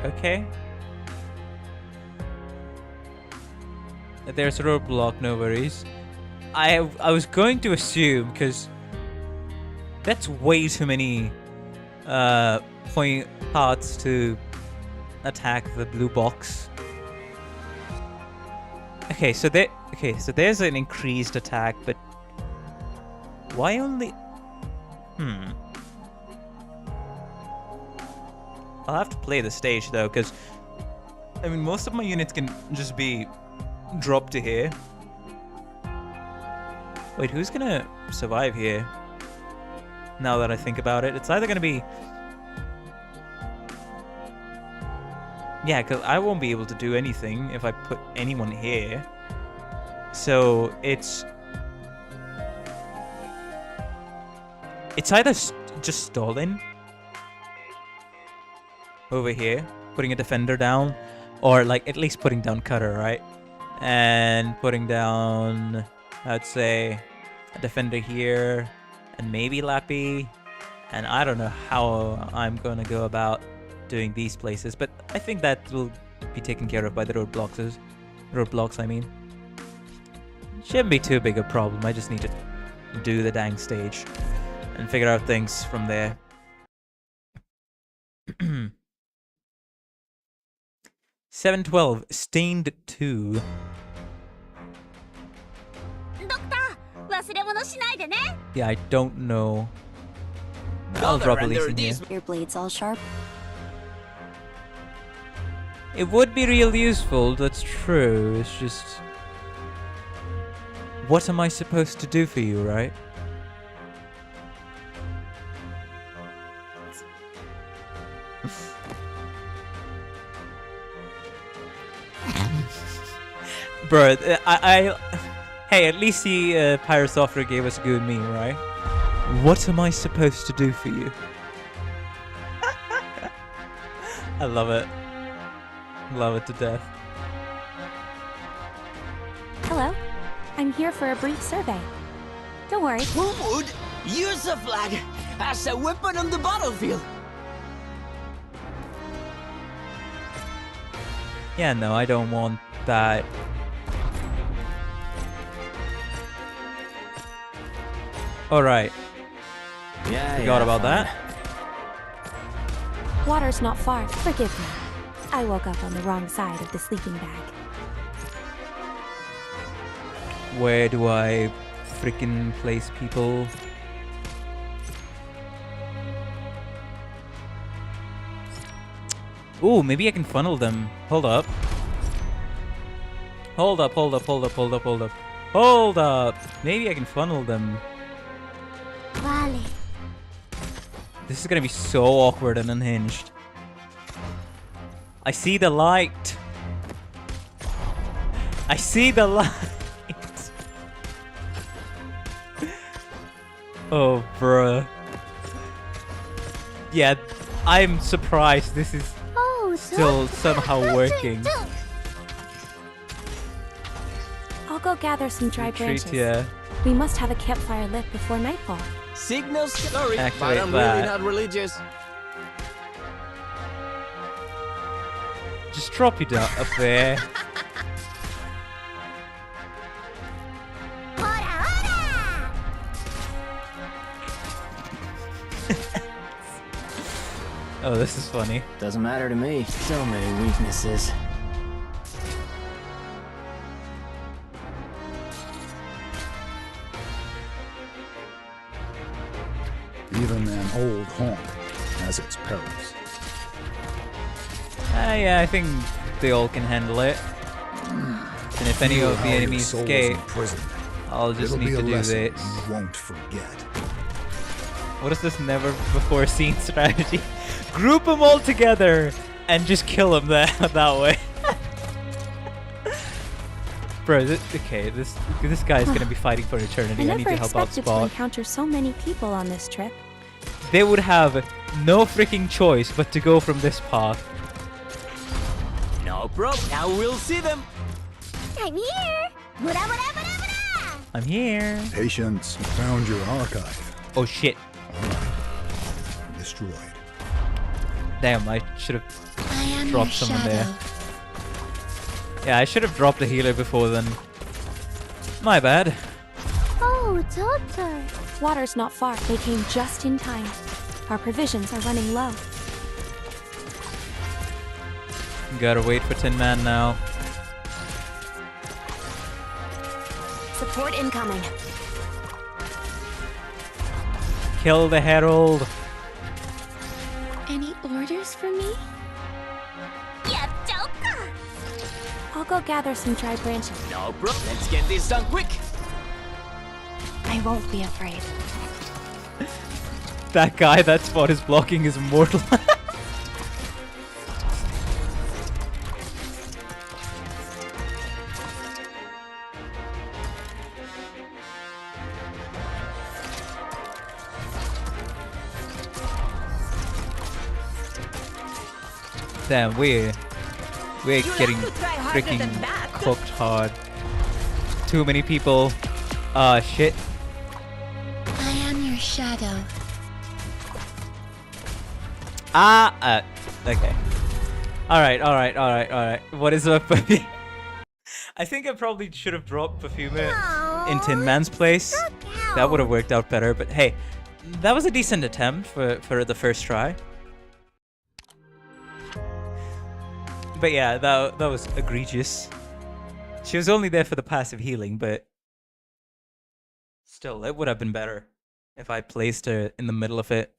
Speaker 1: Okay. There's a roadblock, no worries. I was going to assume, because that's way too many point parts to attack the blue box. Okay, so there's an increased attack, but why only? I'll have to play the stage though, because I mean most of my units can just be dropped to here. Wait, who's gonna survive here? Now that I think about it, it's either gonna be... Yeah, because I won't be able to do anything if I put anyone here. So it's either just stalling over here, putting a defender down, or like at least putting down Cutter, right? And putting down, I'd say, a defender here, and maybe Lappy. And I don't know how I'm gonna go about doing these places, but I think that will be taken care of by the roadblocks, I mean. Shouldn't be too big a problem. I just need to do the dang stage and figure out things from there. 712 Stained 2. Yeah, I don't know. I'll drop a lease in here.
Speaker 3: Your blade's all sharp.
Speaker 1: It would be real useful, that's true. It's just... What am I supposed to do for you, right? Bro, hey, at least the Pirate Software gave us a good meme, right? What am I supposed to do for you? I love it. Love it to death.
Speaker 3: Hello. I'm here for a brief survey. Don't worry.
Speaker 6: Who would use a flag as a weapon on the battlefield?
Speaker 1: Yeah, no, I don't want that. Alright.
Speaker 2: Yeah,
Speaker 1: Forgot about
Speaker 2: fine.
Speaker 1: that.
Speaker 3: Water's not far. Forgive me. I woke up on the wrong side of the sleeping bag.
Speaker 1: Where do I freaking place people? Ooh, maybe I can funnel them. Hold up. Hold up. Maybe I can funnel them.
Speaker 3: Vale.
Speaker 1: This is gonna be so awkward and unhinged. I see the light. I see the light. Oh, bruh. Yeah, I'm surprised this is
Speaker 3: Oh,
Speaker 1: still somehow working.
Speaker 3: I'll go gather some dry
Speaker 1: Retreat,
Speaker 3: branches.
Speaker 1: yeah.
Speaker 3: We must have a campfire lit before nightfall.
Speaker 6: Signals. Sorry, but
Speaker 1: Activate
Speaker 6: I'm
Speaker 1: that.
Speaker 6: really not religious.
Speaker 1: Just drop you down up there. Oh, this is funny.
Speaker 2: Doesn't matter to me. So many weaknesses.
Speaker 5: Even an old haunt has its perils.
Speaker 1: Yeah, I think they all can handle it. And if any of the
Speaker 5: How your
Speaker 1: enemies
Speaker 5: soul's
Speaker 1: escape,
Speaker 5: imprisoned.
Speaker 1: I'll just
Speaker 5: It'll
Speaker 1: need
Speaker 5: be a
Speaker 1: to do
Speaker 5: lesson
Speaker 1: this.
Speaker 5: you won't forget.
Speaker 1: What is this never before seen strategy? Group them all together and just kill them that way. Bro, okay, this guy's gonna be fighting for eternity.
Speaker 3: I
Speaker 1: I need
Speaker 3: never
Speaker 1: to help out
Speaker 3: expected to
Speaker 1: Spot.
Speaker 3: encounter so many people on this trip.
Speaker 1: They would have no freaking choice but to go from this path.
Speaker 6: No problem. Now we'll see them.
Speaker 3: I'm here!
Speaker 1: I'm here.
Speaker 5: Patience, found your archive.
Speaker 1: Oh shit.
Speaker 5: Destroyed.
Speaker 1: Damn, I should have
Speaker 4: I am your
Speaker 1: dropped someone
Speaker 4: shadow.
Speaker 1: there. Yeah, I should have dropped a healer before then. My bad.
Speaker 3: Oh, doctor! Water's not far. They came just in time. Our provisions are running low.
Speaker 1: Gotta wait for Tin Man now.
Speaker 3: Support incoming.
Speaker 1: Kill the Herald.
Speaker 4: Any orders for me?
Speaker 3: I'll go gather some dry branches.
Speaker 6: No problem. Let's get this done quick.
Speaker 3: I won't be afraid.
Speaker 1: That guy that Spot is blocking is immortal. Damn, we're getting freaking cooked hard. Too many people. Shit.
Speaker 4: I am your shadow.
Speaker 1: Okay. Alright. What is up? I think I probably should have dropped Perfume in Tin Man's place. That would have worked out better, but hey, that was a decent attempt for the first try. But yeah, that was egregious. She was only there for the passive healing, but still, it would have been better if I placed her in the middle of it.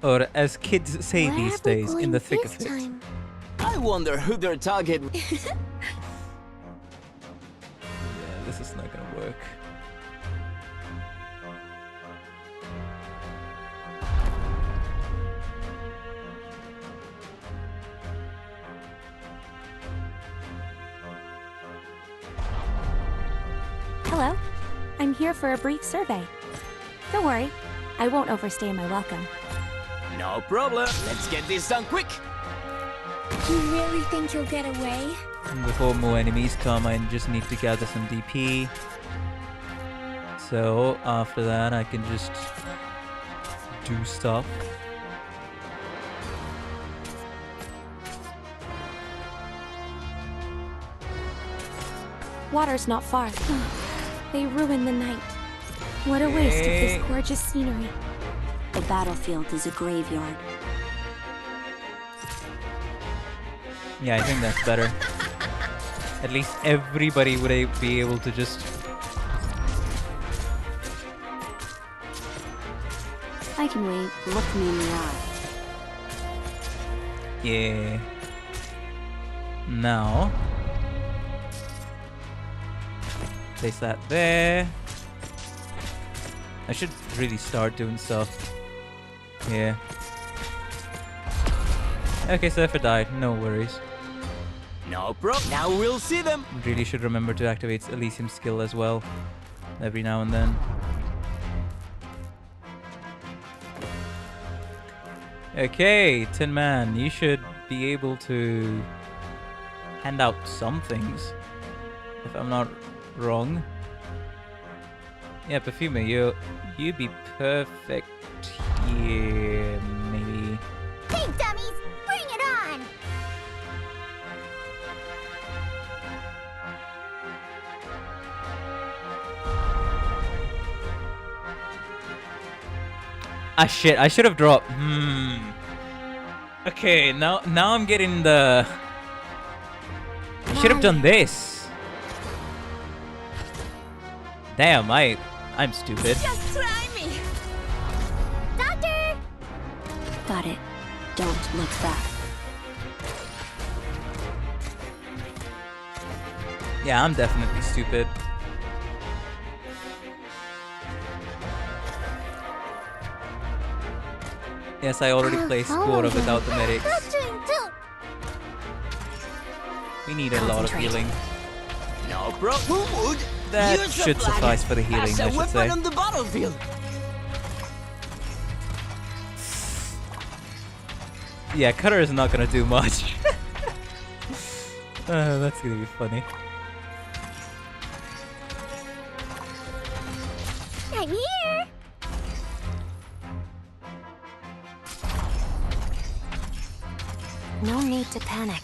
Speaker 1: Or as kids say
Speaker 3: Where
Speaker 1: these
Speaker 3: are we
Speaker 1: days, in
Speaker 3: going
Speaker 1: the thick
Speaker 3: this
Speaker 1: of it.
Speaker 3: time?
Speaker 6: I wonder who their target.
Speaker 1: Yeah, this is not gonna work.
Speaker 3: Hello. I'm here for a brief survey. Don't worry. I won't overstay my welcome.
Speaker 6: No problem. Let's get this done quick.
Speaker 4: You really think you'll get away?
Speaker 1: And before more enemies come, I just need to gather some DP. So after that, I can just do stuff.
Speaker 3: Water's not far. They ruin the night. What a waste of this gorgeous scenery.
Speaker 7: The battlefield is a graveyard.
Speaker 1: Yeah, I think that's better. At least everybody would be able to just...
Speaker 7: I can wait. Look me in the eye.
Speaker 1: Yeah. Now... place that there. I should really start doing stuff. Yeah. Okay, Surfer died. No worries.
Speaker 6: No problem. Now we'll see them.
Speaker 1: Really should remember to activate Elysium's skill as well. Every now and then. Okay, Tin Man, you should be able to hand out some things, if I'm not wrong. Yeah, Perfumer, you'd be perfect here, maybe.
Speaker 8: Hey, dummies! Bring it on!
Speaker 1: Ah shit, I should have dropped. Okay, now I'm getting the... I should have done this. Damn, I'm stupid.
Speaker 8: Just try me! Doctor!
Speaker 7: Got it. Don't look back.
Speaker 1: Yeah, I'm definitely stupid. Yes, I already placed Quora without the medics. We need a lot of healing.
Speaker 6: No problem. Who would?
Speaker 1: That
Speaker 6: Use the
Speaker 1: should
Speaker 6: flag
Speaker 1: suffice for the healing,
Speaker 6: as a
Speaker 1: I should
Speaker 6: weapon
Speaker 1: say.
Speaker 6: on the battlefield.
Speaker 1: Yeah, Cutter is not gonna do much. That's gonna be funny.
Speaker 8: I'm here!
Speaker 7: No need to panic.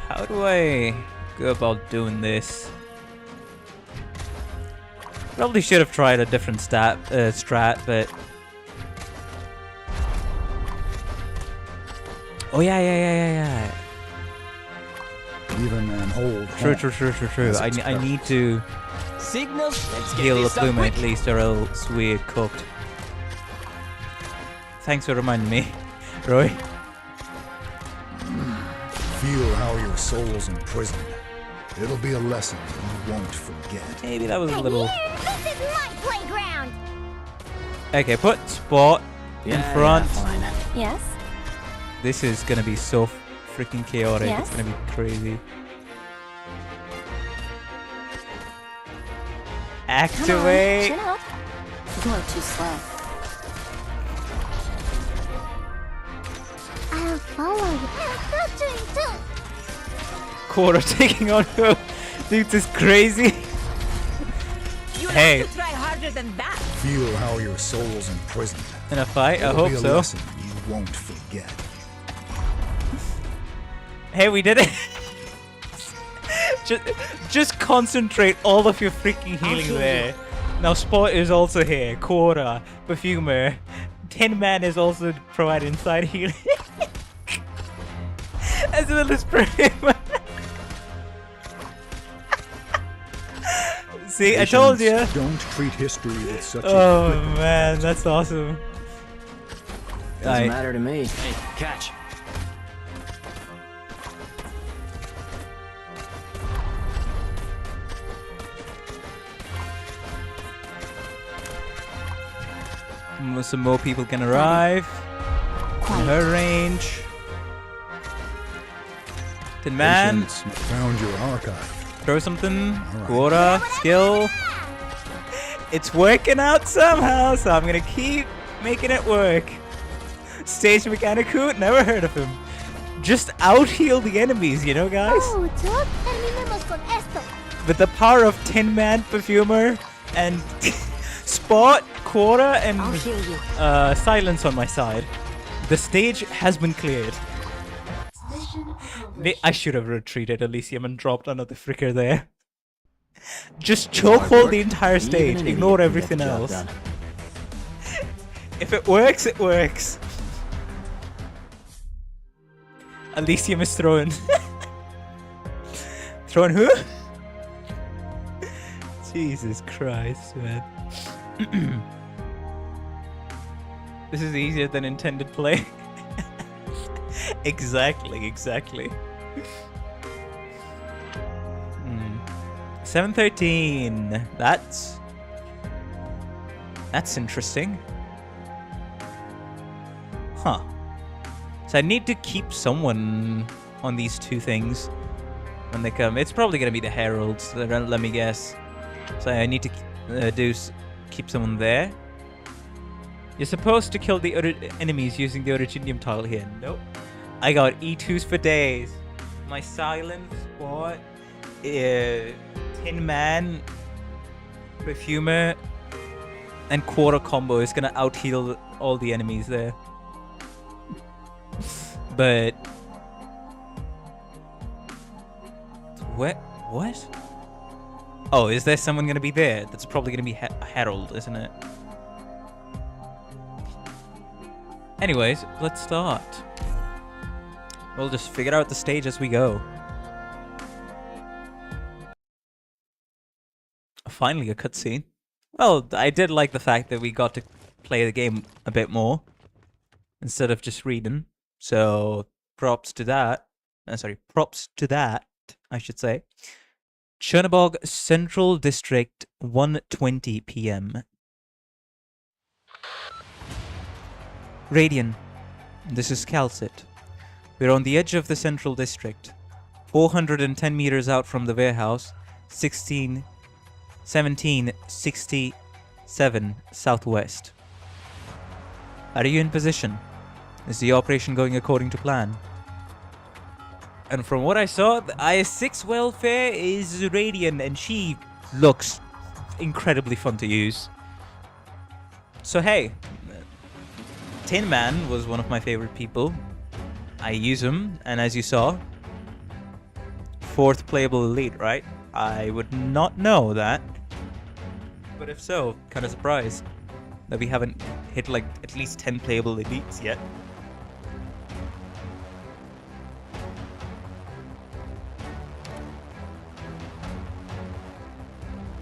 Speaker 1: How do I go about doing this? Probably should have tried a different strat, but... Oh yeah.
Speaker 5: Even an old
Speaker 1: True. I need to
Speaker 6: Signals. Let's get
Speaker 1: heal the
Speaker 6: this done
Speaker 1: plume
Speaker 6: quick.
Speaker 1: at least, or else we're cooked. Thanks for reminding me, Roy.
Speaker 5: Feel how your soul's imprisoned. It'll be a lesson you won't forget.
Speaker 1: Maybe that was a
Speaker 8: I'm
Speaker 1: little...
Speaker 8: here! This is my playground!
Speaker 1: Okay, put Spot in front.
Speaker 6: fine.
Speaker 3: Yes?
Speaker 1: This is gonna be so freaking chaotic.
Speaker 3: Yes?
Speaker 1: It's gonna be crazy. Activate!
Speaker 3: Chin up.
Speaker 7: You're too slow.
Speaker 8: I'll follow you.
Speaker 1: Quora taking on her. Dude, this is crazy.
Speaker 6: You
Speaker 1: Hey.
Speaker 6: have to try harder than that.
Speaker 5: Feel how your soul's imprisoned.
Speaker 1: In a fight? I
Speaker 5: It'll
Speaker 1: hope
Speaker 5: be a
Speaker 1: so.
Speaker 5: lesson you won't forget.
Speaker 1: Hey, we did it! just concentrate all of your freaking healing there. Now Spot is also here. Quora, Perfumer, Tin Man is also providing side healing. As well as Perfumer. See, I told you.
Speaker 5: Patience. Don't treat history with such
Speaker 1: Oh
Speaker 5: a flippant
Speaker 1: man, that's awesome.
Speaker 2: Doesn't
Speaker 1: Aye.
Speaker 2: matter to me.
Speaker 6: Hey, catch.
Speaker 1: Some more people can arrive. In her range. Tin Man,
Speaker 5: Patience. Found your archive.
Speaker 1: throw something.
Speaker 5: Alright.
Speaker 1: Quora, skill. It's working out somehow, so I'm gonna keep making it work. Stage Mechanicu, never heard of him. Just out heal the enemies, you know, guys?
Speaker 8: Oh, Todd, terminemos con esto.
Speaker 1: With the power of Tin Man, Perfumer, and Spot, Quora, and
Speaker 7: I'll heal you.
Speaker 1: Silence on my side, the stage has been cleared. I should have retreated Elysium and dropped another fricker there. Just chokehold the entire
Speaker 2: Even
Speaker 1: stage,
Speaker 2: an
Speaker 1: ignore
Speaker 2: idiot can
Speaker 1: everything
Speaker 2: get the job
Speaker 1: else.
Speaker 2: done.
Speaker 1: If it works, it works. Elysium is throwing. Throwing who? Jesus Christ, man. This is easier than intended play. Exactly. 713. That's interesting. Huh. So I need to keep someone on these two things when they come. It's probably going to be the heralds, let me guess. So I need to keep someone there. You're supposed to kill the other enemies using the Originium tile here. Nope. I got E2s for days. My silent spot, Tin Man, Perfumer, and Quarter combo is gonna out heal all the enemies there. But what? Oh, is there someone gonna be there? That's probably gonna be Herald, isn't it? Anyways, let's start. We'll just figure out the stage as we go. Finally, a cutscene. Well, I did like the fact that we got to play the game a bit more instead of just reading. So, props to that. Props to that, I should say. Chernobog Central District, 1:20 p.m. Radian, this is Calcit. We're on the edge of the Central District, 410 meters out from the warehouse, 1767 southwest. Are you in position? Is the operation going according to plan? And from what I saw, the IS-6 welfare is Radian, and she looks incredibly fun to use. So hey, Tin Man was one of my favorite people. I use him, and as you saw, 4th playable elite, right? I would not know that. But if so, kind of surprised that we haven't hit like at least 10 playable elites yet.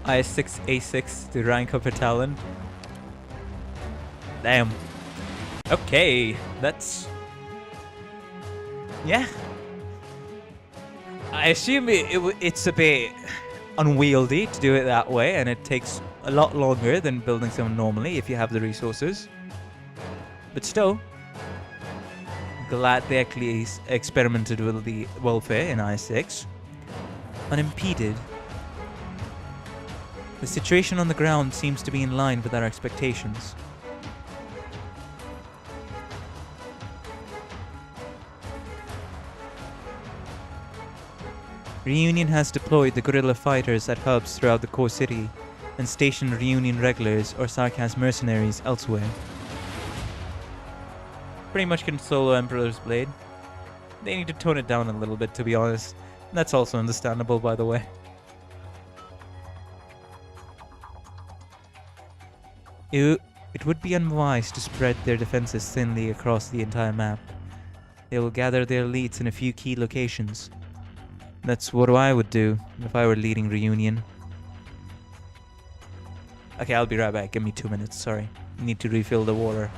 Speaker 1: IS-6 A6 to rank up her talent. Damn. Okay, that's... yeah. I assume it's a bit unwieldy to do it that way, and it takes a lot longer than building someone normally if you have the resources. But still, glad they actually experimented with the welfare in IS-6. Unimpeded. The situation on the ground seems to be in line with our expectations. Reunion has deployed the guerrilla fighters at hubs throughout the core city and stationed Reunion regulars or Sarkaz mercenaries elsewhere. Pretty much can solo Emperor's Blade. They need to tone it down a little bit, to be honest. That's also understandable, by the way. It would be unwise to spread their defenses thinly across the entire map. They will gather their elites in a few key locations. That's what I would do if I were leading Reunion. Okay, I'll be right back. Give me 2 minutes, sorry. Need to refill the water.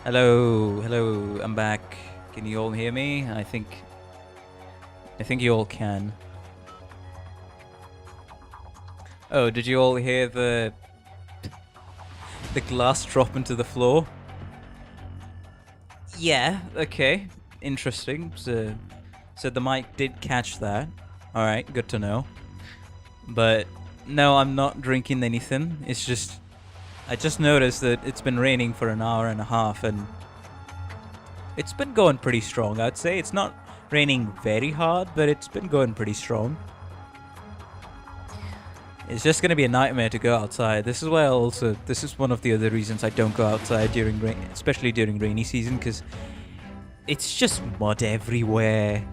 Speaker 1: Hello, hello, I'm back. Can you all hear me? I think you all can. Oh, did you all hear the glass drop into the floor? Yeah, okay. Interesting. So the mic did catch that. Alright, good to know. But no, I'm not drinking anything. It's just I just noticed that it's been raining for an hour and a half and it's been going pretty strong, I'd say. It's not raining very hard, but it's been going pretty strong. It's just going to be a nightmare to go outside. This is why this is one of the other reasons I don't go outside during rain, especially during rainy season, because it's just mud everywhere.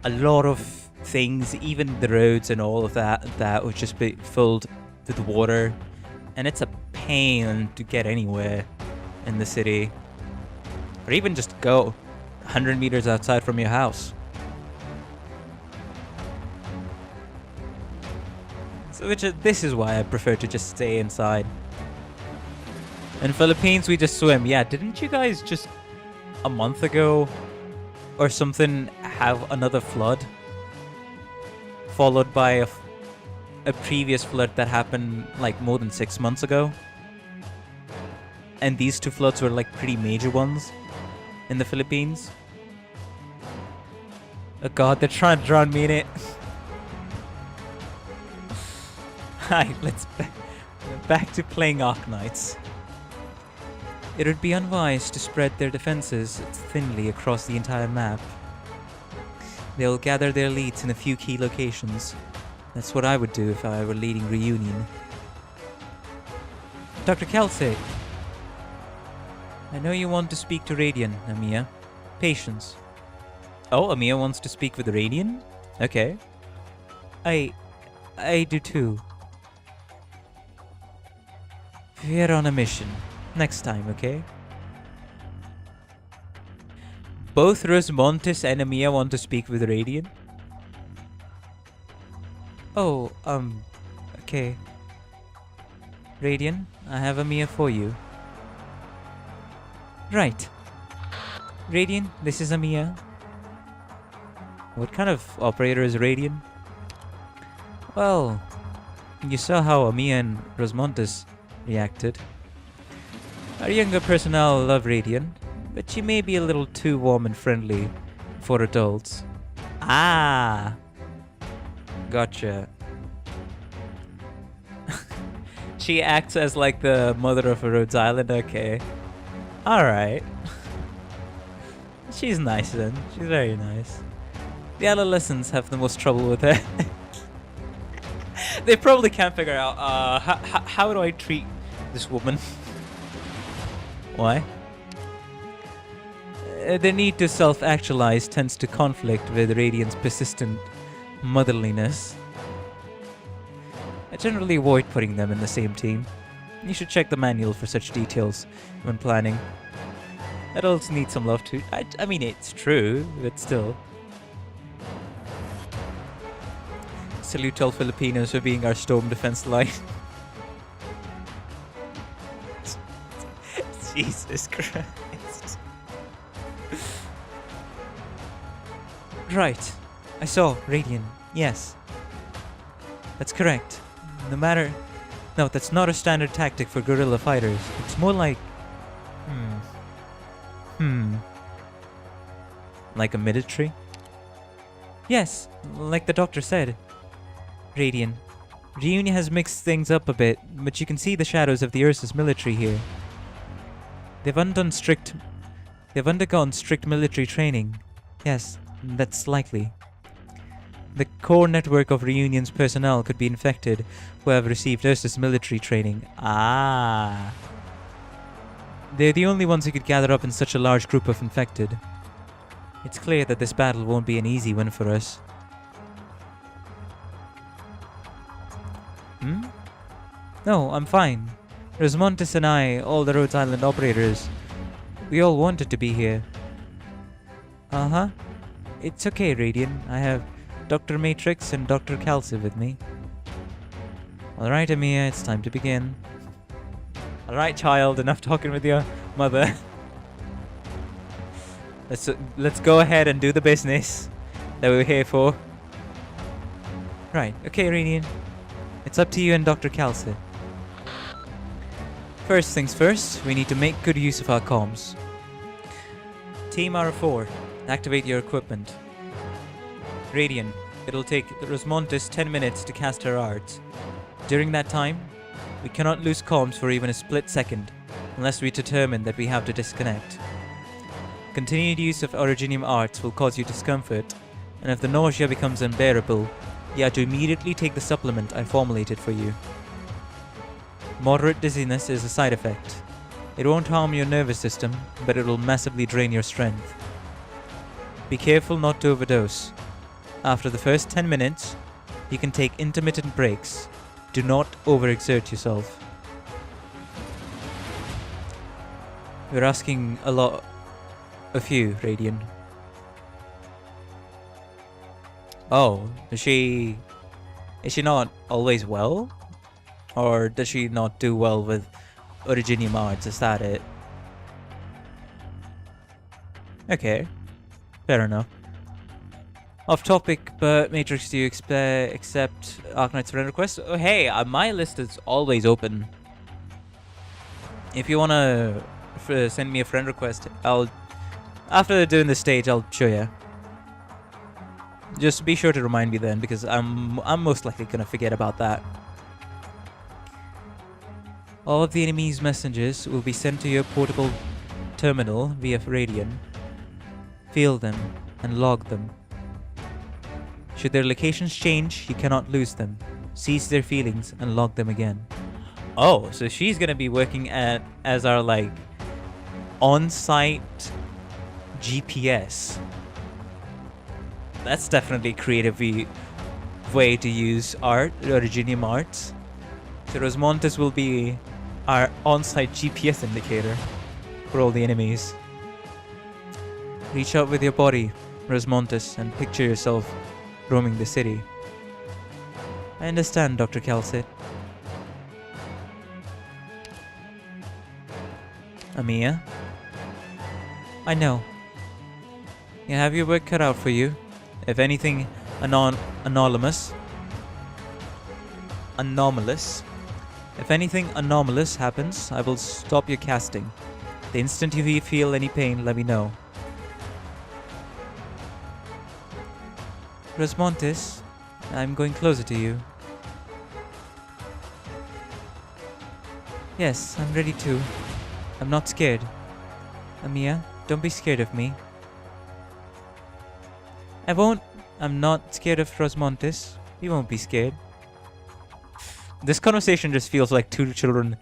Speaker 1: A lot of things, even the roads and all of that would just be filled with water. And it's a pain to get anywhere in the city. Or even just go 100 meters outside from your house. So this is why I prefer to just stay inside. In Philippines, we just swim. Yeah, didn't you guys just a month ago or something have another flood? Followed by a previous flood that happened like more than 6 months ago. And these two floods were like pretty major ones in the Philippines. Oh god, they're trying to drown me in it. Hi, let's back to playing Arknights. It would be unwise to spread their defenses thinly across the entire map. They'll gather their elites in a few key locations. That's what I would do if I were leading Reunion. Dr. Kelsey! I know you want to speak to Radian, Amiya. Patience. Oh, Amiya wants to speak with Radian? Okay. I do too. We're on a mission. Next time, okay? Both Rosmontis and Amiya want to speak with Radian? Oh, okay. Radian, I have Amiya for you. Right. Radian, this is Amiya. What kind of operator is Radian? Well, you saw how Amiya and Rosmontis reacted. Our younger personnel love Radian, but she may be a little too warm and friendly for adults. Ah! Gotcha. She acts as like the mother of Rhodes Island, okay. Alright. She's nice then. She's very nice. The adolescents have the most trouble with her. They probably can't figure out, how do I treat this woman? Why? The need to self-actualize tends to conflict with Radiant's persistent motherliness. I generally avoid putting them in the same team. You should check the manual for such details when planning. Adults need some love too. I mean, it's true, but still. Salute all Filipinos for being our storm defense line. Jesus Christ. Right. I saw Radiant. Yes. That's correct. No, that's not a standard tactic for guerrilla fighters. It's more like... Like a military? Yes, like the doctor said. Radiant. Reunion has mixed things up a bit, but you can see the shadows of the Ursus military here. They've undergone strict military training. Yes, that's likely. The core network of Reunion's personnel could be infected who have received Ursus military training. Ah. They're the only ones who could gather up in such a large group of infected. It's clear that this battle won't be an easy one for us. No, I'm fine. Rosmontis and I, all the Rhodes Island operators, we all wanted to be here. Uh-huh. It's okay, Radiant. I have Dr. Matrix and Dr. Calciv with me. Alright, Amiya, it's time to begin. Alright, child, enough talking with your mother. Let's go ahead and do the business that we were here for. Right, okay, Radiant. It's up to you and Dr. Calcid. First things first, we need to make good use of our comms. Team R4, activate your equipment. Radiant, it'll take Rosmontis 10 minutes to cast her arts. During that time, we cannot lose comms for even a split second, unless we determine that we have to disconnect. Continued use of Originium arts will cause you discomfort, and if the nausea becomes unbearable, you have to immediately take the supplement I formulated for you. Moderate dizziness is a side effect. It won't harm your nervous system, but it will massively drain your strength. Be careful not to overdose. After the first 10 minutes, you can take intermittent breaks. Do not overexert yourself. We're asking a lot of you, Radiant. Oh, is she not always well? Or does she not do well with Originium arts? Is that it? Okay, fair enough. Off topic, but Matrix, do you accept Arknights friend request? Oh, hey, my list is always open. If you wanna send me a friend request, after doing this stage, I'll show you. Just be sure to remind me then, because I'm most likely gonna forget about that. All of the enemy's messengers will be sent to your portable terminal via Radiant. Feel them and log them. Should their locations change, you cannot lose them. Seize their feelings and log them again. Oh, so she's gonna be working as our like on-site GPS. That's definitely a creative way to use Originium arts. So Rosmontis will be our on-site GPS indicator for all the enemies. Reach out with your body, Rosmontis, and picture yourself roaming the city. I understand, Dr. Calcid. Amiya? I know. You have your work cut out for you. If anything anomalous. If anything anomalous happens, I will stop your casting. The instant you feel any pain, let me know. Rosmontis, I'm going closer to you. Yes, I'm ready to. I'm not scared. Amiya, don't be scared of me. I'm not scared of Rosmontis. You won't be scared. This conversation just feels like two children.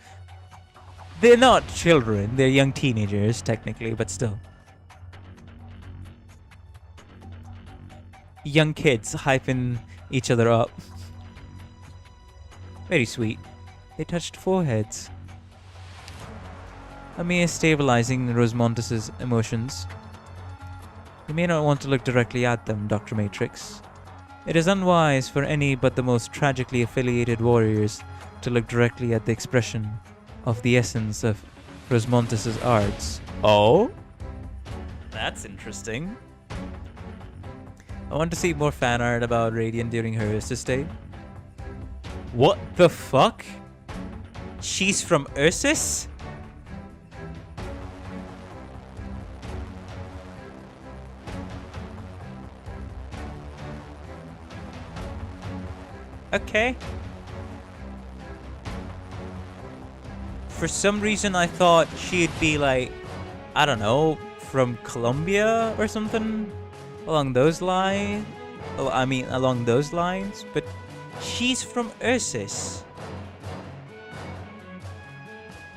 Speaker 1: They're not children, they're young teenagers, technically, but still. Young kids hyping each other up. Very sweet. They touched foreheads. Amiya is stabilizing Rosmontis' emotions. You may not want to look directly at them, Dr. Matrix. It is unwise for any but the most tragically affiliated warriors to look directly at the expression of the essence of Rosmontis' arts. Oh? That's interesting. I want to see more fan art about Radiant during her Ursus stay. What the fuck? She's from Ursus? Okay. For some reason I thought she'd be like, I don't know, from Colombia or something along those lines. Oh, I mean along those lines, but she's from Ursus.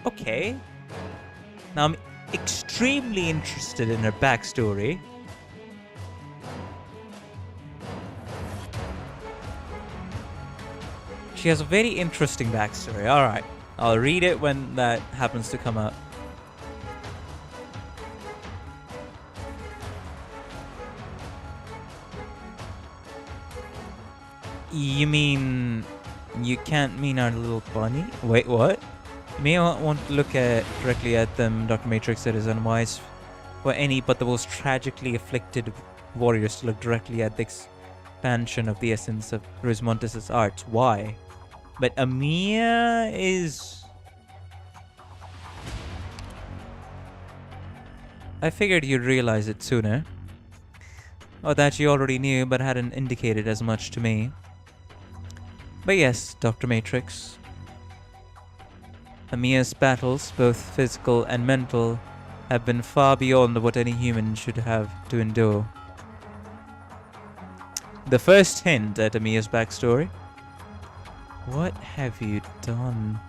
Speaker 1: Okay. Now I'm extremely interested in her backstory. She has a very interesting backstory. Alright, I'll read it when that happens to come up. You mean you can't mean our little bunny? Wait, what? You may not want to look directly at them, Dr. Matrix. That is unwise for any but the most tragically afflicted warriors to look directly at the expansion of the essence of Rosmontes' arts. Why? But Amiya is... I figured you'd realize it sooner. Or that you already knew but hadn't indicated as much to me. But yes, Dr. Matrix. Amiya's battles, both physical and mental, have been far beyond what any human should have to endure. The first hint at Amiya's backstory. What have you done?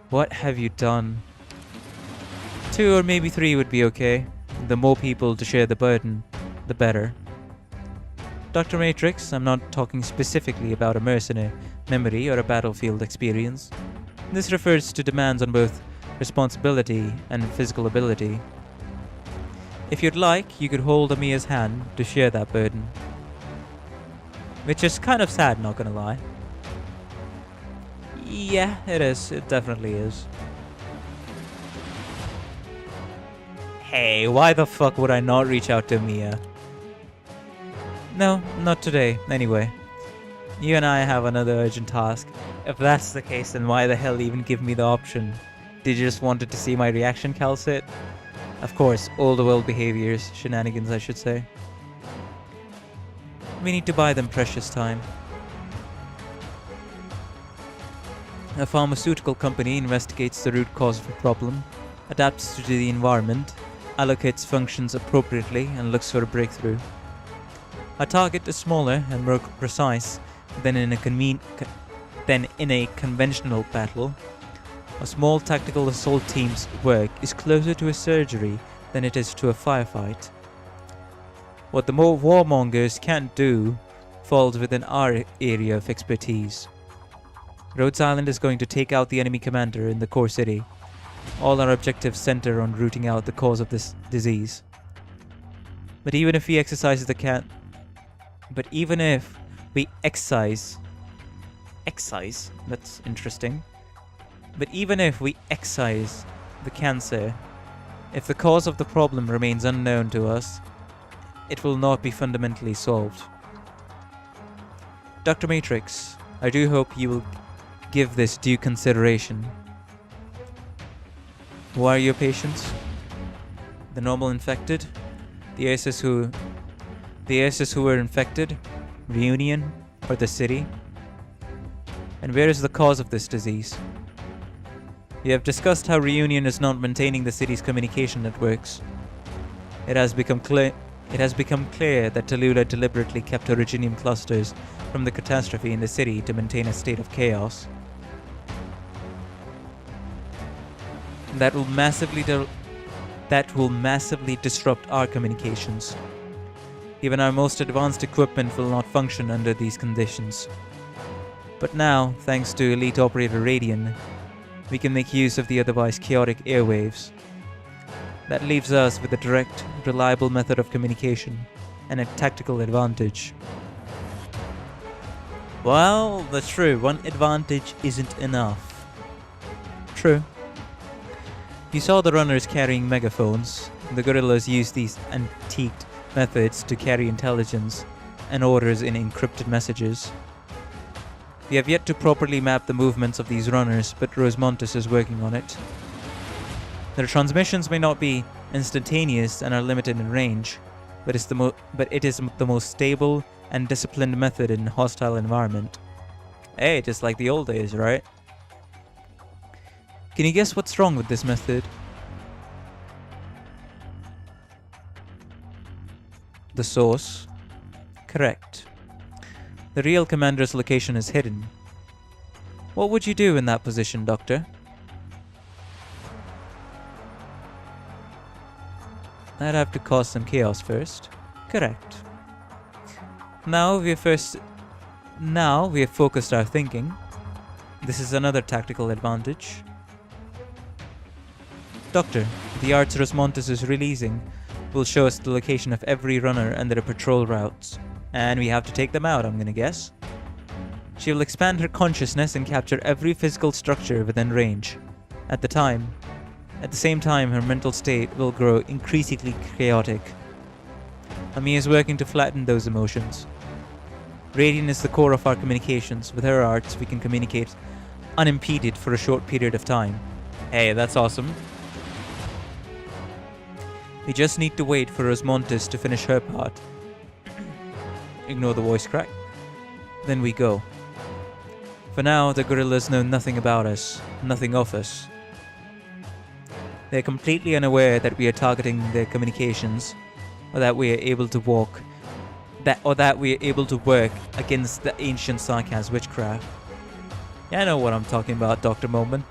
Speaker 1: What have you done? 2 or maybe 3 would be okay. The more people to share the burden, the better. Dr. Matrix, I'm not talking specifically about a mercenary memory or a battlefield experience. This refers to demands on both responsibility and physical ability. If you'd like, you could hold Amiya's hand to share that burden. Which is kind of sad, not gonna lie. Yeah, it is. It definitely is. Hey, why the fuck would I not reach out to Amiya? No, not today, anyway. You and I have another urgent task. If that's the case, then why the hell even give me the option? Did you just wanted to see my reaction, Calcit? Of course, all the world behaviors, shenanigans I should say. We need to buy them precious time. A pharmaceutical company investigates the root cause of a problem, adapts to the environment, allocates functions appropriately, and looks for a breakthrough. Our target is smaller and more precise than in a conventional battle. A small tactical assault team's work is closer to a surgery than it is to a firefight. What the more warmongers can't do falls within our area of expertise. Rhodes Island is going to take out the enemy commander in the core city. All our objectives center on rooting out the cause of this disease. But even if we excise that's interesting. But even if we excise the cancer, if the cause of the problem remains unknown to us, it will not be fundamentally solved. Dr. Matrix, I do hope you will give this due consideration. Who are your patients? The normal infected? The Urses who were infected? Reunion? Or the city? And where is the cause of this disease? We have discussed how Reunion is not maintaining the city's communication networks. It has become clear that Tallulah deliberately kept originium clusters from the catastrophe in the city to maintain a state of chaos. That will massively disrupt our communications. Even our most advanced equipment will not function under these conditions. But now, thanks to Elite Operator Radian, we can make use of the otherwise chaotic airwaves. That leaves us with a direct, reliable method of communication and a tactical advantage. Well, that's true. One advantage isn't enough. True. You saw the runners carrying megaphones. The guerrillas used these antiqued methods to carry intelligence and orders in encrypted messages. We have yet to properly map the movements of these runners, but Rosmontes is working on it. Their transmissions may not be instantaneous and are limited in range, but it is the most stable and disciplined method in a hostile environment. Hey, just like the old days, right? Can you guess what's wrong with this method? The source? Correct. The real commander's location is hidden. What would you do in that position, Doctor? I'd have to cause some chaos first. Correct. Now we have focused our thinking. This is another tactical advantage. Doctor, the arts Rosmontes is releasing will show us the location of every runner and their patrol routes. And we have to take them out, I'm gonna guess. She will expand her consciousness and capture every physical structure within range. At the time, At the same time, her mental state will grow increasingly chaotic. Ami is working to flatten those emotions. Radiant is the core of our communications. With her arts, we can communicate unimpeded for a short period of time. Hey, that's awesome. We just need to wait for Osmontis to finish her part. Ignore the voice crack. Then we go. For now, the gorillas know nothing about us, nothing of us. They're completely unaware that we are targeting their communications, or that we are able to work against the ancient sarcasm witchcraft. Yeah, I know what I'm talking about, Dr. Moment.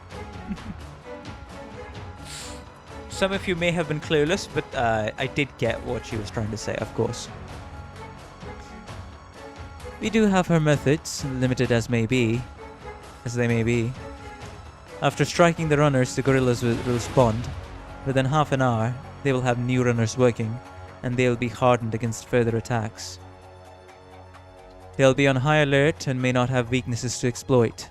Speaker 1: Some of you may have been clueless, but I did get what she was trying to say, of course. We do have her methods, limited as they may be. After striking the runners, the gorillas will respond. Within half an hour, they will have new runners working, and they'll be hardened against further attacks. They'll be on high alert and may not have weaknesses to exploit.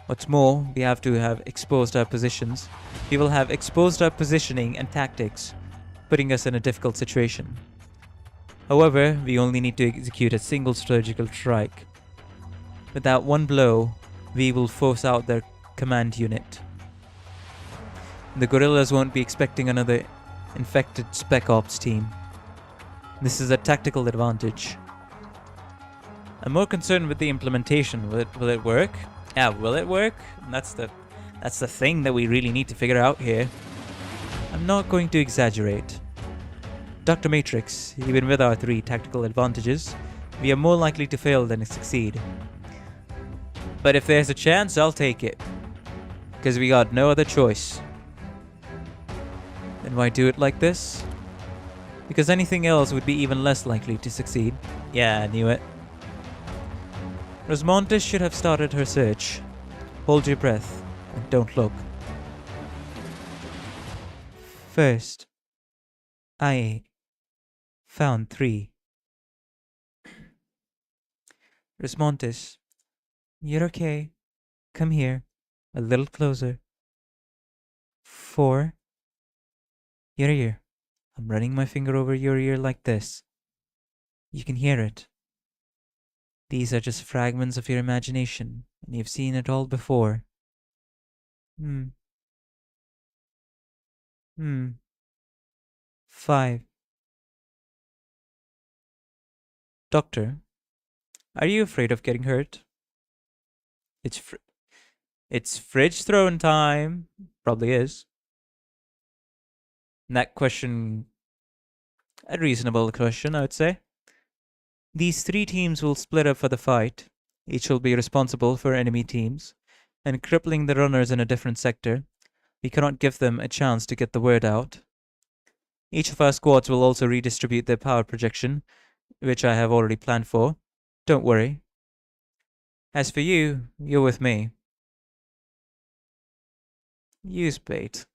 Speaker 1: What's more, we have to have exposed our positions. We will have exposed our positioning and tactics, putting us in a difficult situation. However, we only need to execute a single surgical strike. With that one blow, we will force out their command unit. The gorillas won't be expecting another infected Spec Ops team. This is a tactical advantage. I'm more concerned with the implementation. Will it work? Yeah, will it work? That's the thing that we really need to figure out here. I'm not going to exaggerate. Dr. Matrix, even with our 3 tactical advantages, we are more likely to fail than to succeed. But if there's a chance, I'll take it. Because we got no other choice. Then why do it like this? Because anything else would be even less likely to succeed. Yeah, I knew it. Osmontis should have started her search. Hold your breath and don't look. First, I found 3. Osmontis, you're okay. Come here. A little closer. 4. Your ear. I'm running my finger over your ear like this. You can hear it. These are just fragments of your imagination, and you've seen it all before. 5. Doctor, are you afraid of getting hurt? It's fridge throwing time. Probably is. That question, a reasonable question, I would say. These 3 teams will split up for the fight. Each will be responsible for enemy teams, and crippling the runners in a different sector. We cannot give them a chance to get the word out. Each of our squads will also redistribute their power projection, which I have already planned for. Don't worry. As for you, you're with me. Use bait.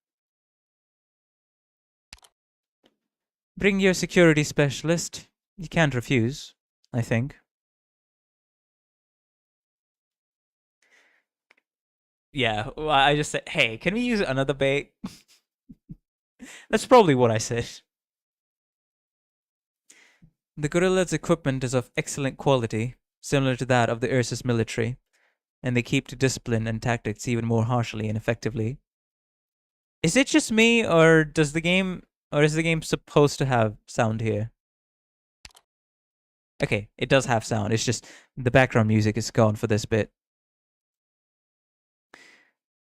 Speaker 1: Bring your security specialist. You can't refuse, I think. Yeah, well, I just said, hey, can we use another bait? That's probably what I said. The gorilla's equipment is of excellent quality, similar to that of the Ursus military, and they keep to discipline and tactics even more harshly and effectively. Is it just me, or is the game supposed to have sound here? Okay, it does have sound. It's just the background music is gone for this bit.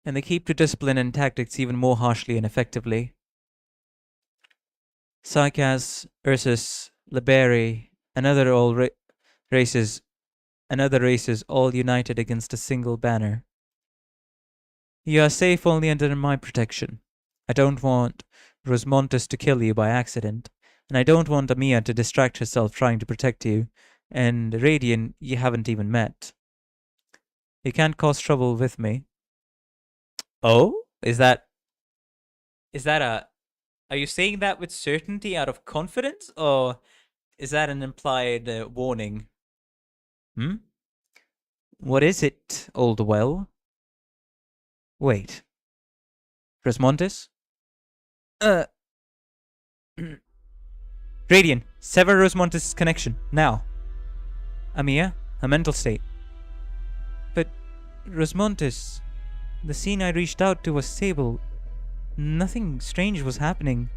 Speaker 1: And they keep to discipline and tactics even more harshly and effectively. Sarkaz, Ursus, Liberi, and other races all united against a single banner. You are safe only under my protection. I don't want Rosmontis to kill you by accident, and I don't want Amia to distract herself trying to protect you, and Radiant you haven't even met. You can't cause trouble with me. Oh? Are you saying that with certainty out of confidence, or is that an implied warning? What is it, Oldwell? Wait. Rosmontis? Radiant, sever Rosmontis' connection, now. Amiya, her mental state. But, Rosmontis, the scene I reached out to was stable. Nothing strange was happening.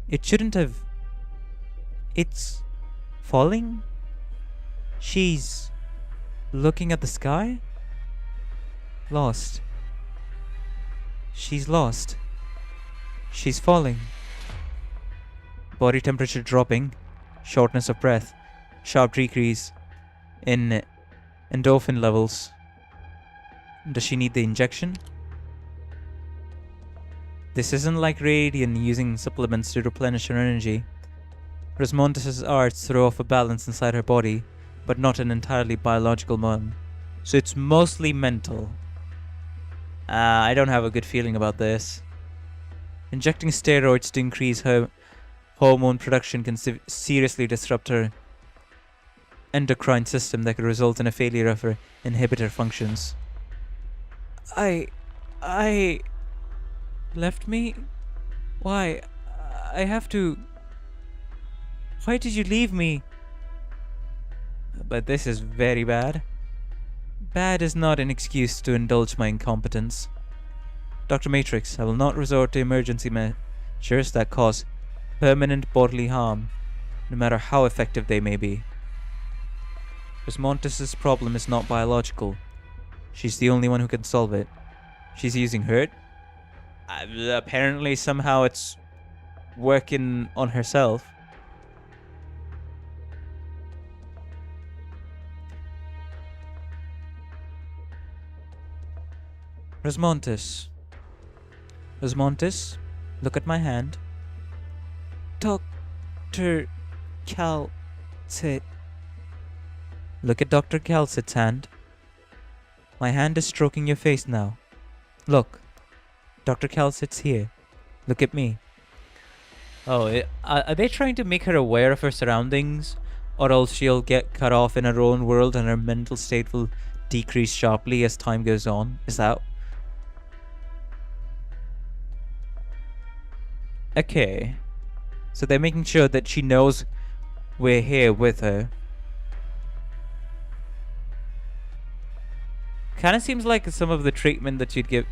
Speaker 1: It shouldn't have... It's... falling? She's... looking at the sky? Lost. She's lost. She's falling. Body temperature dropping. Shortness of breath. Sharp decrease in endorphin levels. Does she need the injection? This isn't like Radiant using supplements to replenish her energy. Rosmontis' arts throw off a balance inside her body, but not an entirely biological one. So it's mostly mental. I don't have a good feeling about this. Injecting steroids to increase her hormone production can seriously disrupt her endocrine system that could result in a failure of her inhibitor functions. I... left me? Why? I have to... Why did you leave me? But this is very bad. Bad is not an excuse to indulge my incompetence. Dr. Matrix, I will not resort to emergency measures that cause permanent bodily harm, no matter how effective they may be. Rosmontis' problem is not biological. She's the only one who can solve it. She's using hurt. Apparently somehow it's working on herself. Rosmontis. Rosmontis, look at my hand. Dr. Calcit. Look at Dr. Calcit's hand. My hand is stroking your face now. Look. Dr. Calcit's here. Look at me. Oh, are they trying to make her aware of her surroundings? Or else she'll get cut off in her own world and her mental state will decrease sharply as time goes on? Is that... Okay. So they're making sure that she knows we're here with her. Kind of seems like some of the treatment that you'd give...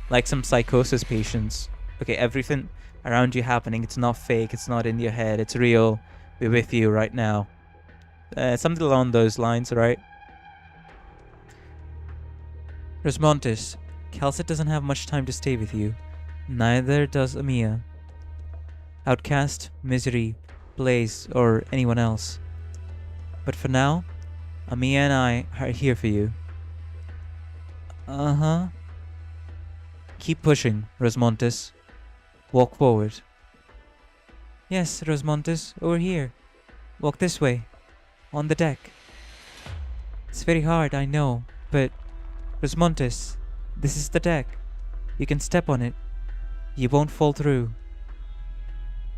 Speaker 1: like some psychosis patients. Okay, everything around you happening, it's not fake, it's not in your head, it's real. We're with you right now. Something along those lines, right? Rosmontis, Calcit doesn't have much time to stay with you. Neither does Amiya. Outcast, Misery, Blaze, or anyone else. But for now, Amiya and I are here for you. Uh-huh. Keep pushing, Rosmontis. Walk forward. Yes, Rosmontis, over here. Walk this way. On the deck. It's very hard, I know, but... Rosmontis, this is the deck. You can step on it. You won't fall through.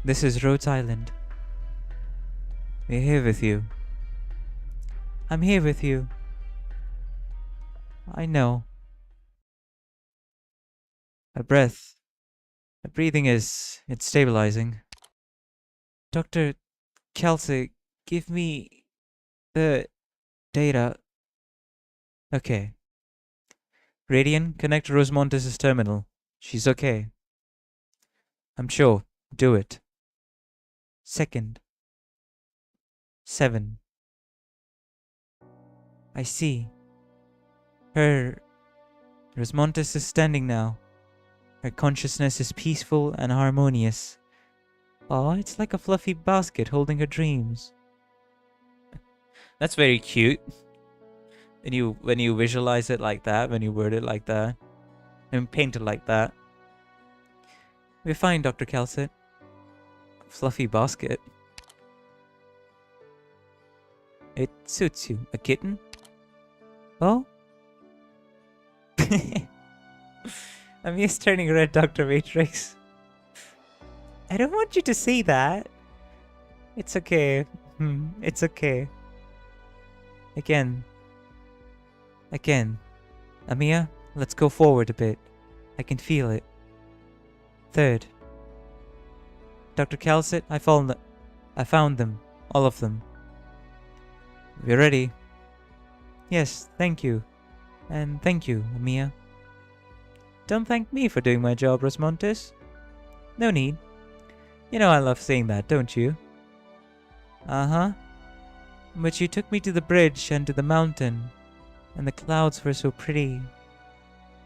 Speaker 1: This is Rhodes Island. We're here with you. I'm here with you. I know. Her breath. Her breathing is... it's stabilizing. Dr. Calcit, give me the data. Okay. Radiant, connect to Rosmontis' terminal. She's okay. I'm sure. Do it. Second. 7. I see. Rosmontis is standing now. Her consciousness is peaceful and harmonious. Oh, it's like a fluffy basket holding her dreams. That's very cute. When you visualize it like that, when you word it like that, and paint it like that. We're fine, Dr. Calcit. Fluffy basket. It suits you. A kitten? Oh? I'm just turning red, Dr. Matrix. I don't want you to see that. It's okay. It's okay. Again. Amiya, Let's go forward a bit. I can feel it. Third. Dr. Calcit, I found them. All of them. We're ready. Yes, thank you. And thank you, Mia. Don't thank me for doing my job, Rosmontes. No need. You know I love saying that, don't you? Uh-huh. But you took me to the bridge and to the mountain, and the clouds were so pretty.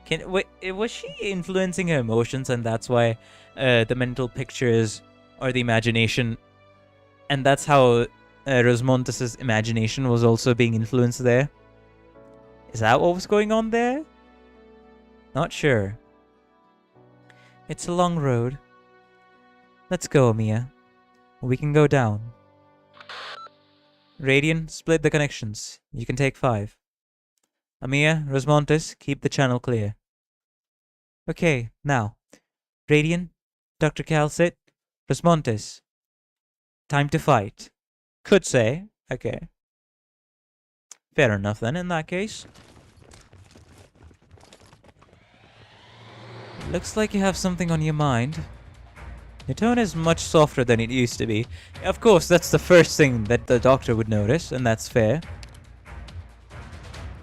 Speaker 1: Wait, was she influencing her emotions, and that's why the mental pictures or the imagination, and that's how Rosmontes' imagination was also being influenced there? Is that what was going on there? Not sure. It's a long road. Let's go, Mia. We can go down. Radian, split the connections. You can take 5. Amia, Rosmontes, keep the channel clear. Okay, now. Radian, Dr. Calcit, Rosmontes. Time to fight. Could say. Okay. Fair enough then, in that case. Looks like you have something on your mind. Your tone is much softer than it used to be. Of course, that's the first thing that the doctor would notice, and that's fair.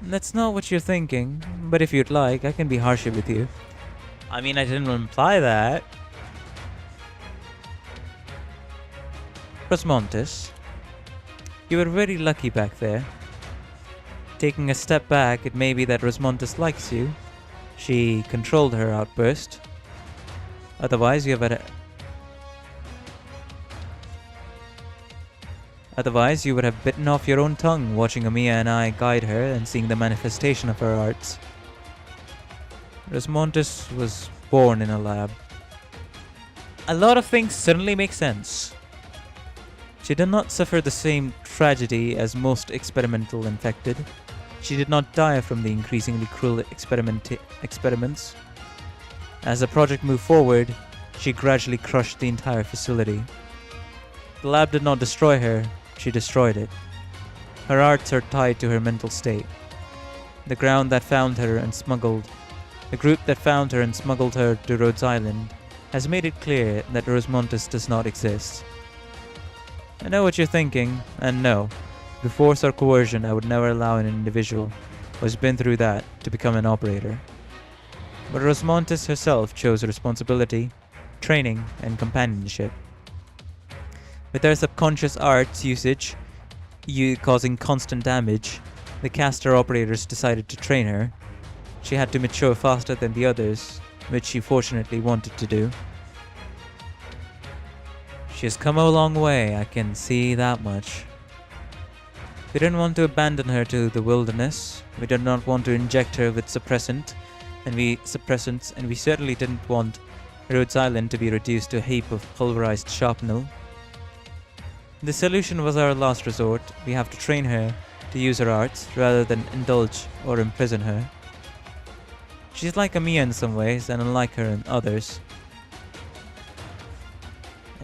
Speaker 1: That's not what you're thinking, but if you'd like, I can be harsher with you. I mean, I didn't imply that. Rosmontes, you were very lucky back there. Taking a step back, it may be that Rosmontes likes you. She controlled her outburst. Otherwise, you would have bitten off your own tongue watching Amia and I guide her and seeing the manifestation of her arts. Rosmontes was born in a lab. A lot of things suddenly make sense. She did not suffer the same tragedy as most experimental infected. She did not die from the increasingly cruel experiments. As the project moved forward, she gradually crushed the entire facility. The lab did not destroy her, she destroyed it. Her arts are tied to her mental state. The group that found her and smuggled her to Rhodes Island has made it clear that Rosmontes does not exist. I know what you're thinking, and no, through force or coercion I would never allow an individual who has been through that to become an operator. But Rosmontes herself chose responsibility, training, and companionship. With her subconscious arts usage causing constant damage, the caster operators decided to train her. She had to mature faster than the others, which she fortunately wanted to do. She has come a long way, I can see that much. We didn't want to abandon her to the wilderness. We did not want to inject her with suppressants, and we certainly didn't want Rhodes Island to be reduced to a heap of pulverized shrapnel. The solution was our last resort. We have to train her to use her arts rather than indulge or imprison her. She's like Amia in some ways and unlike her in others.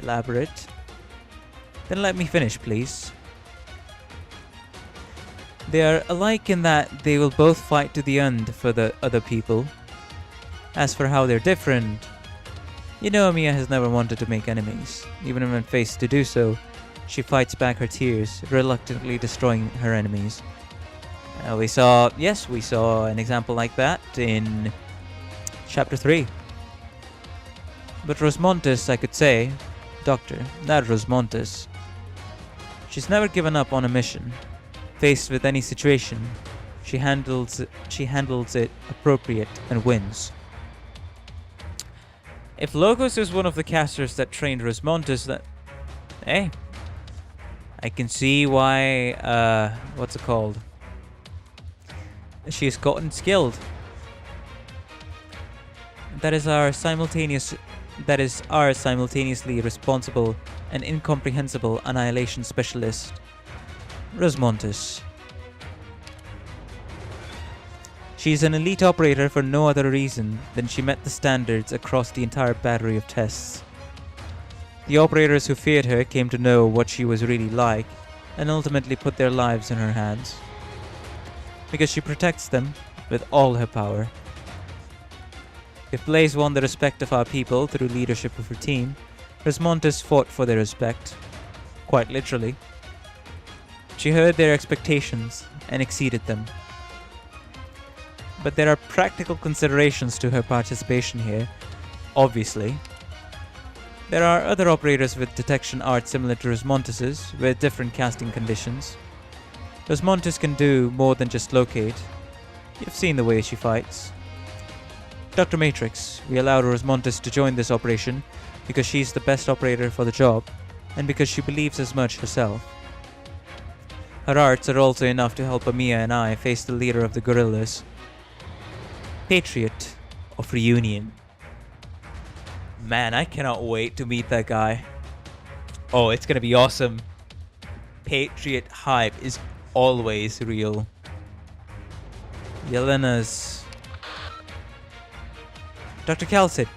Speaker 1: Elaborate. Then let me finish, please. They are alike in that they will both fight to the end for the other people. As for how they're different, you know Amia has never wanted to make enemies. Even when faced to do so, she fights back her tears, reluctantly destroying her enemies. We saw an example like that in Chapter 3. But Rosmontes, I could say, Doctor, that Rosmontes, she's never given up on a mission. Faced with any situation, she handles it appropriate and wins. If Logos is one of the casters that trained Rosmontes, that... Hey. I can see why, what's it called? She has gotten skilled. That is our simultaneously responsible and incomprehensible annihilation specialist, Rosmontes. She is an elite operator for no other reason than she met the standards across the entire battery of tests. The operators who feared her came to know what she was really like and ultimately put their lives in her hands. Because she protects them with all her power. If Blaze won the respect of our people through leadership of her team, Resmontes fought for their respect. Quite literally. She heard their expectations and exceeded them. But there are practical considerations to her participation here, obviously. There are other operators with detection art similar to Resmontes's, with different casting conditions. Resmontes can do more than just locate. You've seen the way she fights. Dr. Matrix, we allowed Resmontes to join this operation because she's the best operator for the job, and because she believes as much herself. Her arts are also enough to help Amia and I face the leader of the guerrillas. Patriot of Reunion. Man, I cannot wait to meet that guy. Oh, it's gonna be awesome. Patriot hype is always real. Yelena's... Dr. Calcit,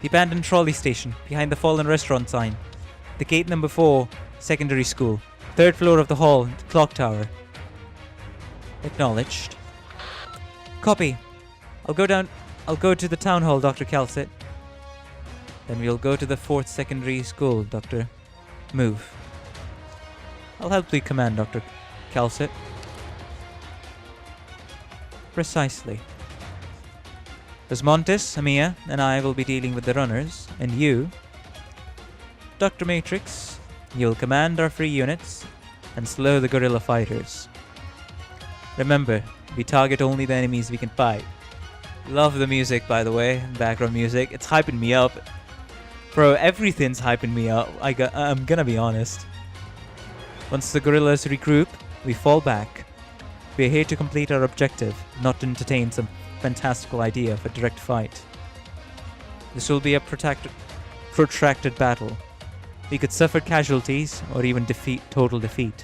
Speaker 1: the abandoned trolley station behind the fallen restaurant sign. The gate number 4, secondary school. 3rd floor of the hall, the clock tower. Acknowledged. Copy. I'll go to the town hall, Dr. Calcit. Then we'll go to the 4th secondary school, Doctor. Move. I'll help the command, Dr. Calcit. Precisely. Resmontes, Amia, and I will be dealing with the runners, and you, Dr. Matrix, you'll command our free units and slow the guerrilla fighters. Remember, we target only the enemies we can fight. Love the music, by the way, background music. It's hyping me up. Bro, everything's hyping me up. I'm gonna be honest. Once the guerrillas regroup, we fall back. We're here to complete our objective, not to entertain some fantastical idea of a direct fight. This will be a protracted battle. We could suffer casualties or even total defeat.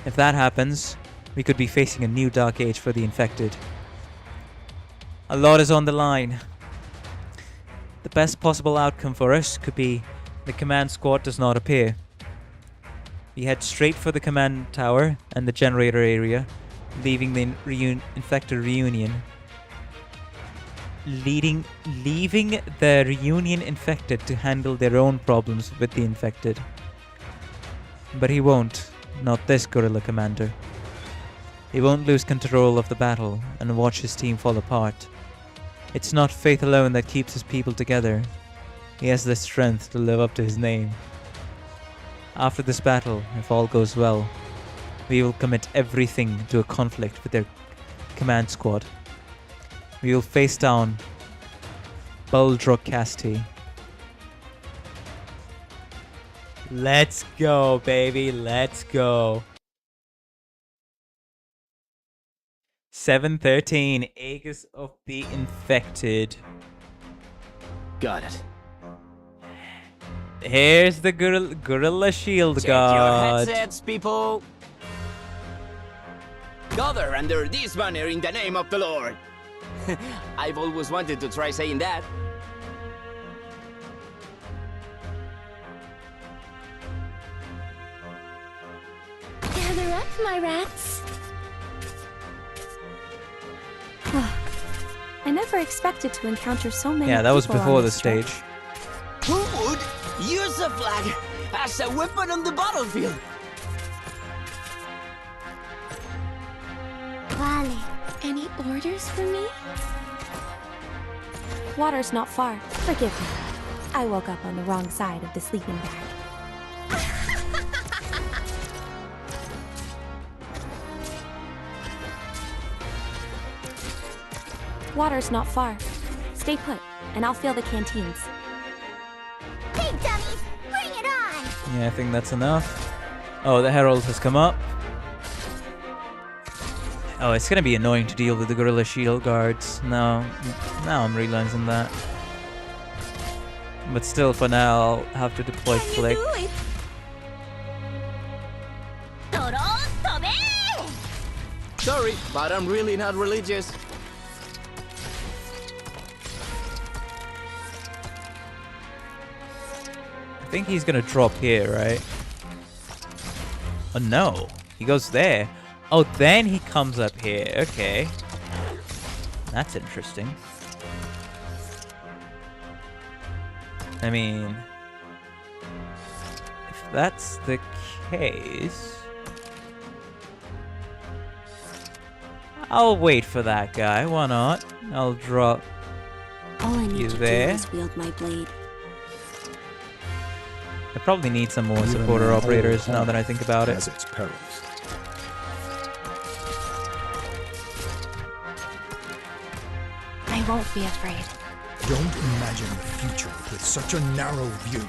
Speaker 1: If that happens, we could be facing a new dark age for the infected. A lot is on the line. The best possible outcome for us could be the command squad does not appear. We head straight for the command tower and the generator area, leaving the infected reunion. Leaving the reunion infected to handle their own problems with the infected. But he won't, not this guerrilla commander. He won't lose control of the battle and watch his team fall apart. It's not faith alone that keeps his people together. He has the strength to live up to his name. After this battle, if all goes well, we will commit everything to a conflict with their command squad. We will face down Buldruk Casti. Let's go, baby. Let's go. 713, Aegis of the Infected.
Speaker 2: Got it.
Speaker 1: Here's the gorilla shield
Speaker 6: Check
Speaker 1: guard.
Speaker 6: your headsets, people. Gather under this banner in the name of the Lord. I've always wanted to try saying that.
Speaker 8: Gather up, my rats.
Speaker 3: I never expected to encounter so many.
Speaker 1: Yeah, that was
Speaker 3: people on
Speaker 1: before the
Speaker 3: this trek.
Speaker 1: stage.
Speaker 6: Who would use a flag as a weapon on the battlefield?
Speaker 8: Vale.
Speaker 4: Any orders for me?
Speaker 3: Water's not far. Forgive me. I woke up on the wrong side of the sleeping bag. Water's not far. Stay put, and I'll fill the canteens.
Speaker 8: Hey, dummies, bring it on!
Speaker 1: Yeah, I think that's enough. Oh, the Herald has come up. Oh, it's gonna be annoying to deal with the gorilla shield guards. Now I'm realizing that. But still, for now, I'll have to deploy Flick.
Speaker 6: Sorry, but I'm really not religious.
Speaker 1: I think he's gonna drop here, right? Oh no, he goes there. Oh, then he comes up here. Okay. That's interesting. I mean, if that's the case, I'll wait for that guy. Why not? I'll drop
Speaker 7: All I
Speaker 1: you
Speaker 7: need to do
Speaker 1: there.
Speaker 7: is wield my blade.
Speaker 1: I probably need some more
Speaker 5: Even
Speaker 1: supporter
Speaker 5: an
Speaker 1: operators
Speaker 5: old
Speaker 1: now that I think about it.
Speaker 5: has its perils.
Speaker 3: I won't be afraid.
Speaker 5: Don't imagine the future with such a narrow view.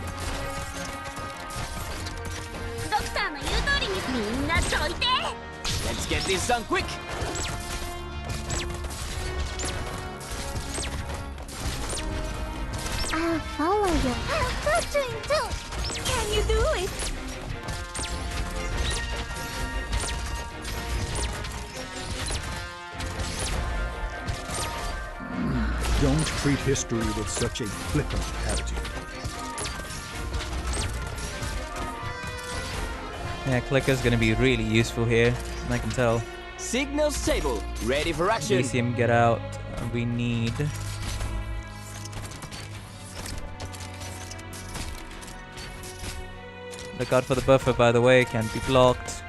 Speaker 8: ドクターの言う通りにみんなどいて
Speaker 6: Let's get this done quick!
Speaker 8: I'll follow you. That dream too. Can you do it?
Speaker 5: Don't treat history with such a flippant attitude.
Speaker 1: Yeah, clicker's gonna be really useful here. I can tell.
Speaker 6: Signal stable, ready for action.
Speaker 1: Elysium, get out. We need. Look out for the buffer, by the way. Can't be blocked.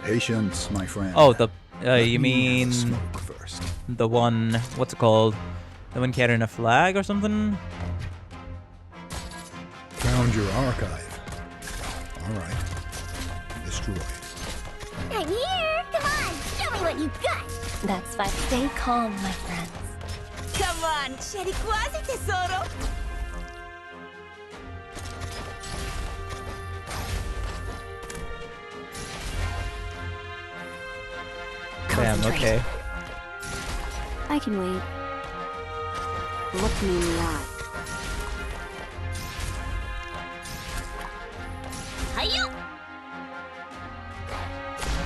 Speaker 5: Patience, my friend.
Speaker 1: Oh, the.
Speaker 5: Let
Speaker 1: You
Speaker 5: me have
Speaker 1: mean
Speaker 5: a smoke first.
Speaker 1: the one? What's it called? The one carrying a flag or something?
Speaker 5: Found your archive. All right. Destroy it.
Speaker 8: I'm here. Come on, show me what you got.
Speaker 7: That's fine. Stay calm, my friends.
Speaker 8: Come on, Sherry quasi tesoro.
Speaker 1: Damn.
Speaker 7: Concentrate.
Speaker 1: Okay.
Speaker 7: I can wait. Look me in the eye.
Speaker 8: Hayu.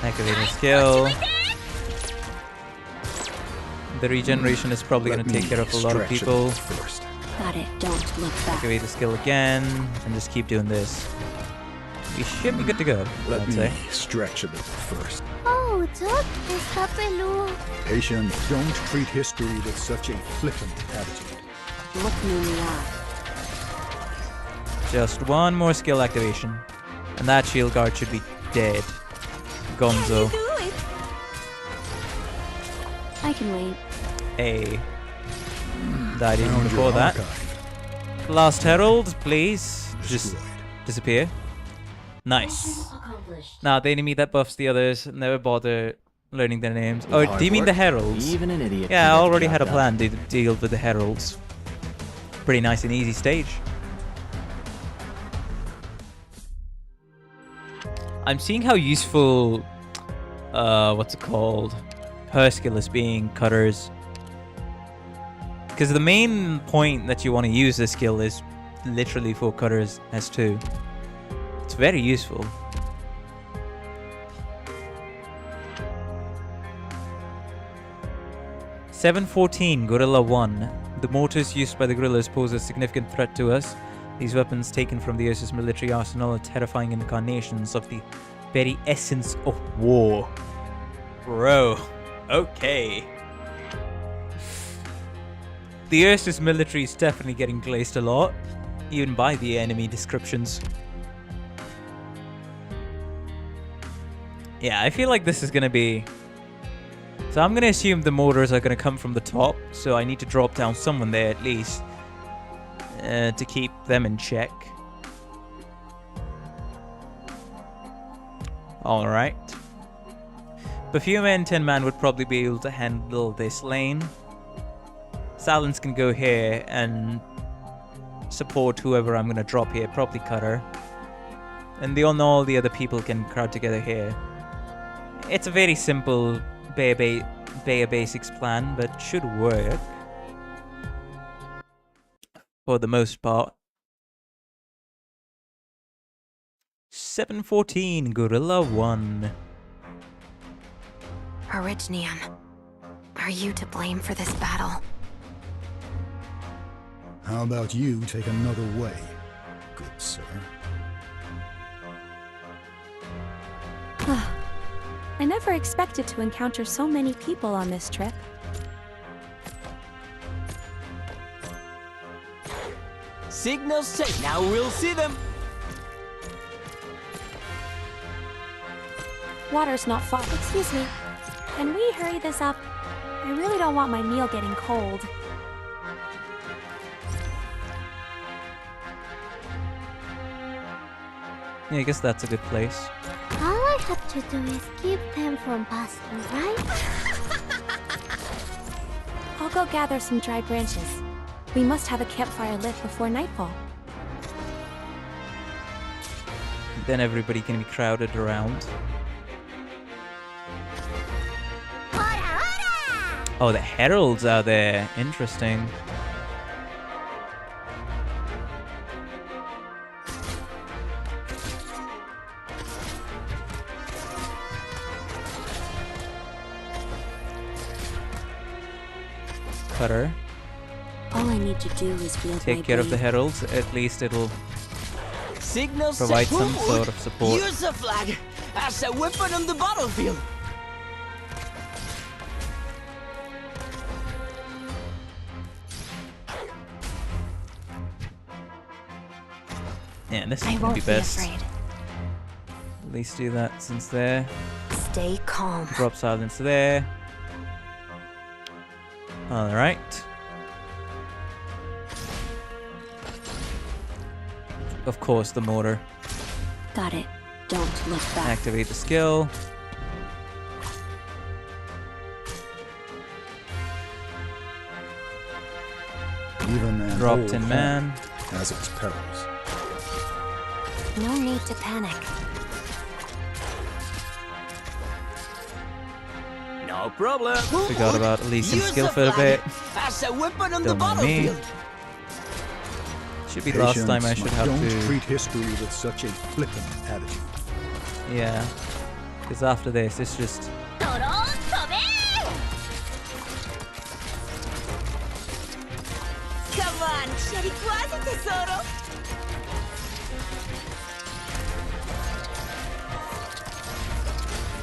Speaker 1: Activating skill. The regeneration is probably
Speaker 5: Let
Speaker 1: going to take
Speaker 5: me
Speaker 1: care of a lot of
Speaker 5: stretch
Speaker 1: people.
Speaker 5: it first.
Speaker 7: Got it. Don't look back.
Speaker 1: Activate the skill again, and just keep doing this. We should be good to go,
Speaker 5: Let
Speaker 1: I'd
Speaker 5: me
Speaker 1: say.
Speaker 5: stretch a little first.
Speaker 8: Oh, Doc, está peludo.
Speaker 5: Patience, don't treat history with such a flippant attitude.
Speaker 7: Look me in the eye.
Speaker 1: Just one more skill activation. And that shield guard should be dead. Gonzo.
Speaker 8: Do it.
Speaker 7: I can wait.
Speaker 1: A. Died even
Speaker 5: Found
Speaker 1: before
Speaker 5: your
Speaker 1: that.
Speaker 5: archive.
Speaker 1: Last Herald, please. Just
Speaker 5: Destroyed.
Speaker 1: disappear. Nice. Now, the enemy that buffs the others, never bother learning their names. Oh,
Speaker 2: Hard
Speaker 1: do you mean the
Speaker 2: work.
Speaker 1: Heralds?
Speaker 2: Even an idiot.
Speaker 1: Yeah, I
Speaker 2: can get the
Speaker 1: already
Speaker 2: job
Speaker 1: had a
Speaker 2: done.
Speaker 1: plan to deal with the Heralds. Pretty nice and easy stage. I'm seeing how useful, what's it called? Her skill is being cutters. Because the main point that you want to use this skill is literally for cutters S2. It's very useful. (714) Gorilla 1. The mortars used by the guerrillas pose a significant threat to us. These weapons taken from the Ursus military arsenal are terrifying incarnations of the very essence of war. Bro, okay. The Ursus military is definitely getting glazed a lot, even by the enemy descriptions. Yeah, I feel like this is gonna be... So I'm gonna assume the mortars are gonna come from the top, so I need to drop down someone there at least to keep them in check. Alright. But few men, 10 man would probably be able to handle this lane. Silence can go here and support whoever I'm gonna drop here, probably Cutter. And all the other people can crowd together here. It's a very simple Bayer Basics plan, but should work. For the most part. 714, Gorilla 1.
Speaker 3: Orignium, are you to blame for this battle?
Speaker 5: How about you take another way, good sir?
Speaker 3: I never expected to encounter so many people on this trip.
Speaker 6: Signal set. Now we'll see them.
Speaker 3: Water's not far. Excuse me. Can we hurry this up? I really don't want my meal getting cold.
Speaker 1: Yeah, I guess that's a good place.
Speaker 8: All I have to do is keep them from passing, right?
Speaker 3: I'll go gather some dry branches. We must have a campfire lit before nightfall.
Speaker 1: Then everybody can be crowded around. Oh, the heralds are there. Interesting. Cutter.
Speaker 7: All I need to do is wield my
Speaker 1: Take care of the
Speaker 7: blade.
Speaker 1: heralds. At least it'll
Speaker 6: Signal set.
Speaker 1: provide some
Speaker 6: Who
Speaker 1: sort
Speaker 6: would
Speaker 1: of support.
Speaker 6: Use a flag as a weapon on the battlefield.
Speaker 1: Yeah, this is
Speaker 7: I
Speaker 1: gonna
Speaker 7: won't
Speaker 1: be
Speaker 7: be
Speaker 1: best.
Speaker 7: afraid.
Speaker 1: At least do that since there.
Speaker 7: Stay calm.
Speaker 1: Drop silence there. Alright. Of course, the mortar.
Speaker 7: Got it. Don't look back.
Speaker 1: Activate the skill.
Speaker 5: Even an
Speaker 1: Drop
Speaker 5: old
Speaker 1: Tin
Speaker 5: home
Speaker 1: Man.
Speaker 5: has its perils.
Speaker 7: No need to panic.
Speaker 6: No problem.
Speaker 1: Forgot about Elysian
Speaker 6: Use
Speaker 1: skill
Speaker 6: a
Speaker 1: for a
Speaker 6: flag
Speaker 1: bit.
Speaker 6: as a weapon on the
Speaker 1: Don't mind me.
Speaker 6: battlefield.
Speaker 1: Should be the last time I
Speaker 5: Patience,
Speaker 1: should
Speaker 5: but
Speaker 1: have
Speaker 5: don't
Speaker 1: to.
Speaker 5: treat history with such a flippant attitude.
Speaker 1: Yeah. Because after this, it's just.
Speaker 8: Come on, sharikuaze, tesoro.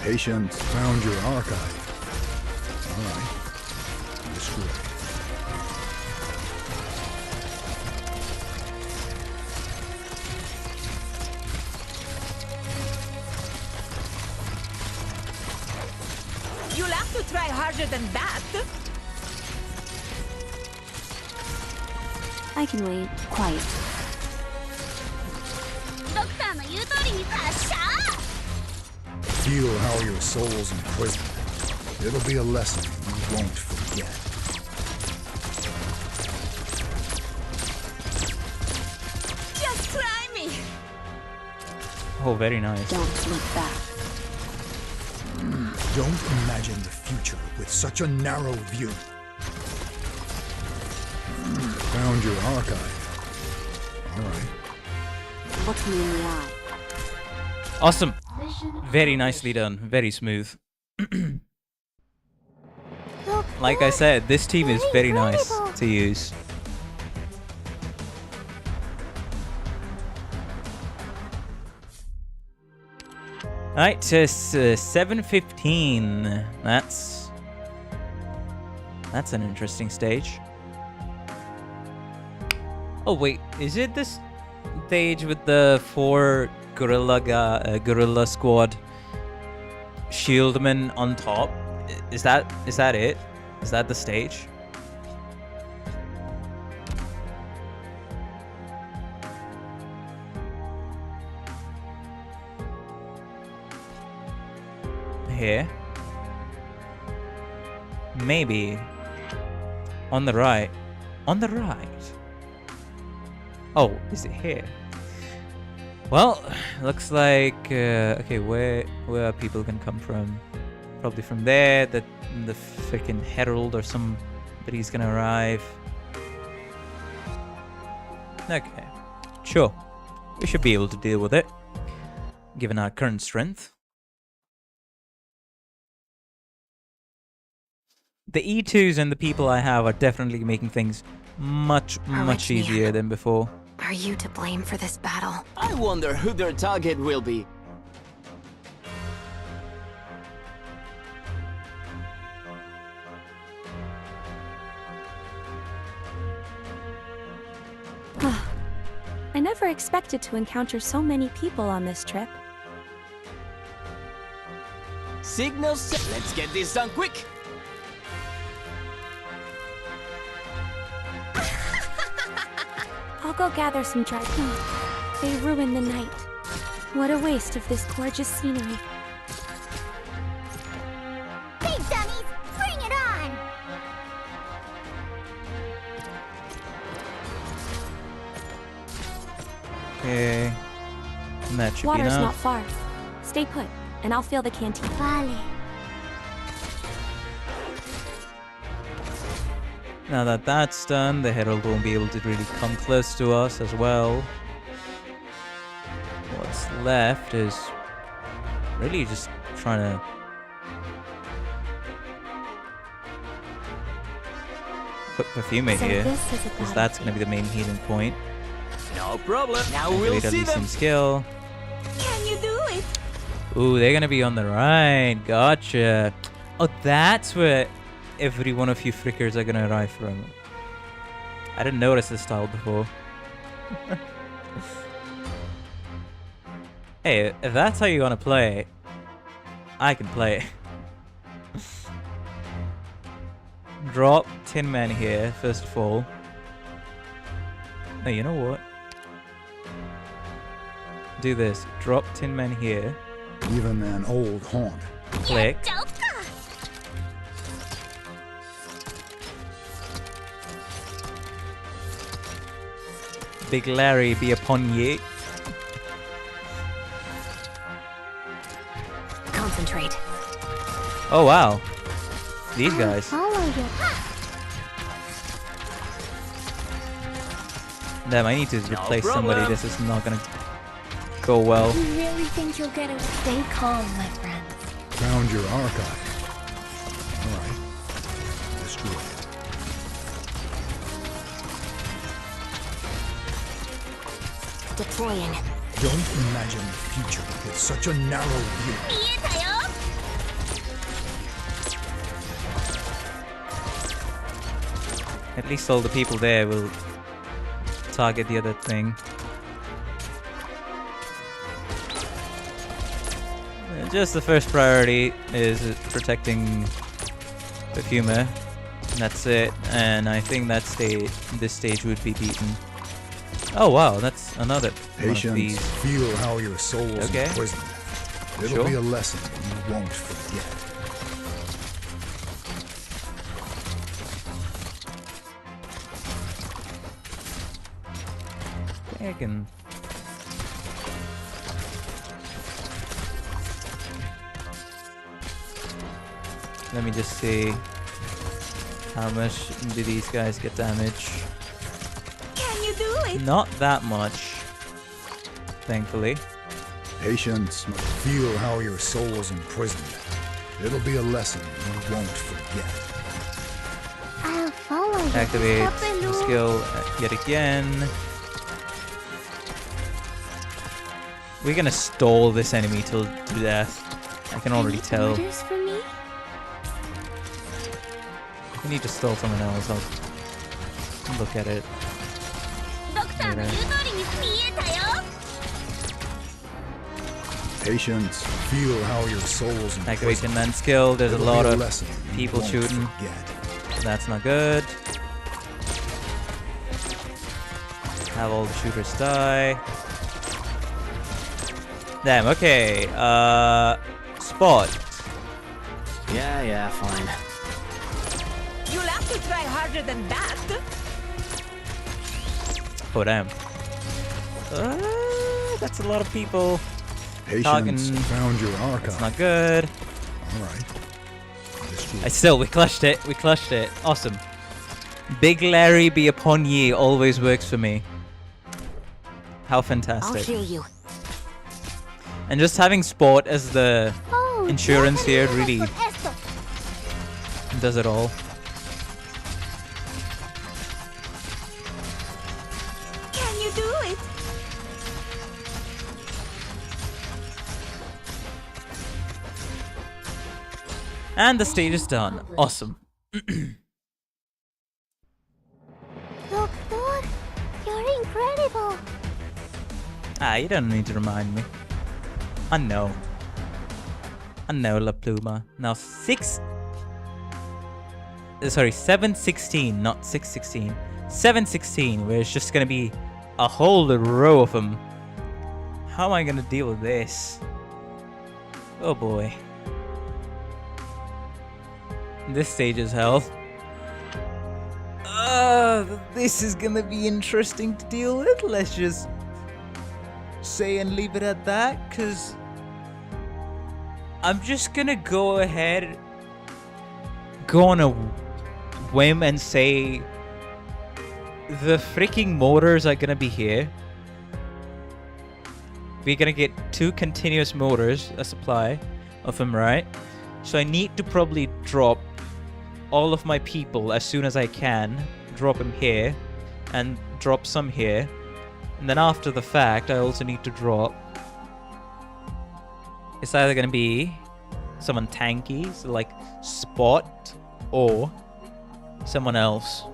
Speaker 5: Patience found your archive. All right. Destroy.
Speaker 8: You'll have to try harder than that.
Speaker 7: I can wait. Quiet.
Speaker 8: Doctor の言う通りに発射
Speaker 5: Feel how your soul's imprisoned. It'll be a lesson you won't forget.
Speaker 8: Just try me.
Speaker 1: Oh, very nice.
Speaker 7: Don't look back.
Speaker 5: Don't imagine the future with such a narrow view. Found your archive. All right.
Speaker 7: Look me in the eye.
Speaker 1: Awesome. Very nicely done. Very smooth. Like I said, this team is very nice to use. Alright, 7:15. That's an interesting stage. Oh wait, is it this stage with the 4 gorilla squad shieldmen on top? Is that it? Is that the stage? Here? Maybe. On the right. On the right. Oh, is it here? Well, looks like okay, where people can come from? Probably from there. The freaking herald or somebody's gonna arrive. Okay, sure. We should be able to deal with it, given our current strength. The E2s and the people I have are definitely making things much easier than before.
Speaker 7: Are you to blame for this battle?
Speaker 6: I wonder who their target will be.
Speaker 3: I never expected to encounter so many people on this trip.
Speaker 6: Signal set. Let's get this done quick.
Speaker 3: I'll go gather some dry food. They ruined the night. What a waste of this gorgeous scenery.
Speaker 8: Hey, dummies! Bring it on!
Speaker 1: Okay. And that should be
Speaker 3: Water's not
Speaker 1: enough.
Speaker 3: far. Stay put, and I'll fill the canteen.
Speaker 8: Vale.
Speaker 1: Now that that's done, the Herald won't be able to really come close to us as well. What's left is really just trying to put Perfume
Speaker 3: So
Speaker 1: here,
Speaker 3: this is a
Speaker 1: because that's going to be the main healing point.
Speaker 6: No problem. Now
Speaker 1: Activate
Speaker 6: we'll
Speaker 1: at
Speaker 6: see
Speaker 1: least
Speaker 6: them.
Speaker 1: some skill.
Speaker 8: Can you do it?
Speaker 1: Ooh, they're gonna be on the right. Gotcha. Oh, that's where every one of you frickers are gonna arrive from. I didn't notice this style before. Hey, if that's how you wanna play it, I can play it. Drop Tin Man here, first of all. No, you know what? Do this. Drop Tin Man here.
Speaker 5: Even an old haunt.
Speaker 1: Click. Big Larry be upon ye.
Speaker 7: Concentrate.
Speaker 1: Oh wow. These guys.
Speaker 8: Follow you.
Speaker 1: Damn, I need to replace somebody.
Speaker 6: problem.
Speaker 1: This is not gonna go well.
Speaker 8: You really think you'll get away? Stay calm, my friends.
Speaker 5: Found your archive. Alright. Destroy it.
Speaker 7: Deploying.
Speaker 5: Don't imagine the future with such a narrow view.
Speaker 8: 見えたよ
Speaker 1: At least all the people there will target the other thing. Just the first priority is protecting Perfumer. That's it, and I think that this stage would be beaten. Oh wow, that's another one of
Speaker 5: Patience.
Speaker 1: these.
Speaker 5: Feel how your soul's
Speaker 1: Okay.
Speaker 5: imprisoned. It'll
Speaker 1: Sure.
Speaker 5: be a lesson you won't forget.
Speaker 1: I can. Let me just see. How much do these guys get damage?
Speaker 8: Can you do it?
Speaker 1: Not that much, thankfully.
Speaker 5: Patience. Feel how your soul's imprisoned. It'll be a lesson you won't forget.
Speaker 8: I'll follow you.
Speaker 1: Activate
Speaker 8: Stop
Speaker 1: the
Speaker 8: it,
Speaker 1: skill yet again. We're gonna stall this enemy till death. I can already
Speaker 8: Any
Speaker 1: tell.
Speaker 8: orders for me?
Speaker 1: We need to stall someone else. I'll look at it.
Speaker 8: ドクターの言う通りに見えたよ
Speaker 5: Patience. Feel how your soul's
Speaker 1: Activate
Speaker 5: imprisoned.
Speaker 1: Tin Man skill. There's a
Speaker 5: It'll
Speaker 1: lot
Speaker 5: be a
Speaker 1: of
Speaker 5: lesson you
Speaker 1: people
Speaker 5: won't
Speaker 1: shooting.
Speaker 5: forget.
Speaker 1: That's not good. Have all the shooters die. Damn, okay. Spot.
Speaker 2: Yeah, fine.
Speaker 8: You'll have to try harder than that.
Speaker 1: Oh, damn. That's a lot of people.
Speaker 5: Patience.
Speaker 1: Talking.
Speaker 5: Found your archive.
Speaker 1: That's not good.
Speaker 5: Alright.
Speaker 1: We clutched it. We clutched it. Awesome. Big Larry be upon ye always works for me. How
Speaker 7: I'll
Speaker 1: fantastic.
Speaker 7: heal you.
Speaker 1: And just having Sport as the
Speaker 8: Oh,
Speaker 1: insurance here
Speaker 8: déjame
Speaker 1: really
Speaker 8: con esto.
Speaker 1: does it all.
Speaker 8: Can you do it?
Speaker 1: And the stage is done. Awesome.
Speaker 8: Doctor, you're incredible.
Speaker 1: Ah, you don't need to remind me. I know. I know, La Pluma. Now 716, not 616. 716, where it's just gonna be a whole row of them. How am I gonna deal with this? Oh boy. This stage is hell. This is gonna be interesting to deal with. Let's just say and leave it at that, because I'm just gonna go ahead, go on a whim and say the freaking motors are gonna be here. We're gonna get 2 continuous motors, a supply of them, right? So I need to probably drop all of my people as soon as I can. Drop them here and drop some here. And then after the fact, I also need to drop. It's either gonna be someone tanky, so like Spot, or someone else.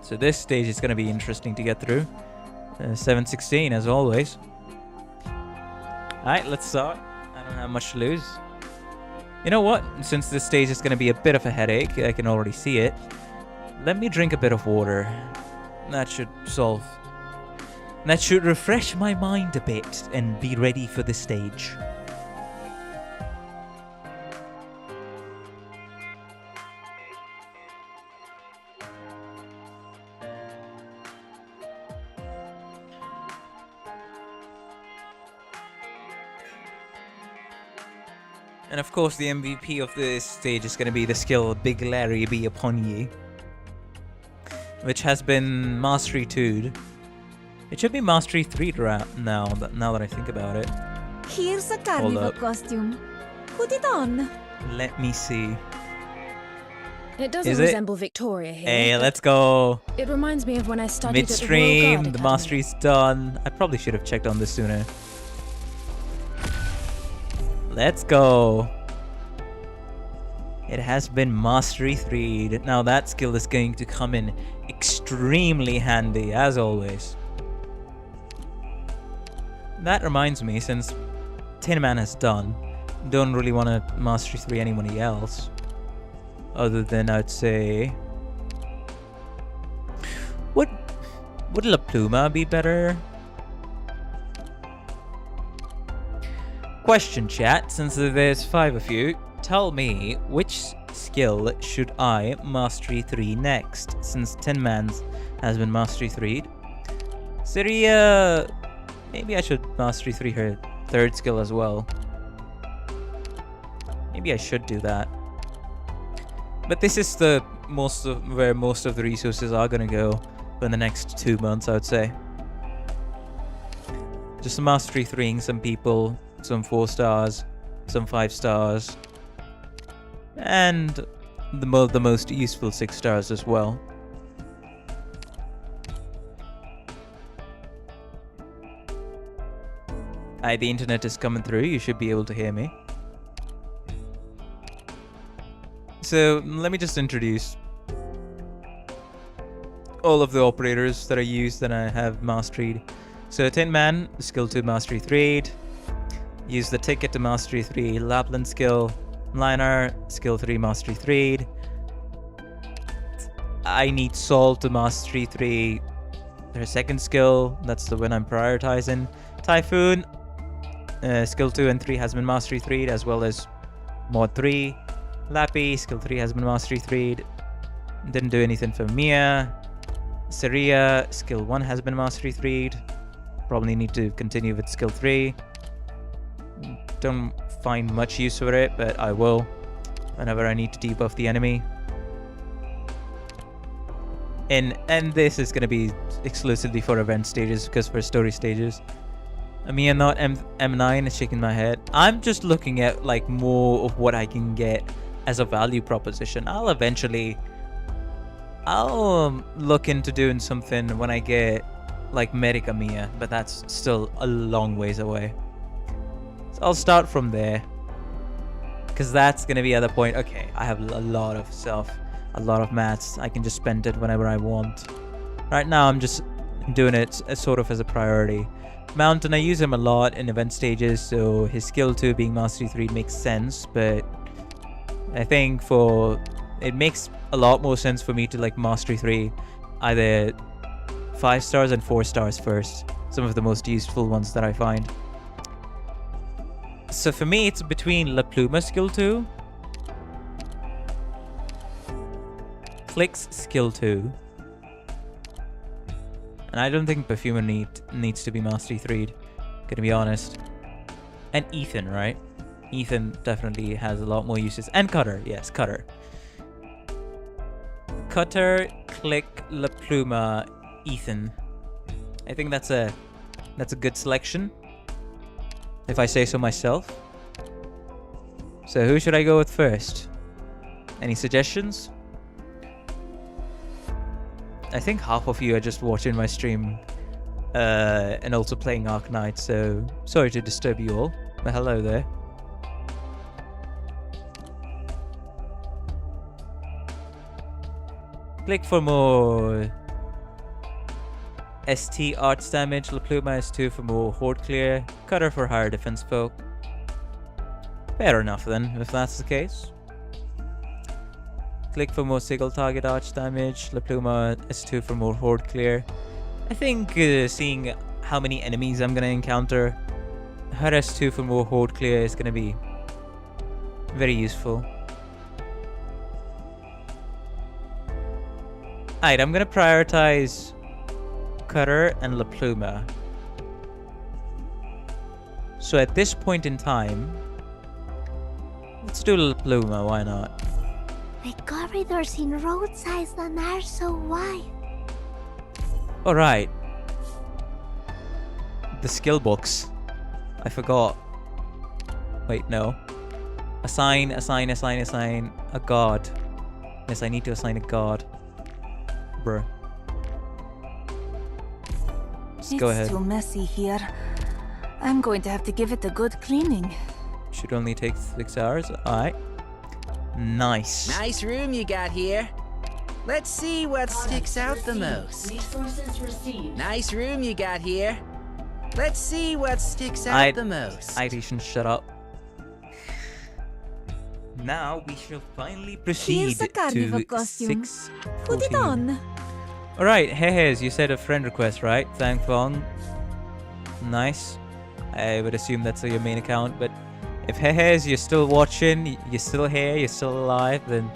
Speaker 1: So this stage is gonna be interesting to get through. 716 as always. Alright, let's start. I don't have much to lose. You know what? Since this stage is gonna be a bit of a headache, I can already see it. Let me drink a bit of water. That should solve. That should refresh my mind a bit and be ready for the stage. And of course, the MVP of this stage is going to be the skill Big Larry be upon ye, which has been Mastery 2'd. It should be Mastery 3 now that I think about it.
Speaker 4: Here's a carnival costume. Put it on.
Speaker 1: Let me see.
Speaker 9: It doesn't
Speaker 1: Is it?
Speaker 9: resemble Victoria here.
Speaker 1: Hey, let's go.
Speaker 9: It reminds me of when I studied
Speaker 1: Midstream,
Speaker 9: at
Speaker 1: the
Speaker 9: the Royal Guard
Speaker 1: mastery's done. I probably should have checked on this sooner. Let's go. It has been Mastery 3'd. Now that skill is going to come in extremely handy, as always. That reminds me, since Tin Man has done, don't really want to Mastery 3 anybody else. Other than, I'd say... Would La Pluma be better? Question, chat, since there's 5 of you, tell me which skill should I Mastery 3 next, since Tin Man's has been Mastery 3'd. Syria, maybe I should Mastery 3 her 3rd skill as well. Maybe I should do that. But this is the where most of the resources are gonna go for the next 2 months, I would say. Just Mastery 3ing some people. Some 4 stars, some 5 stars, and the most useful 6 stars as well. Hi, the internet is coming through. You should be able to hear me. So let me just introduce all of the operators that I use that I have mastered. So Tin Man, skill 2 Mastery 3'd. Use the ticket to Mastery 3 Lapland skill. Liner, skill 3 Mastery 3'd. I need Sol to Mastery 3 her 2nd skill. That's the one I'm prioritizing. Typhoon, skill 2 and 3 has been Mastery 3'd, as well as Mod 3. Lappy, skill 3 has been Mastery 3'd. Didn't do anything for Mia. Syria, skill 1 has been Mastery 3'd. Probably need to continue with skill 3. Don't find much use for it, but I will whenever I need to debuff the enemy. And this is going to be exclusively for event stages, because for story stages. I mean, not M9 is shaking my head. I'm just looking at like more of what I can get as a value proposition. I'll look into doing something when I get like Medica Mia, but that's still a long ways away. I'll start from there, because that's going to be at the point, okay, I have a lot of stuff, a lot of mats, I can just spend it whenever I want. Right now I'm just doing it as sort of as a priority. Mountain, I use him a lot in event stages, so his skill 2 being Mastery 3 makes sense, but I think it makes a lot more sense for me to like Mastery 3 either 5 stars and 4 stars first. Some of the most useful ones that I find. So for me, it's between La Pluma skill 2, Click's skill 2, and I don't think Perfumer needs to be Mastery 3'd, gonna be honest. And Ethan, right? Ethan definitely has a lot more uses. And Cutter, yes, Cutter. Cutter, Click, La Pluma, Ethan. I think that's a good selection, if I say so myself. So who should I go with first? Any suggestions? I think half of you are just watching my stream and also playing Arknights, so sorry to disturb you all, but hello there. Click for more ST arts damage, La Pluma S2 for more horde clear, Cutter for higher defense folk. Fair enough then, if that's the case. Click for more single target arch damage, La Pluma S2 for more horde clear. I think seeing how many enemies I'm gonna encounter, her S2 for more horde clear is gonna be very useful. Alright, I'm gonna prioritize Cutter and La Pluma. So at this point in time, let's do La Pluma, why not?
Speaker 8: The corridors in roadsides and are so wide.
Speaker 1: Alright. The skill books. I forgot. Wait, no. Assign a god. Yes, I need to assign a god. Bruh. Let's go ahead.
Speaker 4: It's too messy here. I'm going to have to give it a good cleaning.
Speaker 1: Should only take 6 hours. Alright. Nice.
Speaker 10: Nice room you got here. Let's see what sticks out the most. Nice room you got here. Let's see what sticks out the most.
Speaker 1: Irishon, shut up. Now we shall finally proceed
Speaker 4: Here's a carnival
Speaker 1: to
Speaker 4: costume.
Speaker 1: 6.
Speaker 4: Put it on.
Speaker 1: Alright, Hehes, you said a friend request, right? Thank Fong. Nice. I would assume that's your main account, but if Hehes, you're still watching, you're still here, you're still alive, then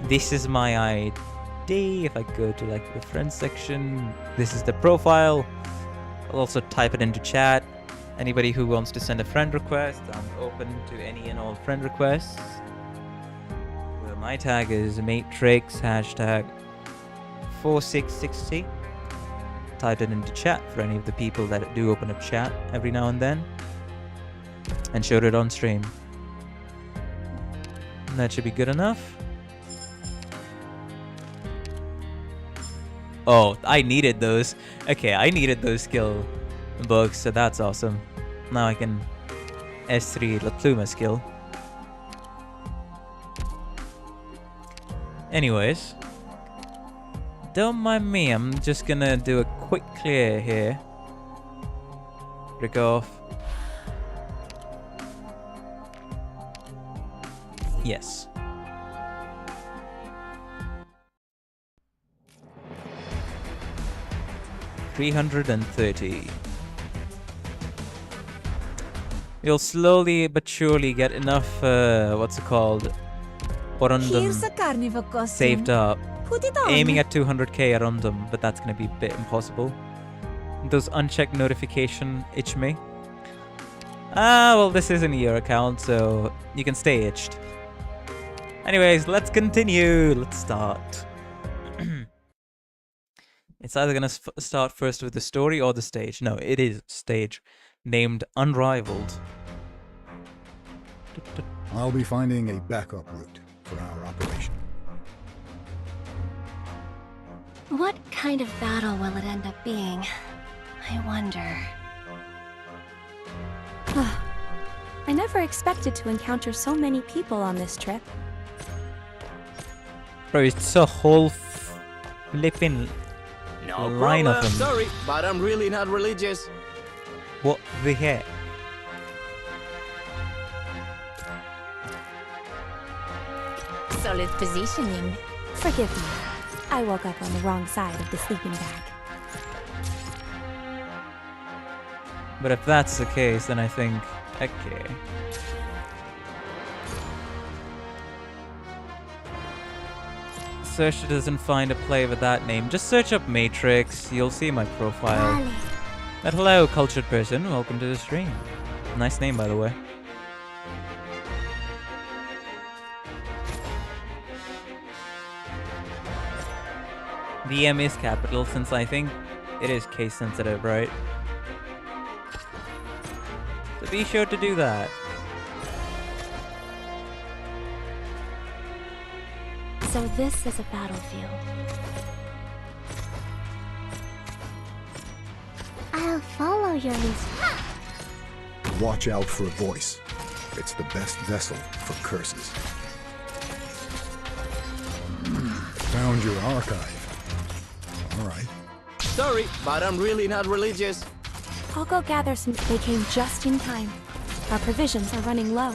Speaker 1: this is my ID. If I go to like the friends section, this is the profile. I'll also type it into chat. Anybody who wants to send a friend request, I'm open to any and all friend requests. Well, my tag is Matrix hashtag 4660. Type it into chat for any of the people that do open up chat every now and then. And showed it on stream. And that should be good enough. Oh, I needed those. Okay, I needed those skill books, so that's awesome. Now I can S3 La Pluma skill. Anyways, don't mind me, I'm just gonna do a quick clear here. Break off. Yes. $330. You'll slowly but surely get enough, what's it called?
Speaker 4: Here's a carnival costume.
Speaker 1: Saved up.
Speaker 4: Put it on.
Speaker 1: Aiming at 200k Arundum, but that's gonna be a bit impossible. Those unchecked notification itch me. Ah, well, this isn't your account, so you can stay itched. Anyways, let's continue. Let's start. It's either gonna start first with the story or the stage. No, it is stage named Unrivaled.
Speaker 5: I'll be finding a backup route for our operation.
Speaker 3: What kind of battle will it end up being? I wonder. I never expected to encounter so many people on this trip.
Speaker 1: Bro, it's a whole flipping...
Speaker 6: No
Speaker 1: line of
Speaker 6: problem.
Speaker 1: them.
Speaker 6: Sorry, but I'm really not religious.
Speaker 1: What the heck?
Speaker 8: Solid positioning.
Speaker 3: Forgive me. I woke up on the wrong side of the sleeping bag.
Speaker 1: But if that's the case, then I think... Okay. Search doesn't find a play with that name. Just search up Matrix. You'll see my profile.
Speaker 8: Vale.
Speaker 1: But hello, cultured person. Welcome to the stream. Nice name, by the way. VM is capital, since I think it is case sensitive, right? So be sure to do that.
Speaker 3: So this is a battlefield.
Speaker 8: I'll follow your least.
Speaker 5: Watch out for a voice. It's the best vessel for curses. Found your archive. All right.
Speaker 6: Sorry, but I'm really not religious.
Speaker 3: I'll go gather some. They came just in time. Our provisions are running low.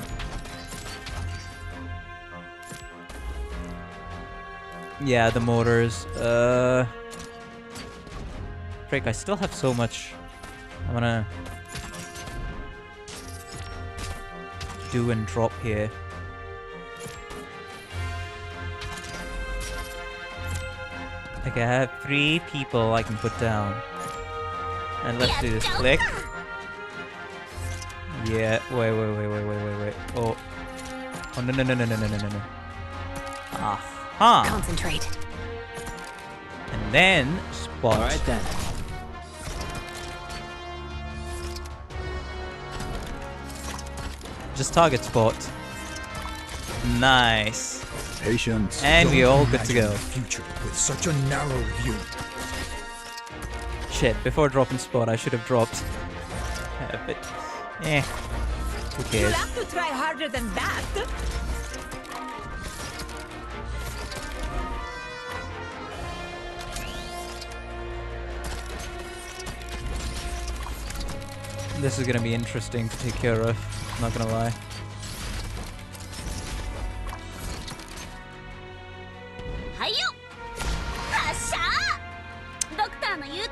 Speaker 1: Yeah, the motors. Frick, I still have so much. I'm gonna do and drop here. Okay, I have 3 people I can put down. And let's do this. Click. Yeah, wait. Oh. Oh, no. Aha!
Speaker 8: Concentrate.
Speaker 1: And then, spot.
Speaker 2: All right then.
Speaker 1: Just target spot. Nice.
Speaker 5: Patience.
Speaker 1: And we're all good to go.
Speaker 5: Don't imagine the future with such a narrow view.
Speaker 1: Shit, before dropping spot, I should have dropped. But, who cares?
Speaker 8: to try harder than that.
Speaker 1: This is gonna be interesting to take care of, not gonna lie.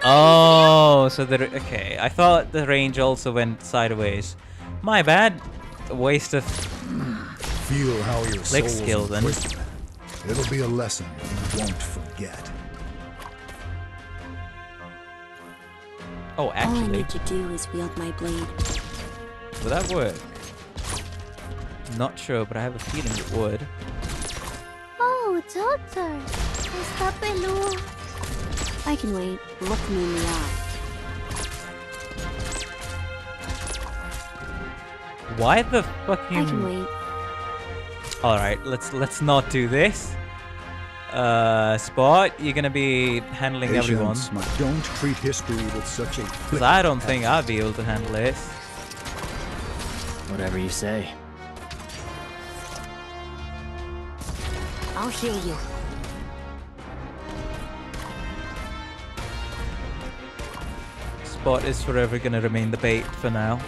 Speaker 1: Oh, so okay. I thought the range also went sideways. My bad. A waste of
Speaker 5: Feel how your
Speaker 1: Lick
Speaker 5: soul's
Speaker 1: skill, then.
Speaker 5: imprisoned. It'll be a lesson you won't forget.
Speaker 1: Oh,
Speaker 7: All I
Speaker 1: actually,
Speaker 7: need to do is wield my blade.
Speaker 1: would that work? Not sure, but I have a feeling it would.
Speaker 8: Oh, daughter. Está peludo.
Speaker 7: I can wait. Look me in the eye.
Speaker 1: Why the
Speaker 7: I
Speaker 1: fucking?
Speaker 7: can wait.
Speaker 1: All right, let's not do this. Spot, you're gonna be handling everyone.
Speaker 5: Patience, don't treat history with such a...
Speaker 1: Because I don't think I'll be able to handle this.
Speaker 2: Whatever you say.
Speaker 7: I'll heal you.
Speaker 1: Spot is forever gonna remain the bait for now.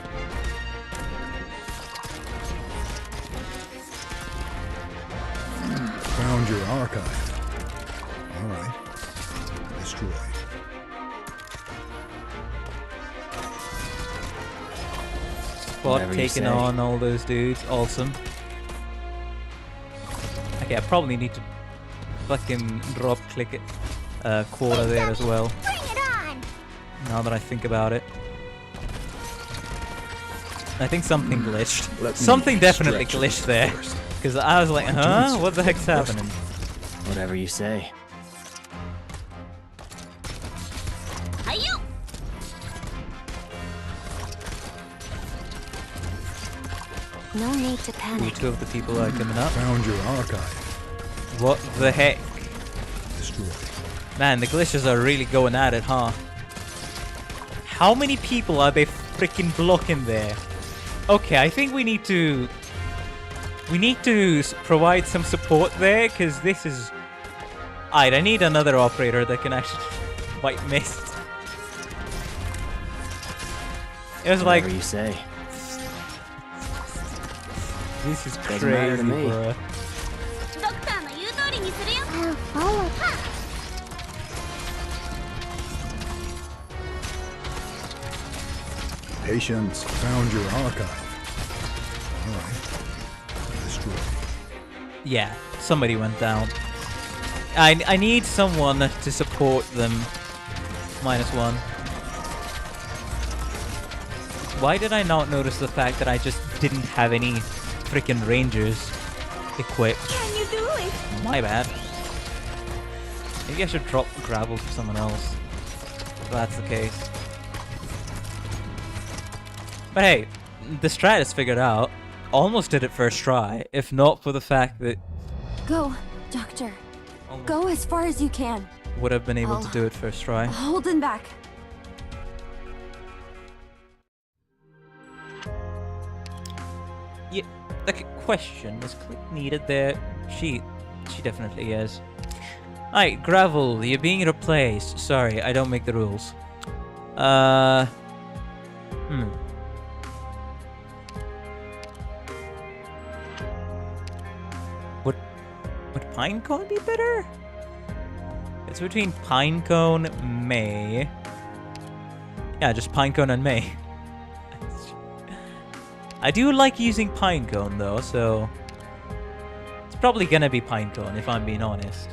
Speaker 5: Found your archive. All right. Destroyed.
Speaker 1: Spot
Speaker 2: Whatever you
Speaker 1: taking
Speaker 2: say.
Speaker 1: on all those dudes. Awesome. Okay, I probably need to fucking drop click it. Quarter there as well.
Speaker 8: Bring it on.
Speaker 1: Now that I think about it. I think something glitched.
Speaker 5: Let me
Speaker 1: Something definitely
Speaker 5: stretch
Speaker 1: glitched there.
Speaker 5: first.
Speaker 1: Because I was like, huh? What the heck's happening?
Speaker 2: Whatever you say.
Speaker 7: No need to
Speaker 1: Ooh,
Speaker 7: panic.
Speaker 1: 2 of the people are coming up.
Speaker 5: Found your archive.
Speaker 1: What the heck?
Speaker 5: Destroyed.
Speaker 1: Man, the glitches are really going at it, huh? How many people are they freaking blocking there? Okay, I think we need to... provide some support there, because this is... Alright, I need another operator that can actually white mist. It was
Speaker 2: Whatever
Speaker 1: like,
Speaker 2: you say.
Speaker 1: this is
Speaker 2: Doesn't matter to
Speaker 1: crazy,
Speaker 2: me.
Speaker 1: bro.
Speaker 8: ドクターの言う通りにするよ。
Speaker 3: I'll follow.
Speaker 5: Patience found your archive. All right. Destroy.
Speaker 1: Yeah, somebody went down. I need someone to support them. -1. Why did I not notice the fact that I just didn't have any freaking rangers equipped?
Speaker 8: Can you do it?
Speaker 1: My bad. Maybe I should drop gravel for someone else. If that's the case. But hey, the strat is figured out. Almost did it first try, if not for the fact that
Speaker 3: Go, Doctor. Go as far as you can.
Speaker 1: would have been able to do it first try.
Speaker 3: Hold him back.
Speaker 1: Yeah, like, question, is Click needed there? She definitely is. Alright, Gravel, you're being replaced. Sorry, I don't make the rules. Would Pinecone be better? It's between Pinecone, May. Yeah, just Pinecone and May. I do like using Pinecone though, so it's probably gonna be Pinecone if I'm being honest.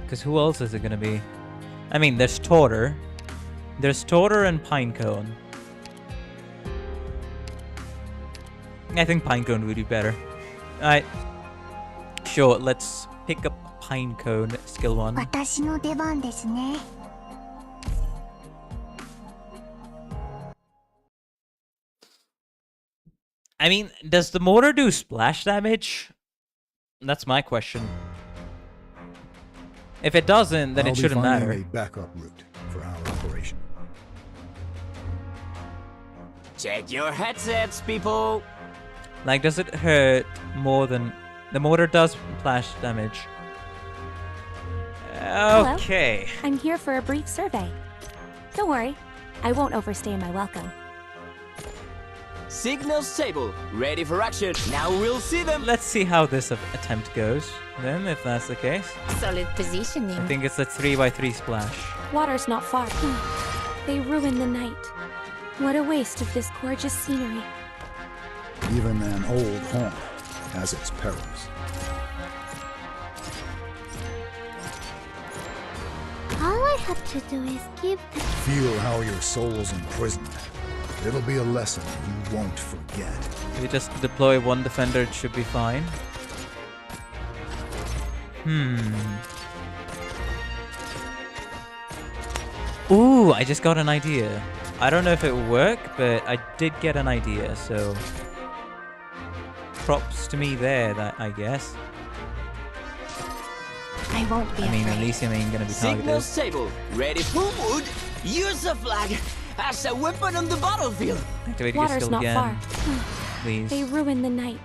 Speaker 1: Because who else is it gonna be? I mean, there's Torter. There's Torter and Pinecone. I think Pinecone would be better. Alright. Sure, let's pick up Pinecone, skill 1.
Speaker 8: 私の出番ですね。
Speaker 1: I mean, does the mortar do splash damage? That's my question. If it doesn't, then it shouldn't matter.
Speaker 5: I'll be finding a backup route for our operation.
Speaker 6: Check your headsets, people.
Speaker 1: Like, does it hurt more than... The mortar does splash damage. Okay.
Speaker 3: Hello. I'm here for a brief survey. Don't worry, I won't overstay my welcome.
Speaker 6: Signal stable, ready for action. Now we'll see them.
Speaker 1: Let's see how this attempt goes, then, if that's the case.
Speaker 4: Solid positioning.
Speaker 1: I think it's a 3x3 splash.
Speaker 3: Water's not far. They ruin the night. What a waste of this gorgeous scenery.
Speaker 5: Even an old haunt has its perils.
Speaker 8: All I have to do is keep the...
Speaker 5: Feel how your soul's imprisoned. It'll be a lesson you won't forget.
Speaker 1: We just deploy one defender, it should be fine. Ooh, I just got an idea. I don't know if it will work, but I did get an idea, so... Props to me there, that I guess.
Speaker 3: I won't be
Speaker 1: I mean,
Speaker 3: afraid.
Speaker 1: Elysium ain't gonna be
Speaker 6: Signal
Speaker 1: targeted.
Speaker 6: stable, ready for wood. Use the flag as a weapon on the battlefield.
Speaker 1: Activate your
Speaker 3: Water's
Speaker 1: skill
Speaker 3: not
Speaker 1: again,
Speaker 3: far.
Speaker 1: please.
Speaker 3: They ruin the night.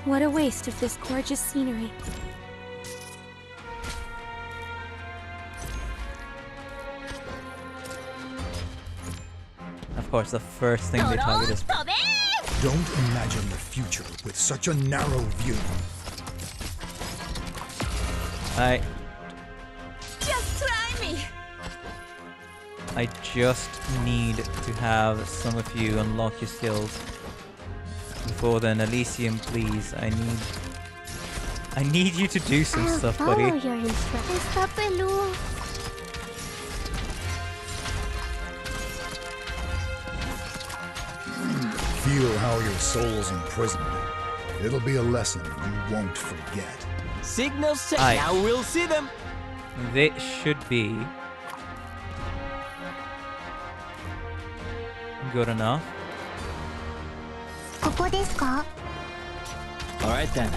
Speaker 3: What a waste of this gorgeous scenery.
Speaker 1: Of course, the first thing they target is...
Speaker 5: Don't imagine the future with such a narrow view.
Speaker 1: I
Speaker 8: Just try me.
Speaker 1: just need to have some of you unlock your skills. Before then, Elysium, please. I need you to do some
Speaker 8: I'll
Speaker 1: stuff,
Speaker 8: follow
Speaker 1: buddy.
Speaker 8: your instructions. Está peludo.
Speaker 5: Feel how your soul's imprisoned. It'll be a lesson you won't forget.
Speaker 6: Signal stable.
Speaker 1: Aye.
Speaker 6: Now we'll see them.
Speaker 1: They should be good enough.
Speaker 8: ここですか?
Speaker 2: All right then.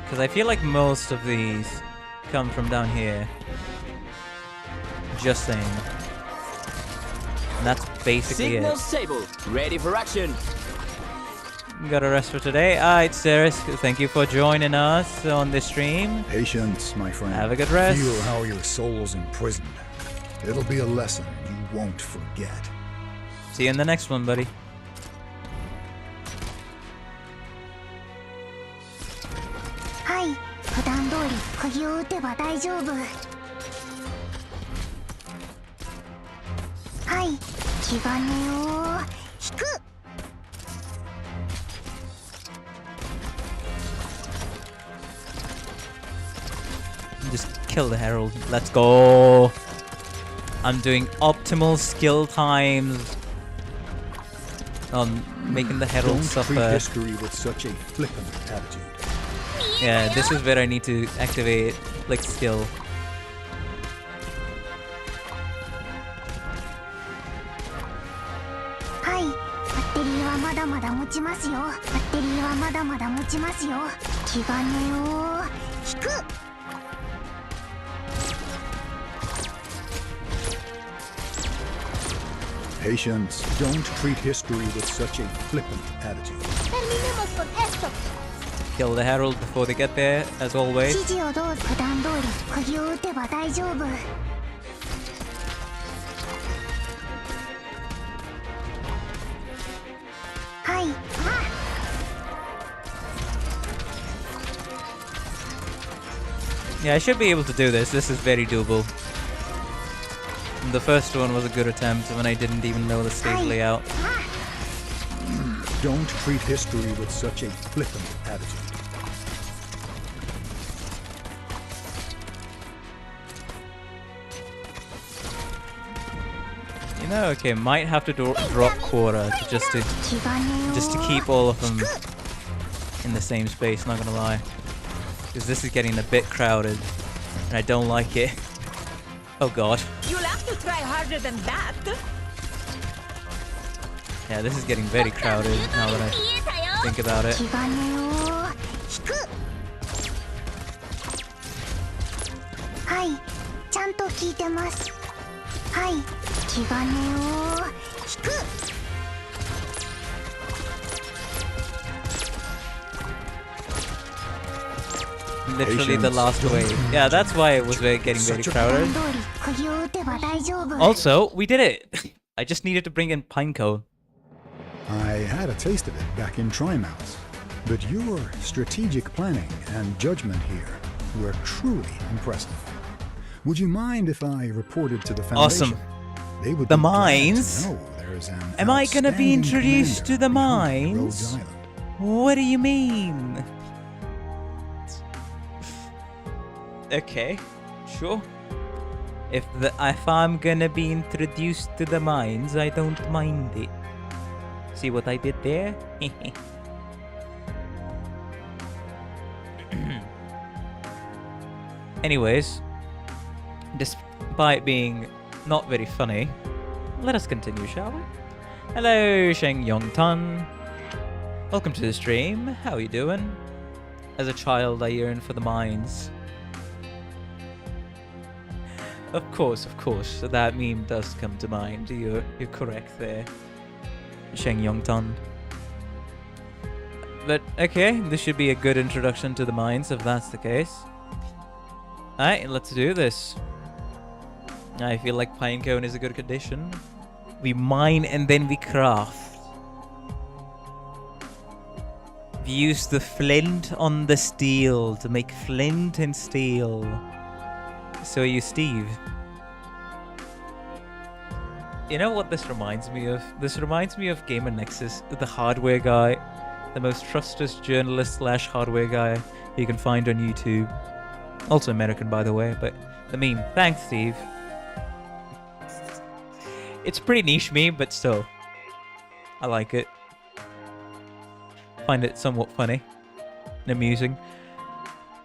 Speaker 1: Because I feel like most of these come from down here. Just saying. And that's basically
Speaker 6: Signal
Speaker 1: it.
Speaker 6: stable, ready for action.
Speaker 1: Got a rest for today. Alright, Ceres, thank you for joining us on this stream.
Speaker 5: Patience, my friend.
Speaker 1: Have a good rest.
Speaker 5: Feel how your soul's imprisoned. It'll be a lesson you won't forget.
Speaker 1: See you in the next one, buddy.
Speaker 8: Hi, 普段通り釘を打てば大丈夫。はい、気兼ねを引く。
Speaker 1: Just kill the herald. Let's go. I'm doing optimal skill times on making the herald
Speaker 5: Don't treat
Speaker 1: suffer.
Speaker 5: history with such a flippant attitude.
Speaker 1: Yeah, this is where I need to activate like skill.
Speaker 8: Hi, バッテリーはまだまだ持ちますよ。バッテリーはまだまだ持ちますよ。気兼ねを引く。
Speaker 5: Patience. Don't treat history with such a flippant attitude.
Speaker 8: Terminemos con esto.
Speaker 1: Kill the herald before they get there, as always.
Speaker 8: 指示をどうぞ。普段通り釘を打てば大丈夫。はい。
Speaker 1: Yeah, I should be able to do this. This is very doable. The first one was a good attempt when I didn't even know the stage layout.
Speaker 5: Don't treat history with such a flippant attitude.
Speaker 1: You know, okay, might have to drop Quora to just to keep all of them in the same space. Not gonna lie, because this is getting a bit crowded, and I don't like it. Oh god.
Speaker 11: You'll have to try harder than that.
Speaker 1: Yeah, this is getting very crowded now that I think about it.
Speaker 8: 気兼ねを引く。はい、ちゃんと聞いてます。はい、気兼ねを引く。
Speaker 1: Literally the last wave. Yeah, that's why it was getting very crowded.
Speaker 8: 普段通り釘を打てば大丈夫。
Speaker 1: Also, we did it! I just needed to bring in Pinecone.
Speaker 5: I had a taste of it back in Trimaus, but your strategic planning and judgment here were truly impressive. Would you mind if I reported to the Foundation?
Speaker 1: Awesome.
Speaker 5: They would
Speaker 1: The
Speaker 5: be glad to
Speaker 1: mines?
Speaker 5: know there's an
Speaker 1: Am I gonna be
Speaker 5: outstanding
Speaker 1: introduced to
Speaker 5: commander
Speaker 1: the
Speaker 5: behind
Speaker 1: mines?
Speaker 5: Rhodes Island.
Speaker 1: What do you mean? Okay, sure. If I'm gonna be introduced to the mines, I don't mind it. See what I did there? Anyways, despite being not very funny, let us continue, shall we? Hello, Sheng Yong Tan. Welcome to the stream. How are you doing? As a child, I yearned for the mines. Of course, that meme does come to mind. You're correct there, Sheng Yong Tan. But okay, this should be a good introduction to the mines if that's the case. Alright, let's do this. I feel like Pinecone is a good condition. We mine and then we craft. We use the flint on the steel to make flint and steel. So are you, Steve. You know what this reminds me of? This reminds me of Gamer Nexus, the hardware guy. The most trusted journalist / hardware guy you can find on YouTube. Also American, by the way, but the meme. Thanks, Steve. It's a pretty niche meme, but still. I like it. Find it somewhat funny and amusing.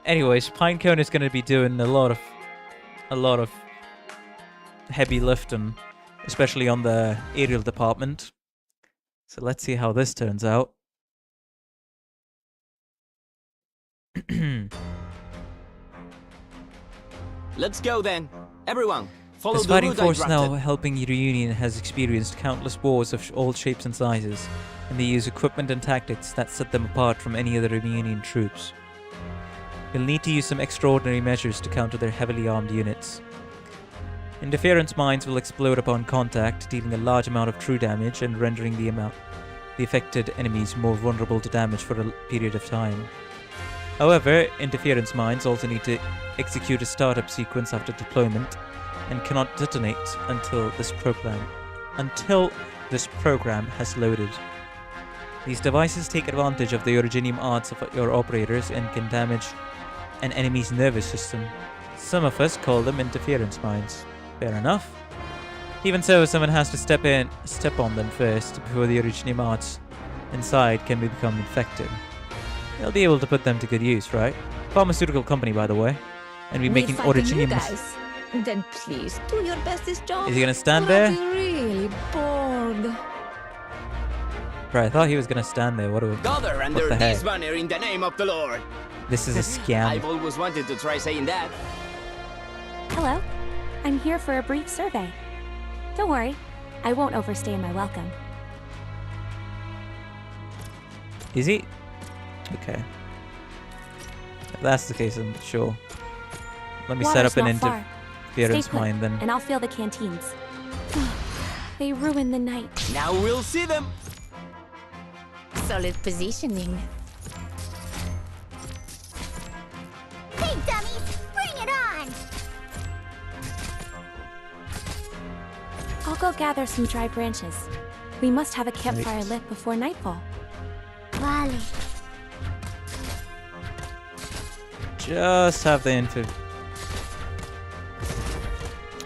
Speaker 1: Anyways, Pinecone is going to be doing a lot of heavy lifting, especially on the aerial department. So let's see how this turns out.
Speaker 6: Let's go then. Everyone, Follow
Speaker 1: This
Speaker 6: the
Speaker 1: fighting
Speaker 6: route I
Speaker 1: force now
Speaker 6: drafted.
Speaker 1: helping Reunion has experienced countless wars of all shapes and sizes, and they use equipment and tactics that set them apart from any other Reunion troops. You'll need to use some extraordinary measures to counter their heavily armed units. Interference mines will explode upon contact, dealing a large amount of true damage and rendering the affected enemies more vulnerable to damage for a period of time. However, interference mines also need to execute a startup sequence after deployment and cannot detonate until this program has loaded. These devices take advantage of the originium arts of your operators and can damage an enemy's nervous system. Some of us call them interference mines. Fair enough. Even so, someone has to step on them first before the originium arts inside can become infected. They'll be able to put them to good use, right? Pharmaceutical company, by the way. And we're making originium.
Speaker 11: Then please do your bestest job.
Speaker 1: Is he gonna stand
Speaker 11: Or
Speaker 1: there?
Speaker 11: are you really bored?
Speaker 1: Right, I thought he was gonna stand there. What
Speaker 6: Gather under
Speaker 1: the heck?
Speaker 6: this banner in the name of the Lord.
Speaker 1: This is a scam.
Speaker 6: I've always wanted to try saying that.
Speaker 3: Hello. I'm here for a brief survey. Don't worry, I won't overstay my welcome.
Speaker 1: Is he? Okay. If that's the case, I'm sure. Let me set
Speaker 3: Water's
Speaker 1: up an
Speaker 3: not far.
Speaker 1: interference
Speaker 3: Stay put,
Speaker 1: mine then.
Speaker 3: and I'll fill the canteens. They ruin the night.
Speaker 6: Now we'll see them.
Speaker 11: Solid positioning.
Speaker 8: Hey, dummies! Bring it on!
Speaker 3: I'll go gather some dry branches. We must have a campfire lit before nightfall.
Speaker 8: Vale.
Speaker 1: Just have the info.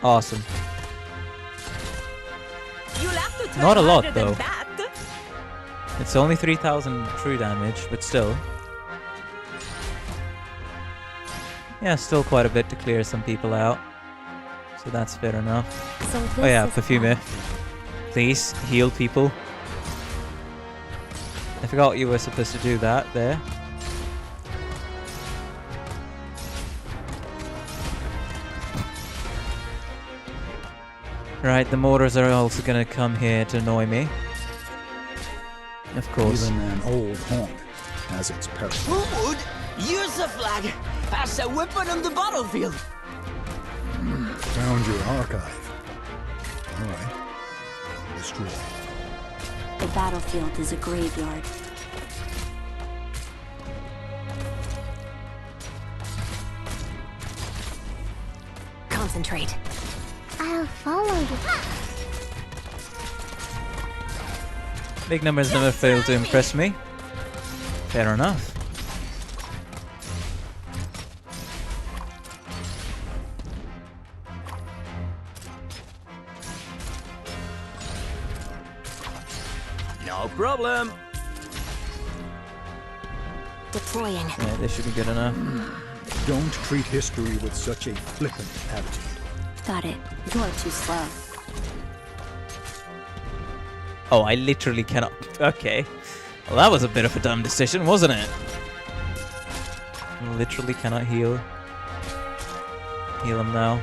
Speaker 1: Awesome.
Speaker 11: You'll have to try
Speaker 1: Not a lot,
Speaker 11: harder than
Speaker 1: though.
Speaker 11: that.
Speaker 1: It's only 3,000 true damage, but still. Yeah, still quite a bit to clear some people out. So that's fair enough.
Speaker 3: So this
Speaker 1: Oh yeah,
Speaker 3: is
Speaker 1: Perfume. Please, heal people. I forgot you were supposed to do that there. Right, the mortars are also gonna come here to annoy me. Of course.
Speaker 5: Even an old haunt has its perils.
Speaker 6: Who would use a flag as a weapon on the battlefield?
Speaker 5: Found your archive. All right. Destroy.
Speaker 7: The battlefield is a graveyard.
Speaker 11: Concentrate.
Speaker 8: I'll follow you.
Speaker 1: Big numbers never fail to impress me. Fair enough.
Speaker 6: No problem.
Speaker 7: Deploying.
Speaker 1: Yeah, this should be good enough.
Speaker 5: Don't treat history with such a flippant attitude.
Speaker 7: Got it. You're too slow.
Speaker 1: Oh, I literally cannot. Okay. Well, that was a bit of a dumb decision, wasn't it? Literally cannot heal. Heal him now.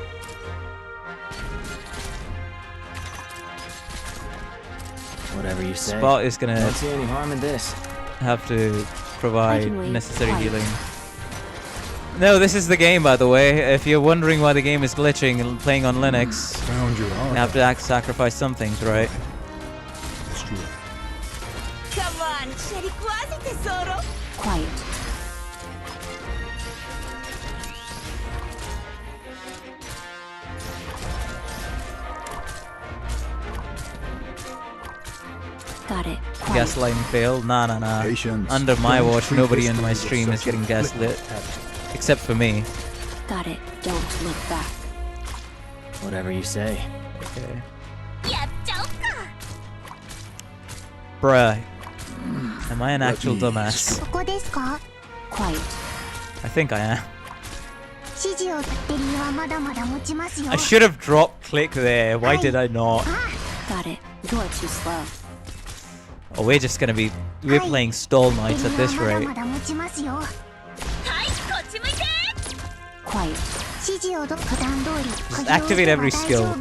Speaker 2: Whatever you say.
Speaker 1: Spot is gonna
Speaker 2: Don't see any harm in this.
Speaker 1: have to provide
Speaker 7: can wait.
Speaker 1: necessary
Speaker 7: Quiet.
Speaker 1: healing. No, this is the game, by the way. If you're wondering why the game is glitching and playing on Linux,
Speaker 5: Found your
Speaker 1: you
Speaker 5: archive.
Speaker 1: have to sacrifice some things, right?
Speaker 5: Destroy.
Speaker 11: Come on, c'eri quasi tesoro.
Speaker 7: Quiet. Got it. Quiet.
Speaker 1: Gaslighting failed? Nah.
Speaker 5: Patience.
Speaker 1: Under my
Speaker 5: Don't
Speaker 1: watch,
Speaker 5: treat
Speaker 1: nobody in
Speaker 5: history
Speaker 1: my
Speaker 5: with
Speaker 1: stream is
Speaker 5: such a
Speaker 1: getting
Speaker 5: flippant
Speaker 1: gaslit.
Speaker 5: attitude.
Speaker 1: Except for me.
Speaker 7: Got it. Don't look back.
Speaker 2: Whatever you say.
Speaker 1: Okay.
Speaker 8: Yeah, Joker!
Speaker 1: Bruh. Am I an
Speaker 5: Let
Speaker 1: actual
Speaker 5: me-
Speaker 1: dumbass?
Speaker 8: ここですか
Speaker 7: Quiet.
Speaker 1: I think I am.
Speaker 8: 指示をバッテリーはまだまだ持ちますよ
Speaker 1: I should have dropped click there. Why did I not?
Speaker 7: Got it. You're too slow.
Speaker 1: Oh, we're just gonna be... We're playing Stall Knights at this
Speaker 8: バッテリーは
Speaker 1: rate.
Speaker 8: まだまだ持ちますよ
Speaker 7: Quiet.
Speaker 8: 指示をど普段通り
Speaker 1: Just activate every skill.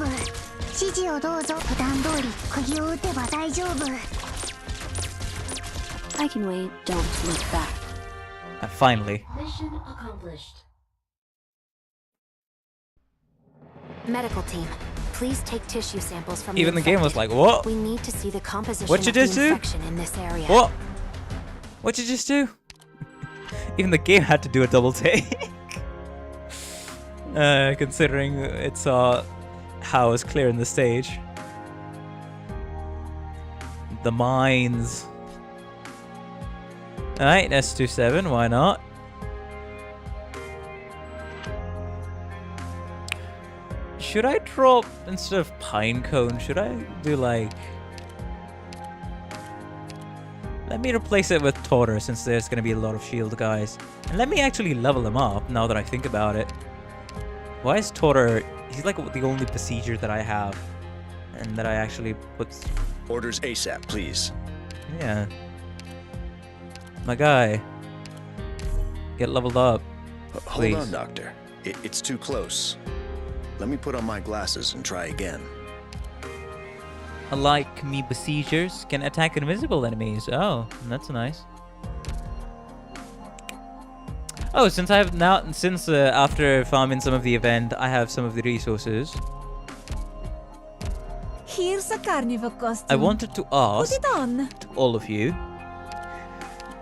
Speaker 8: 指示をどうぞ普段通り釘を打てば大丈夫
Speaker 7: I can wait. Don't look back.
Speaker 1: Finally.
Speaker 3: Mission accomplished.
Speaker 7: Medical team, please take tissue samples from
Speaker 1: Even the game was like, what?
Speaker 7: We need to see the composition
Speaker 1: What'd you
Speaker 7: of the
Speaker 1: just do?
Speaker 7: infection in this area.
Speaker 1: What? What'd you just do? Even the game had to do a double take. Considering it saw how I was clearing the stage. The mines. Alright, S27, why not? Should I drop, instead of Pinecone, should I do like... Let me replace it with Torter, since there's going to be a lot of shield guys. And let me actually level them up, now that I think about it. Why is Torter... He's like the only procedure that I have. And that I actually put...
Speaker 12: Orders ASAP, please.
Speaker 1: Yeah. My guy. Get leveled up.
Speaker 12: Hold on, Doctor. It's too close. Let me put on my glasses and try again.
Speaker 1: Unlike me besiegers, can attack invisible enemies. Oh, that's nice. Oh, since I have now, after farming some of the event, I have some of the resources.
Speaker 11: Here's a carnival costume.
Speaker 1: I wanted to ask
Speaker 11: Put it on.
Speaker 1: to all of you,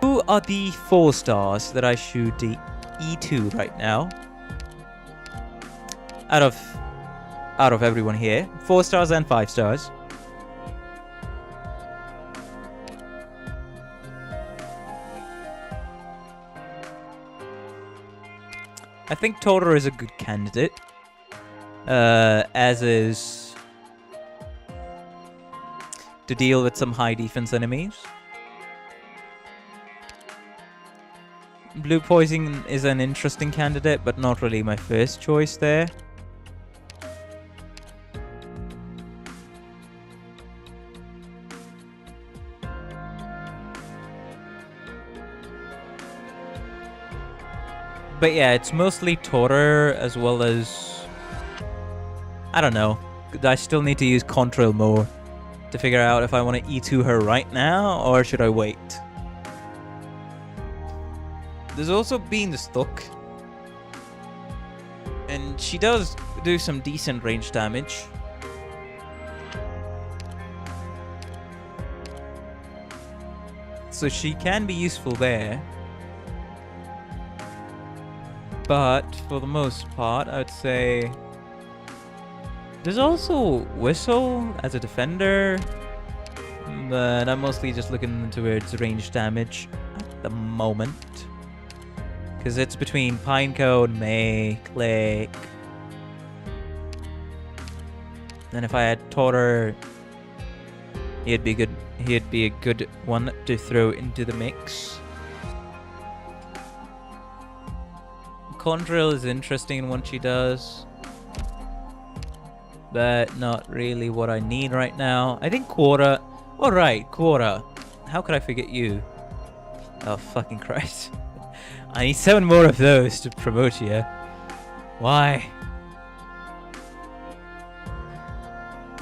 Speaker 1: who are the 4 stars that I should E2 right now? Out of everyone here, 4 stars and 5 stars. I think Torter is a good candidate, as is to deal with some high defense enemies. Blue Poison is an interesting candidate, but not really my first choice there. But yeah, it's mostly Torter as well as... I don't know. I still need to use Contrail more to figure out if I want to E2 her right now or should I wait. There's also Beanstalk. And she does do some decent range damage. So she can be useful there. But for the most part, I would say there's also Whistle as a defender, but I'm mostly just looking towards range damage at the moment. Because it's between Pinecone, May, Click. And if I had Torter, he'd be good. He'd be a good one to throw into the mix. Condrill is interesting in what she does, but not really what I need right now. I think Quora. Alright, Quora. How could I forget you? Oh, fucking Christ. I need 7 more of those to promote you. Why?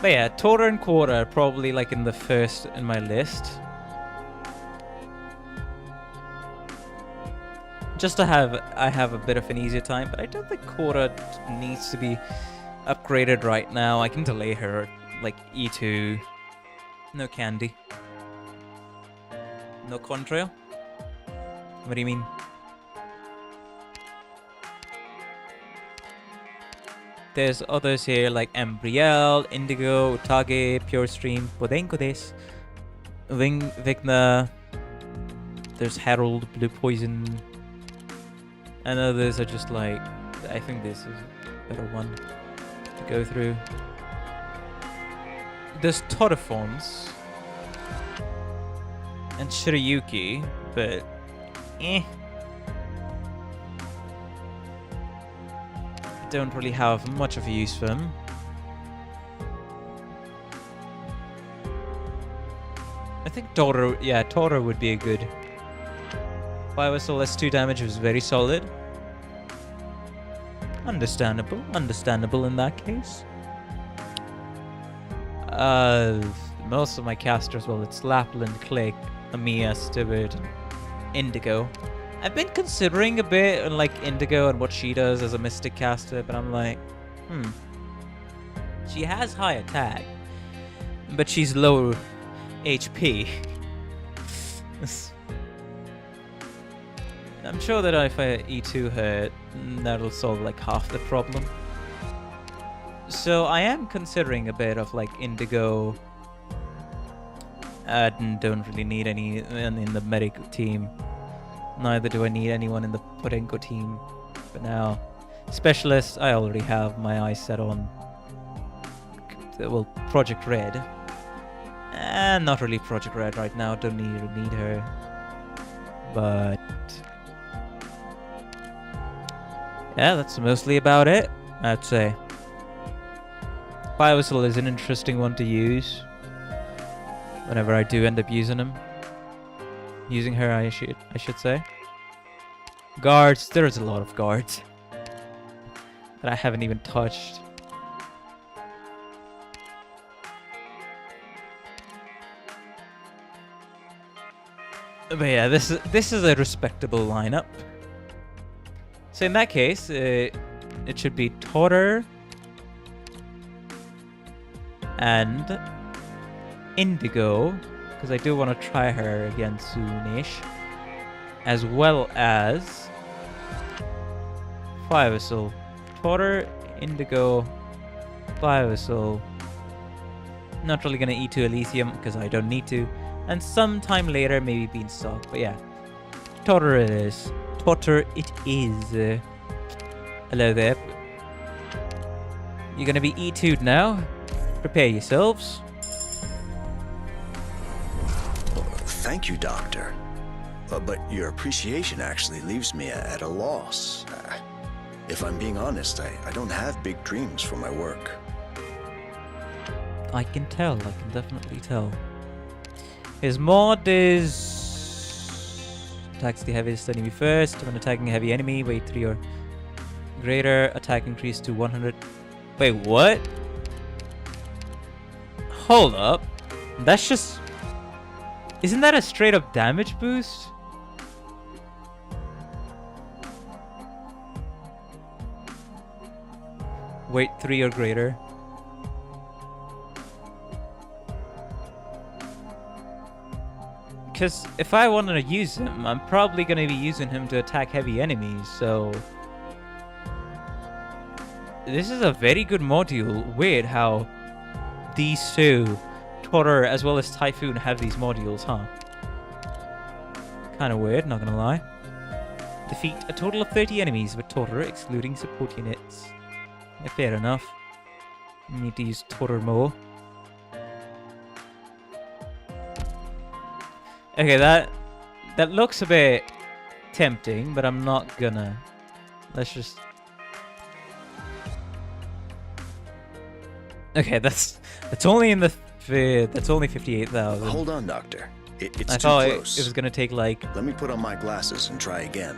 Speaker 1: But yeah, Torter and Quora are probably like in the first in my list. Just to have, I have a bit of an easier time, but I don't think Quora needs to be upgraded right now. I can delay her, like E2. No candy. No Contrail? What do you mean? There's others here like Embriel, Indigo, Utage, Pure Stream, Podenko desu. Vigna. There's Herald, Blue Poison. And others are just like, I think this is a better one to go through. There's Torifons and Shirayuki, but I don't really have much of a use for them. I think Torter, yeah, Torter would be a good. Fire Whistle S2 damage was very solid. Understandable. Understandable in that case. Most of my casters, well, it's Lapland, Click, Amia, Stubborn, and Indigo. I've been considering a bit on like Indigo and what she does as a Mystic caster, but I'm like, she has high attack, but she's low HP. I'm sure that if I E2 her, that'll solve like half the problem. So I am considering a bit of like Indigo. I don't really need any in the medic team. Neither do I need anyone in the Podenko team for now. Specialist, I already have my eyes set on, well, Project Red. And not really Project Red right now, don't need her. But yeah, that's mostly about it, I'd say. Fire Whistle is an interesting one to use. Whenever I do end up using him. Using her, I should say. Guards, there's a lot of guards that I haven't even touched. But yeah, this is a respectable lineup. So in that case, it should be Totter and Indigo, because I do want to try her again soonish, as well as Fire Whistle. Totter, Indigo, Fire Whistle. Not really gonna E2 Elysium because I don't need to, and sometime later maybe Beanstalk. But yeah, Totter it is. Totter it is. Hello there. You're gonna be E2'd now. Prepare yourselves.
Speaker 12: Thank you, Doctor. But your appreciation actually leaves me at a loss. If I'm being honest, I don't have big dreams for my work.
Speaker 1: I can tell, I can definitely tell. His mod is... attacks the heaviest enemy first. When attacking a heavy enemy, weight 3 or greater. Attack increase to 100. Wait, what? Hold up. That's just... Isn't that a straight up damage boost? Weight 3 or greater. Because if I wanted to use him, I'm probably going to be using him to attack heavy enemies, so... This is a very good module. Weird how these two, Totter as well as Typhoon, have these modules, huh? Kind of weird, not gonna lie. Defeat a total of 30 enemies with Totter, excluding support units. Yeah, fair enough. Need to use Totter more. Okay, that looks a bit tempting, but I'm not gonna. Let's just... Okay, that's only in the that's only 58,000.
Speaker 12: Hold on, Doctor. It's
Speaker 1: I
Speaker 12: too
Speaker 1: thought
Speaker 12: close.
Speaker 1: it was gonna take like...
Speaker 12: Let me put on my glasses and try again.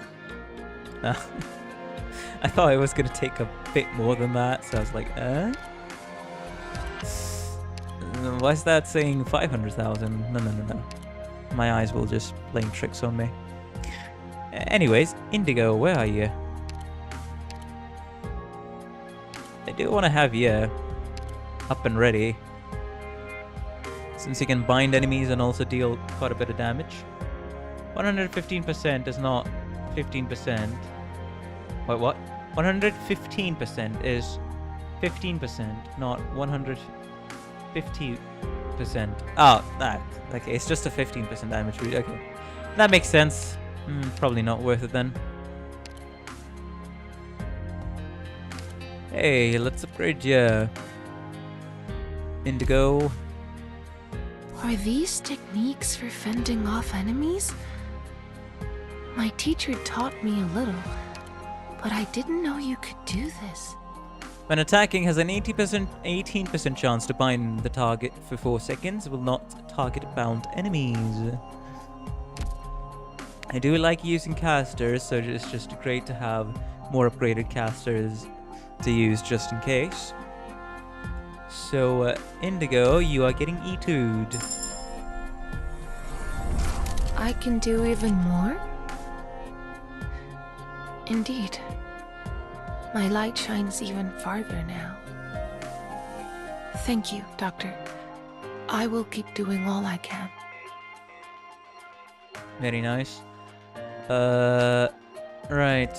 Speaker 1: I thought it was gonna take a bit more than that, so I was like, why is that saying 500,000? No. My eyes will just playing tricks on me. Anyways, Indigo, where are you? I do want to have you up and ready, since you can bind enemies and also deal quite a bit of damage. 115% is not 15%. Wait, what? 115% is 15%, not 150%. Oh, okay, it's just a 15% damage read. Okay, that makes sense. Probably not worth it then. Hey, let's upgrade you, Indigo.
Speaker 4: Are these techniques for fending off enemies? My teacher taught me a little, but I didn't know you could do this.
Speaker 1: When attacking, has an 18% chance to bind the target for 4 seconds. Will not target bound enemies. I do like using casters, so it's just great to have more upgraded casters to use just in case. So, Indigo, you are getting E2'd.
Speaker 4: I can do even more? Indeed. My light shines even farther now. Thank you, Doctor. I will keep doing all I can.
Speaker 1: Very nice. Right.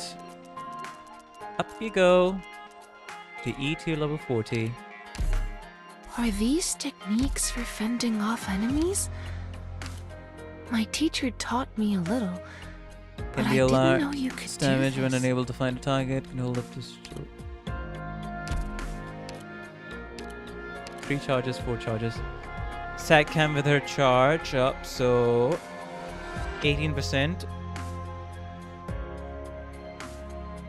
Speaker 1: Up you go to E2 level 40.
Speaker 4: Are these techniques for fending off enemies? My teacher taught me a little, but I didn't know you could do
Speaker 1: damage
Speaker 4: this.
Speaker 1: when unable to find a target. Can hold up to 3 charges, 4 charges. Satcam with her charge up, so 18%.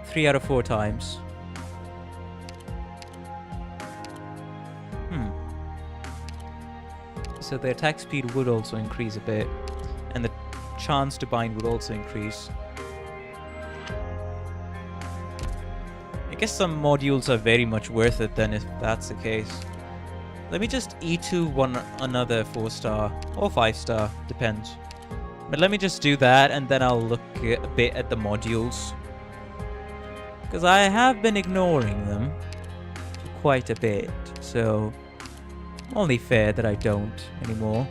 Speaker 1: 3 out of 4 times. So the attack speed would also increase a bit, and the chance to bind would also increase. I guess some modules are very much worth it then, if that's the case. Let me just E2 one another 4-star or 5-star, depends. But let me just do that, and then I'll look a bit at the modules, because I have been ignoring them quite a bit, so only fair that I don't anymore.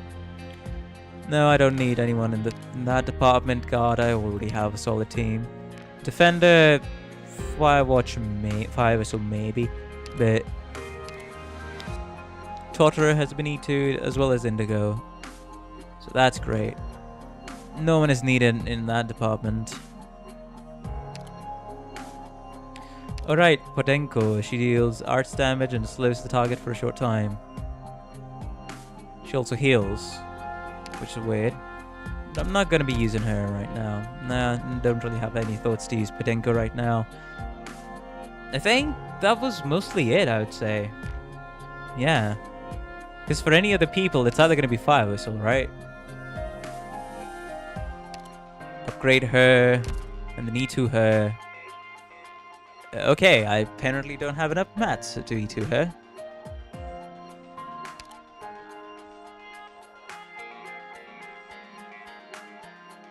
Speaker 1: No, I don't need anyone in that department. God, I already have a solid team. Defender, Firewatch, Fire Whistle maybe, but Torturer has been E2'd as well as Indigo, so that's great. No one is needed in that department. Alright, Potenko. She deals arts damage and slows the target for a short time. She also heals, which is weird. But I'm not going to be using her right now. Nah, don't really have any thoughts to use Potenko right now. I think that was mostly it, I would say. Yeah. Because for any other people, it's either going to be Fire Whistle, right? Upgrade her, and then E2 her. Okay, I apparently don't have enough mats to E2 her.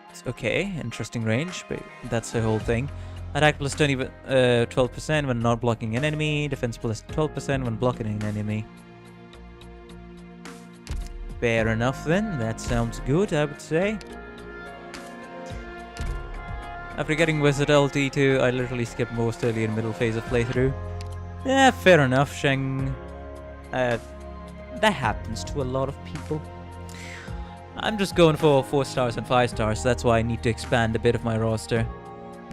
Speaker 1: It's okay, interesting range, but that's the whole thing. Attack plus 12% when not blocking an enemy. Defense plus 12% when blocking an enemy. Fair enough then, that sounds good, I would say. After getting versatility too, I literally skipped most early and middle phase of playthrough. Yeah, fair enough, Sheng. That happens to a lot of people. I'm just going for 4 stars and 5 stars, so that's why I need to expand a bit of my roster.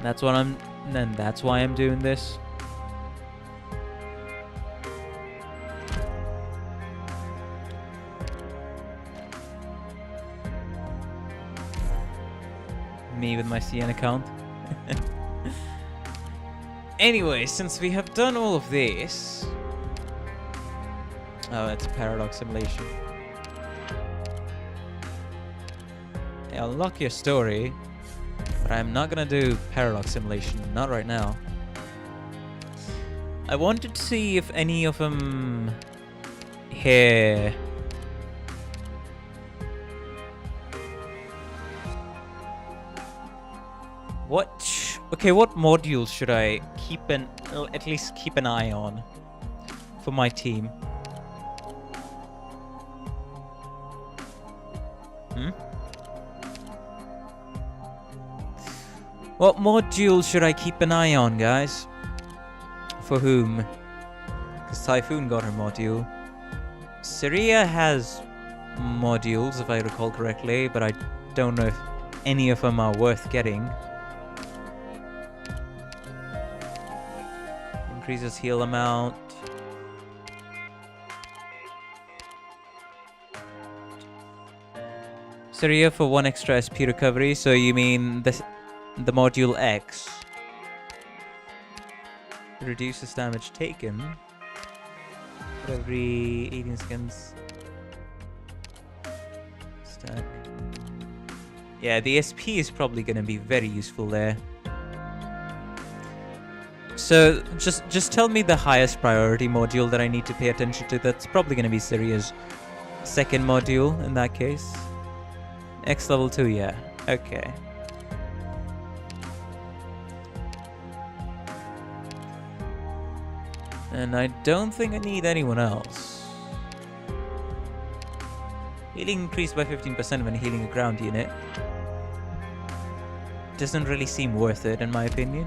Speaker 1: That's why I'm doing this. Me with my CN account. Anyway, since we have done all of this... Oh, that's a paradox simulation. I'll unlock your story, but I'm not gonna do paradox simulation, not right now. I wanted to see if any of them here... What modules should I at least keep an eye on for my team? What modules should I keep an eye on, guys? For whom? Because Typhoon got her module. Syria has modules, if I recall correctly, but I don't know if any of them are worth getting. Increases heal amount. Syria for 1 extra SP recovery, so you mean the module X. Reduces damage taken for every 18 seconds. Stack. Yeah, the SP is probably going to be very useful there. So just tell me the highest priority module that I need to pay attention to. That's probably going to be Syria's second module in that case. X level 2, yeah. Okay. And I don't think I need anyone else. Healing increased by 15% when healing a ground unit. Doesn't really seem worth it in my opinion.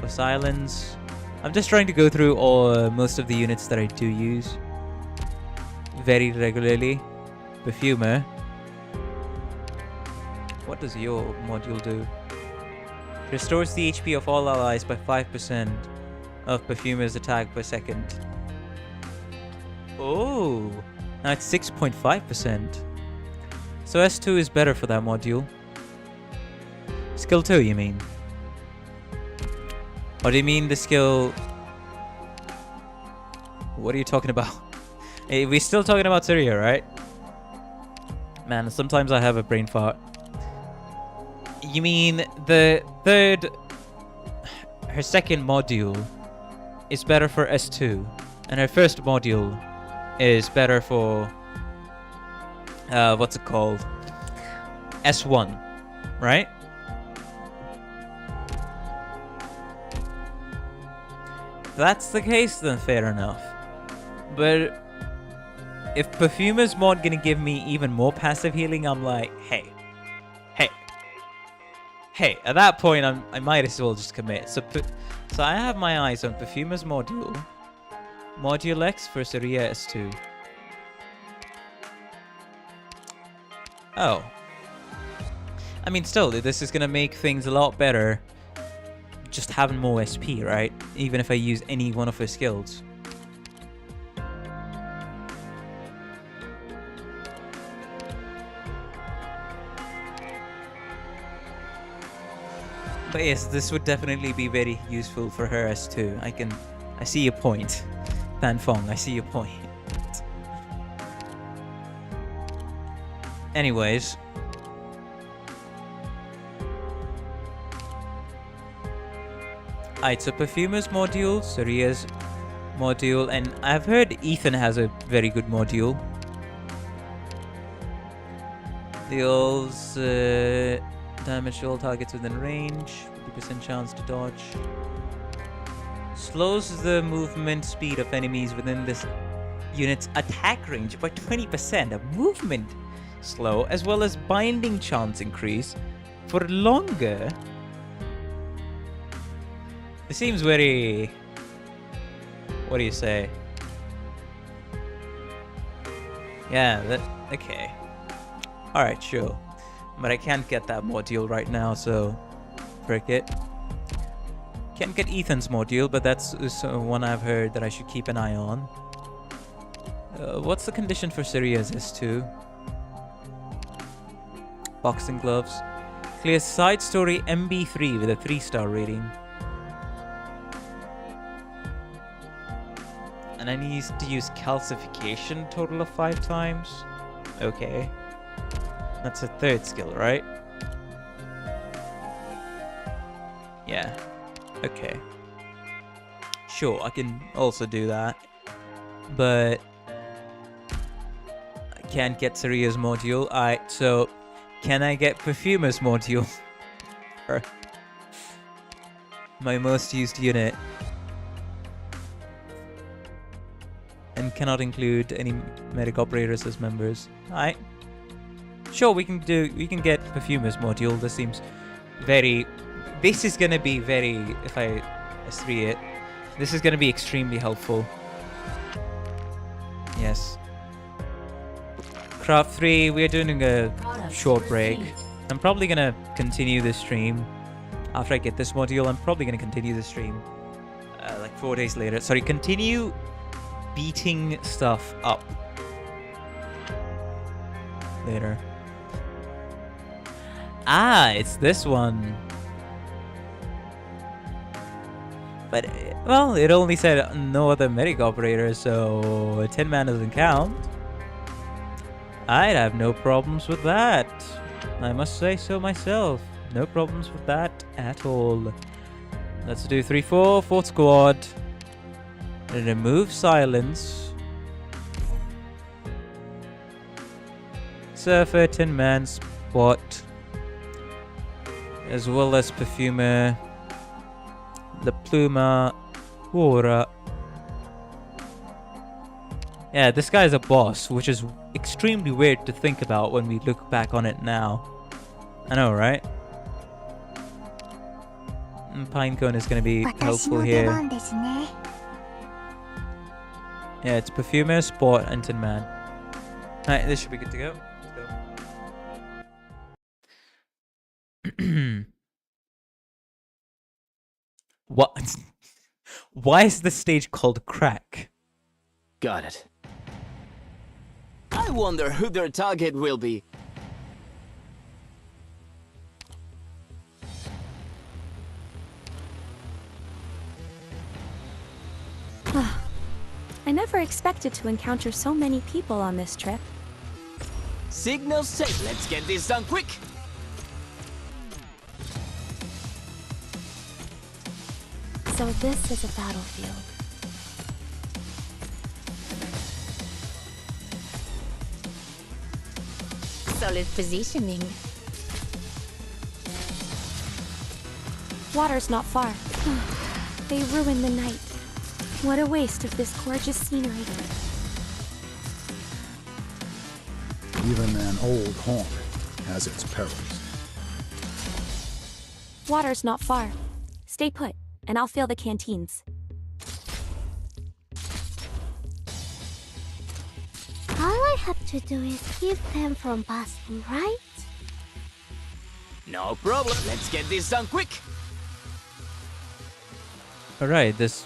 Speaker 1: For silence, I'm just trying to go through most of the units that I do use very regularly. Perfumer. What does your module do? Restores the HP of all allies by 5% of Perfumer's attack per second. Oh, now it's 6.5%. So S2 is better for that module. Skill 2, you mean? Or do you mean the skill... What are you talking about? Hey, we're still talking about Syria, right? Man, sometimes I have a brain fart. You mean the third... Her second module is better for S2. And her first module is better for... what's it called? S1, right? If that's the case, then fair enough. But if Perfumer's mod gonna give me even more passive healing, I'm like, hey. At that point, I might as well just commit. So I have my eyes on Perfumer's module. Module X for Syria S2. Oh. I mean, still, this is gonna make things a lot better. Just having more SP, right? Even if I use any one of her skills. But yes, this would definitely be very useful for her S2. I see your point. Tan Fong, I see your point. Anyways. Alright, so Perfumer's module, Syria's module, and I've heard Ethan has a very good module. Deals damage to all targets within range, 50% chance to dodge. Slows the movement speed of enemies within this unit's attack range by 20%. A movement slow, as well as binding chance increase for longer. It seems very... What do you say? Yeah, okay. Alright, sure. But I can't get that module right now, so... Frick it. Can't get Ethan's module, but that's one I've heard that I should keep an eye on. What's the condition for Syria's S2? Boxing gloves. Clear side story MB3 with a 3-star rating. And I need to use calcification total of 5 times. Okay. That's a 3rd skill, right? Yeah. Okay. Sure, I can also do that. But I can't get Syria's module. Alright, so can I get Perfumer's module? My most used unit. And cannot include any medic operators as members. Alright. Sure, we can get Perfumer's module. This seems very... This is gonna be very... If I S3 it, this is gonna be extremely helpful. Yes. Craft 3, we're doing a short break. I'm probably gonna continue this stream. After I get this module, I'm probably gonna continue the stream. Like 4 days later. Sorry, continue beating stuff up. Later. Ah, it's this one. But, well, it only said no other medic operator, so a 10 man doesn't count. I'd have no problems with that. I must say so myself. No problems with that at all. Let's do 3-4, fourth squad. Remove silence. Surfer, Tin Man, Spot, as well as Perfumer, La Pluma, Hora. Yeah, this guy's a boss, which is extremely weird to think about when we look back on it now. I know, right? Pinecone is going to be helpful here. Yeah, it's Perfumer, Sport, and Tin Man. Alright, this should be good to go. Let's go. What? Why is this stage called Crack?
Speaker 6: Got it. I wonder who their target will be.
Speaker 3: I never expected to encounter so many people on this trip.
Speaker 6: Signal set. Let's get this done quick.
Speaker 3: So this is a battlefield.
Speaker 4: Solid positioning.
Speaker 3: Water's not far. They ruined the night. What a waste of this gorgeous scenery.
Speaker 5: Even an old haunt has its perils.
Speaker 3: Water's not far. Stay put, and I'll fill the canteens.
Speaker 8: All I have to do is keep them from busting, right?
Speaker 6: No problem. Let's get this done quick.
Speaker 1: Alright, this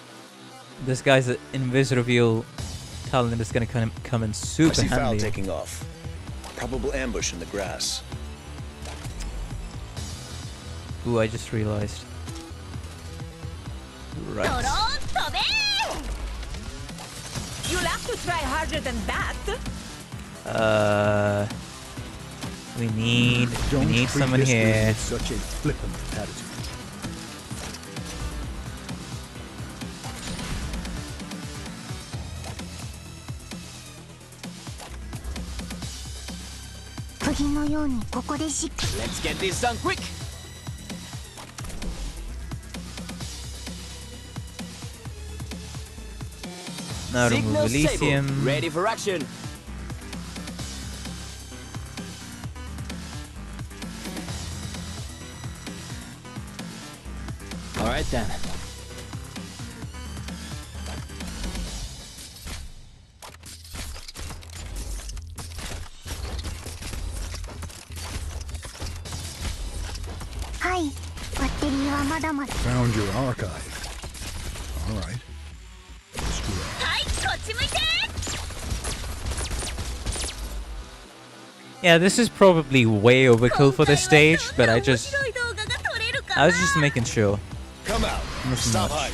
Speaker 1: guy's invis reveal talent is gonna come in super
Speaker 12: I see
Speaker 1: handy.
Speaker 12: foul taking off. Probable ambush in the grass.
Speaker 1: Ooh, I just realized. Right.
Speaker 11: You'll have to try harder than that.
Speaker 1: We need
Speaker 5: Don't
Speaker 1: someone
Speaker 5: treat this
Speaker 1: here.
Speaker 5: with such a flippant attitude.
Speaker 6: Let's get this done quick.
Speaker 1: Now remove
Speaker 6: Signal
Speaker 1: Elysium.
Speaker 6: stable. Ready for action. All right then.
Speaker 5: Found your archive. All right. Screw up.
Speaker 1: Yeah, this is probably way overkill for this stage, but I was just making sure.
Speaker 12: Come out.
Speaker 1: Nothing
Speaker 12: Stop
Speaker 1: much.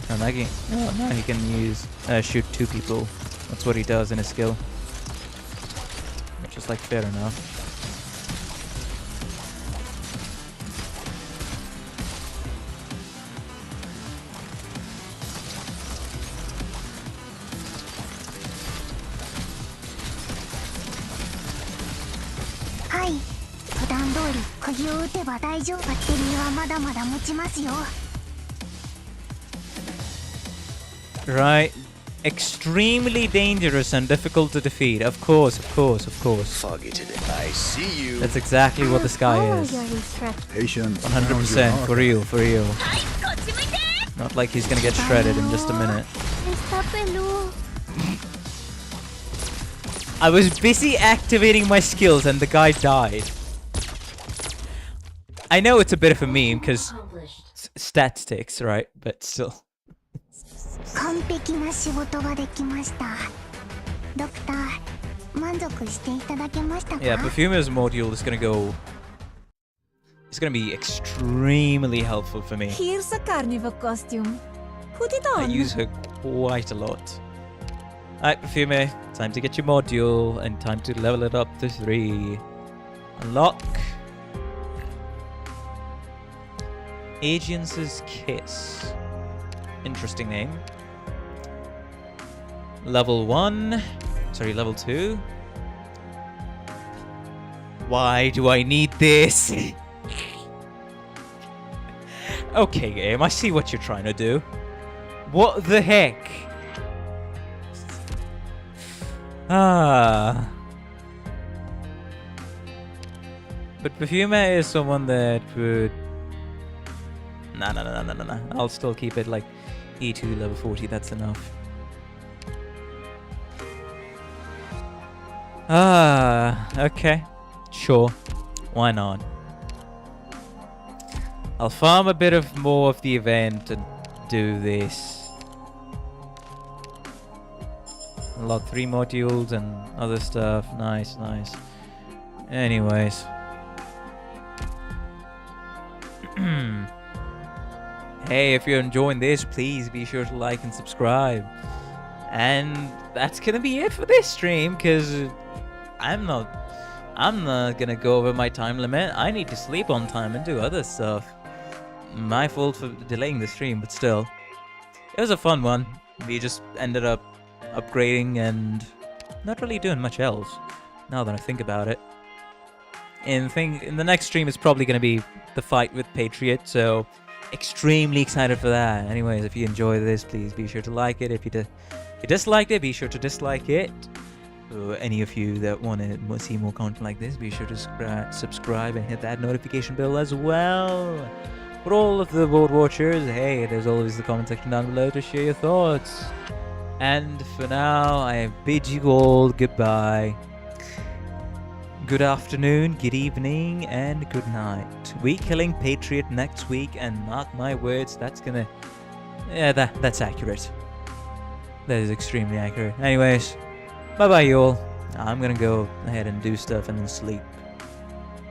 Speaker 12: hiding.
Speaker 1: Now he can use shoot two people. That's what he does in his skill. Which is like fair enough. Right. Extremely dangerous and difficult to defeat. Of course.
Speaker 12: Foggy today. I see you.
Speaker 1: That's exactly what this guy is.
Speaker 5: Patience.
Speaker 1: 100% for real. Not like he's gonna get shredded in just a minute. I was busy activating my skills and the guy died. I know it's a bit of a meme because statistics, right? But still. Yeah, Perfumer's module is gonna go. It's gonna be extremely helpful for me.
Speaker 11: Here's a carnival costume. Put it
Speaker 1: I
Speaker 11: on.
Speaker 1: use her quite a lot. Alright, Perfume, time to get your module and time to level it up to 3. Unlock. Aegean's Kiss. Interesting name. Level 1. Sorry, level 2. Why do I need this? Okay, game, I see what you're trying to do. What the heck? Ah. But Perfume is someone that would... Nah. I'll still keep it like E2 level 40, that's enough. Ah, okay. Sure. Why not? I'll farm a bit of more of the event and do this. Unlock 3 modules and other stuff. Nice. Anyways. Hey, if you're enjoying this, please be sure to like and subscribe. And that's gonna be it for this stream, because I'm not gonna go over my time limit. I need to sleep on time and do other stuff. My fault for delaying the stream, but still. It was a fun one. We just ended up upgrading and not really doing much else, now that I think about it. In the next stream is probably gonna be the fight with Patriot, so extremely excited for that. Anyways, if you enjoy this, please be sure to like it. If you disliked it, be sure to dislike it. Any of you that want to see more content like this, be sure to subscribe and hit that notification bell as well. For all of the World Watchers, hey, there's always the comment section down below to share your thoughts. And for now, I bid you all goodbye. Good afternoon, good evening, and good night. We're killing Patriot next week, and mark my words, that's gonna... Yeah, that's accurate. That is extremely accurate. Anyways, bye-bye, you all. I'm gonna go ahead and do stuff and then sleep.